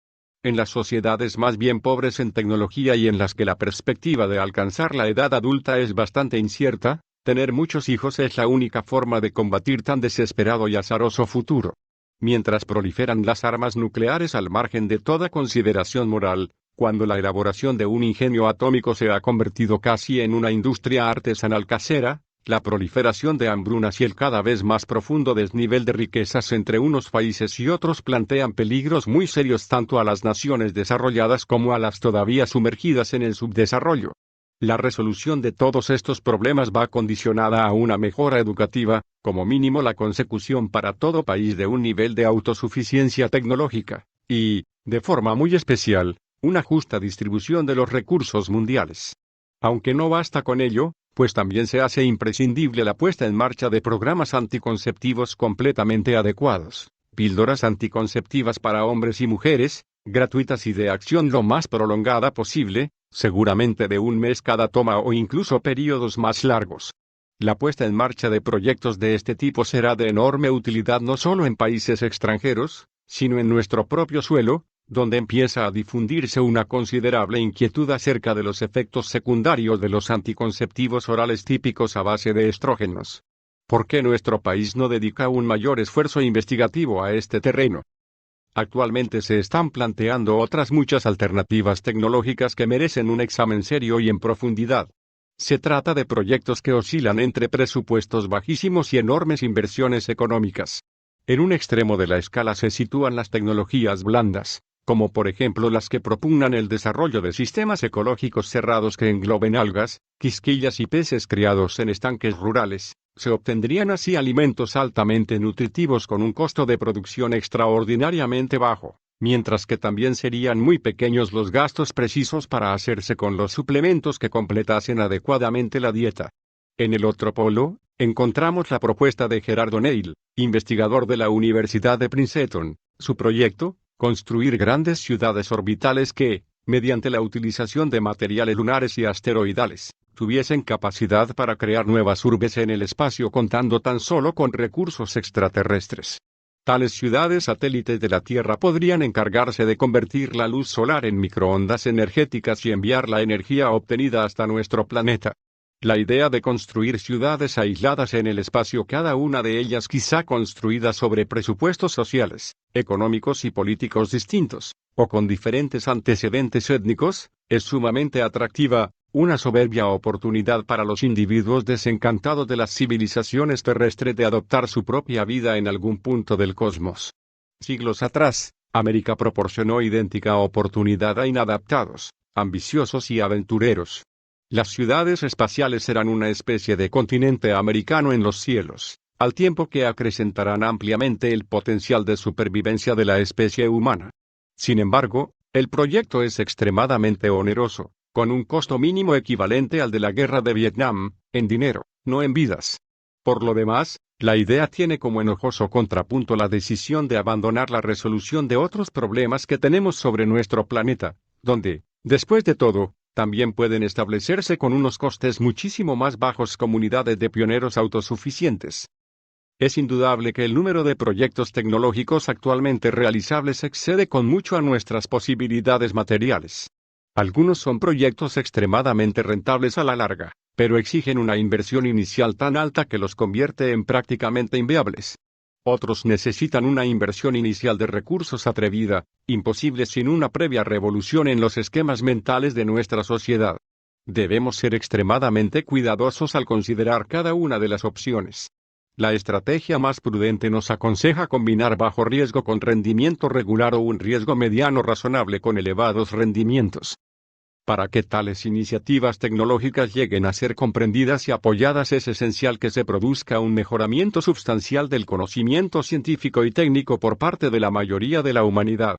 En las sociedades más bien pobres en tecnología y en las que la perspectiva de alcanzar la edad adulta es bastante incierta, tener muchos hijos es la única forma de combatir tan desesperado y azaroso futuro. Mientras proliferan las armas nucleares al margen de toda consideración moral, cuando la elaboración de un ingenio atómico se ha convertido casi en una industria artesanal casera, la proliferación de hambrunas y el cada vez más profundo desnivel de riquezas entre unos países y otros plantean peligros muy serios tanto a las naciones desarrolladas como a las todavía sumergidas en el subdesarrollo. La resolución de todos estos problemas va condicionada a una mejora educativa, como mínimo la consecución para todo país de un nivel de autosuficiencia tecnológica, y, de forma muy especial, una justa distribución de los recursos mundiales. Aunque no basta con ello, pues también se hace imprescindible la puesta en marcha de programas anticonceptivos completamente adecuados, píldoras anticonceptivas para hombres y mujeres, gratuitas y de acción lo más prolongada posible, seguramente de un mes cada toma o incluso periodos más largos. La puesta en marcha de proyectos de este tipo será de enorme utilidad no solo en países extranjeros, sino en nuestro propio suelo, donde empieza a difundirse una considerable inquietud acerca de los efectos secundarios de los anticonceptivos orales típicos a base de estrógenos. ¿Por qué nuestro país no dedica un mayor esfuerzo investigativo a este terreno? Actualmente se están planteando otras muchas alternativas tecnológicas que merecen un examen serio y en profundidad. Se trata de proyectos que oscilan entre presupuestos bajísimos y enormes inversiones económicas. En un extremo de la escala se sitúan las tecnologías blandas, como por ejemplo las que propugnan el desarrollo de sistemas ecológicos cerrados que engloben algas, quisquillas y peces criados en estanques rurales. Se obtendrían así alimentos altamente nutritivos con un costo de producción extraordinariamente bajo, mientras que también serían muy pequeños los gastos precisos para hacerse con los suplementos que completasen adecuadamente la dieta. En el otro polo, encontramos la propuesta de Gerard O'Neill, investigador de la Universidad de Princeton. Su proyecto, construir grandes ciudades orbitales que, mediante la utilización de materiales lunares y asteroidales, tuviesen capacidad para crear nuevas urbes en el espacio contando tan solo con recursos extraterrestres. Tales ciudades satélites de la Tierra podrían encargarse de convertir la luz solar en microondas energéticas y enviar la energía obtenida hasta nuestro planeta. La idea de construir ciudades aisladas en el espacio, cada una de ellas quizá construida sobre presupuestos sociales, económicos y políticos distintos, o con diferentes antecedentes étnicos, es sumamente atractiva, una soberbia oportunidad para los individuos desencantados de las civilizaciones terrestres de adoptar su propia vida en algún punto del cosmos. Siglos atrás, América proporcionó idéntica oportunidad a inadaptados, ambiciosos y aventureros. Las ciudades espaciales serán una especie de continente americano en los cielos, al tiempo que acrecentarán ampliamente el potencial de supervivencia de la especie humana. Sin embargo, el proyecto es extremadamente oneroso, con un costo mínimo equivalente al de la guerra de Vietnam, en dinero, no en vidas. Por lo demás, la idea tiene como enojoso contrapunto la decisión de abandonar la resolución de otros problemas que tenemos sobre nuestro planeta, donde, después de todo, también pueden establecerse con unos costes muchísimo más bajos comunidades de pioneros autosuficientes. Es indudable que el número de proyectos tecnológicos actualmente realizables excede con mucho a nuestras posibilidades materiales. Algunos son proyectos extremadamente rentables a la larga, pero exigen una inversión inicial tan alta que los convierte en prácticamente inviables. Otros necesitan una inversión inicial de recursos atrevida, imposible sin una previa revolución en los esquemas mentales de nuestra sociedad. Debemos ser extremadamente cuidadosos al considerar cada una de las opciones. La estrategia más prudente nos aconseja combinar bajo riesgo con rendimiento regular o un riesgo mediano razonable con elevados rendimientos. Para que tales iniciativas tecnológicas lleguen a ser comprendidas y apoyadas es esencial que se produzca un mejoramiento sustancial del conocimiento científico y técnico por parte de la mayoría de la humanidad.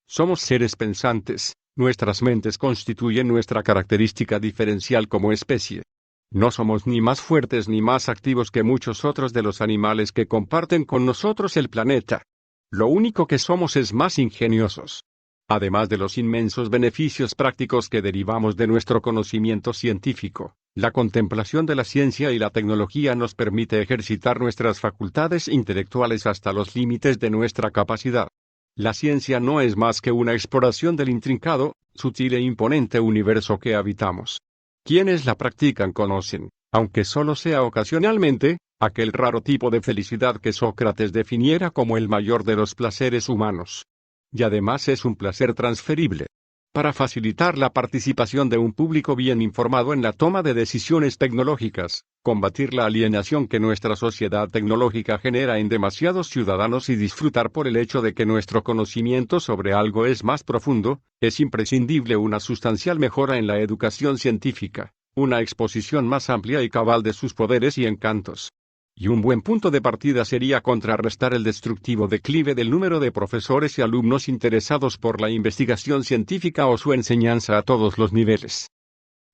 Somos seres pensantes, nuestras mentes constituyen nuestra característica diferencial como especie. No somos ni más fuertes ni más activos que muchos otros de los animales que comparten con nosotros el planeta. Lo único que somos es más ingeniosos. Además de los inmensos beneficios prácticos que derivamos de nuestro conocimiento científico, la contemplación de la ciencia y la tecnología nos permite ejercitar nuestras facultades intelectuales hasta los límites de nuestra capacidad. La ciencia no es más que una exploración del intrincado, sutil e imponente universo que habitamos. Quienes la practican conocen, aunque solo sea ocasionalmente, aquel raro tipo de felicidad que Sócrates definiera como el mayor de los placeres humanos. Y además es un placer transferible. Para facilitar la participación de un público bien informado en la toma de decisiones tecnológicas, combatir la alienación que nuestra sociedad tecnológica genera en demasiados ciudadanos y disfrutar por el hecho de que nuestro conocimiento sobre algo es más profundo, es imprescindible una sustancial mejora en la educación científica, una exposición más amplia y cabal de sus poderes y encantos. Y un buen punto de partida sería contrarrestar el destructivo declive del número de profesores y alumnos interesados por la investigación científica o su enseñanza a todos los niveles.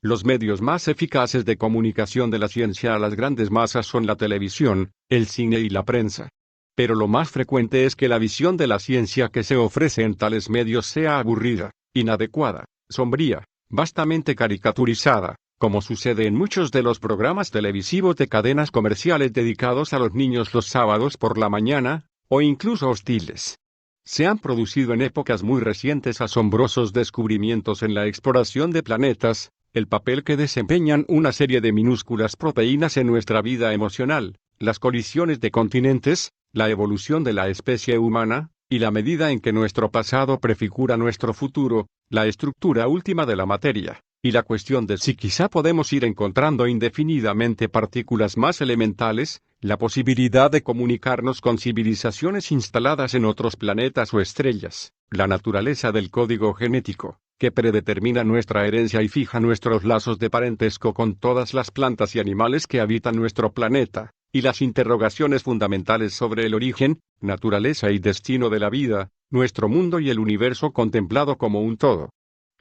Los medios más eficaces de comunicación de la ciencia a las grandes masas son la televisión, el cine y la prensa. Pero lo más frecuente es que la visión de la ciencia que se ofrece en tales medios sea aburrida, inadecuada, sombría, vastamente caricaturizada, como sucede en muchos de los programas televisivos de cadenas comerciales dedicados a los niños los sábados por la mañana, o incluso hostiles. Se han producido en épocas muy recientes asombrosos descubrimientos en la exploración de planetas, el papel que desempeñan una serie de minúsculas proteínas en nuestra vida emocional, las colisiones de continentes, la evolución de la especie humana, y la medida en que nuestro pasado prefigura nuestro futuro, la estructura última de la materia, y la cuestión de si quizá podemos ir encontrando indefinidamente partículas más elementales, la posibilidad de comunicarnos con civilizaciones instaladas en otros planetas o estrellas, la naturaleza del código genético, que predetermina nuestra herencia y fija nuestros lazos de parentesco con todas las plantas y animales que habitan nuestro planeta, y las interrogaciones fundamentales sobre el origen, naturaleza y destino de la vida, nuestro mundo y el universo contemplado como un todo.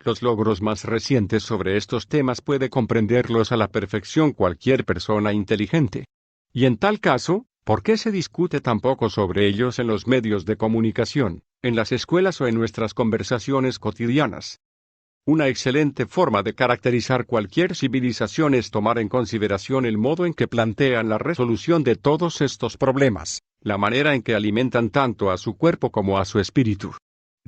Los logros más recientes sobre estos temas puede comprenderlos a la perfección cualquier persona inteligente. Y en tal caso, ¿por qué se discute tan poco sobre ellos en los medios de comunicación, en las escuelas o en nuestras conversaciones cotidianas? Una excelente forma de caracterizar cualquier civilización es tomar en consideración el modo en que plantean la resolución de todos estos problemas, la manera en que alimentan tanto a su cuerpo como a su espíritu.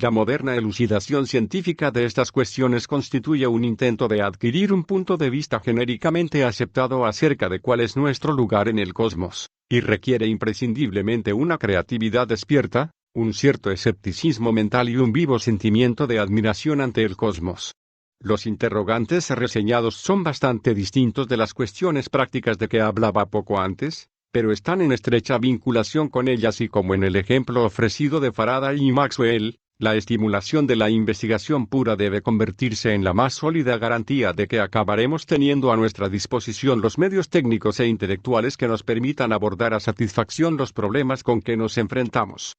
La moderna elucidación científica de estas cuestiones constituye un intento de adquirir un punto de vista genéricamente aceptado acerca de cuál es nuestro lugar en el cosmos, y requiere imprescindiblemente una creatividad despierta, un cierto escepticismo mental y un vivo sentimiento de admiración ante el cosmos. Los interrogantes reseñados son bastante distintos de las cuestiones prácticas de que hablaba poco antes, pero están en estrecha vinculación con ellas y como en el ejemplo ofrecido de Faraday y Maxwell, la estimulación de la investigación pura debe convertirse en la más sólida garantía de que acabaremos teniendo a nuestra disposición los medios técnicos e intelectuales que nos permitan abordar a satisfacción los problemas con que nos enfrentamos.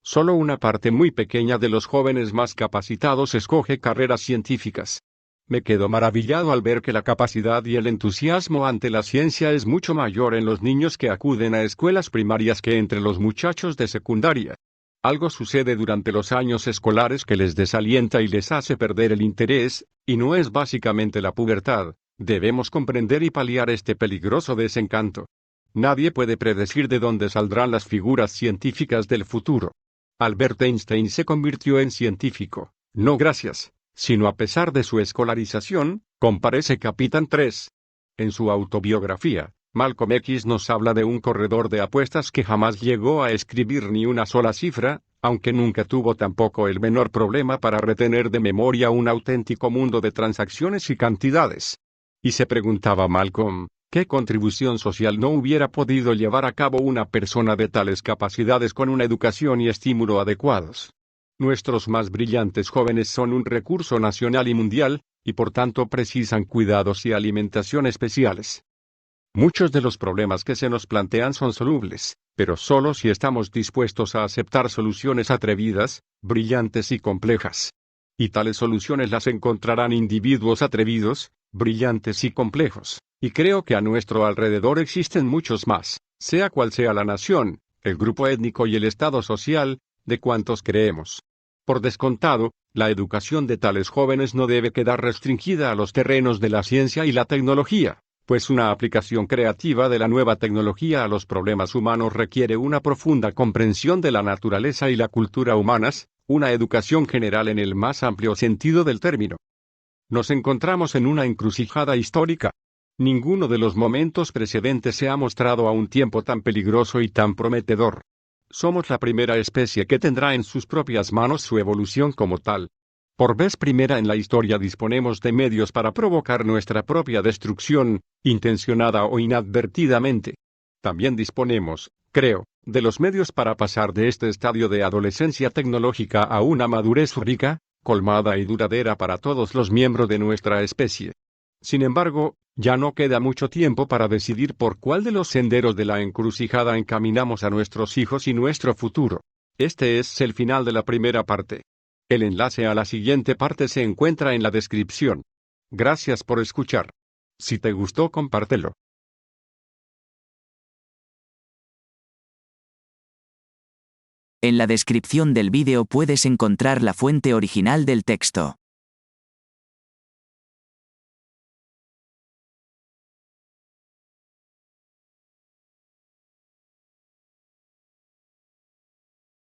Solo una parte muy pequeña de los jóvenes más capacitados escoge carreras científicas. Me quedo maravillado al ver que la capacidad y el entusiasmo ante la ciencia es mucho mayor en los niños que acuden a escuelas primarias que entre los muchachos de secundaria. Algo sucede durante los años escolares que les desalienta y les hace perder el interés, y no es básicamente la pubertad. Debemos comprender y paliar este peligroso desencanto. Nadie puede predecir de dónde saldrán las figuras científicas del futuro. Albert Einstein se convirtió en científico, no gracias, sino a pesar de su escolarización, comparece Capitán 3. En su autobiografía, Malcolm X nos habla de un corredor de apuestas que jamás llegó a escribir ni una sola cifra, aunque nunca tuvo tampoco el menor problema para retener de memoria un auténtico mundo de transacciones y cantidades. Y se preguntaba Malcolm, ¿qué contribución social no hubiera podido llevar a cabo una persona de tales capacidades con una educación y estímulo adecuados? Nuestros más brillantes jóvenes son un recurso nacional y mundial, y por tanto precisan cuidados y alimentación especiales. Muchos de los problemas que se nos plantean son solubles, pero solo si estamos dispuestos a aceptar soluciones atrevidas, brillantes y complejas. Y tales soluciones las encontrarán individuos atrevidos, brillantes y complejos, y creo que a nuestro alrededor existen muchos más, sea cual sea la nación, el grupo étnico y el estado social, de cuantos creemos. Por descontado, la educación de tales jóvenes no debe quedar restringida a los terrenos de la ciencia y la tecnología, pues una aplicación creativa de la nueva tecnología a los problemas humanos requiere una profunda comprensión de la naturaleza y la cultura humanas, una educación general en el más amplio sentido del término. Nos encontramos en una encrucijada histórica. Ninguno de los momentos precedentes se ha mostrado a un tiempo tan peligroso y tan prometedor. Somos la primera especie que tendrá en sus propias manos su evolución como tal. Por vez primera en la historia disponemos de medios para provocar nuestra propia destrucción, intencionada o inadvertidamente. También disponemos, creo, de los medios para pasar de este estadio de adolescencia tecnológica a una madurez rica, colmada y duradera para todos los miembros de nuestra especie. Sin embargo, ya no queda mucho tiempo para decidir por cuál de los senderos de la encrucijada encaminamos a nuestros hijos y nuestro futuro. Este es el final de la primera parte. El enlace a la siguiente parte se encuentra en la descripción. Gracias por escuchar. Si te gustó, compártelo. En la descripción del vídeo puedes encontrar la fuente original del texto.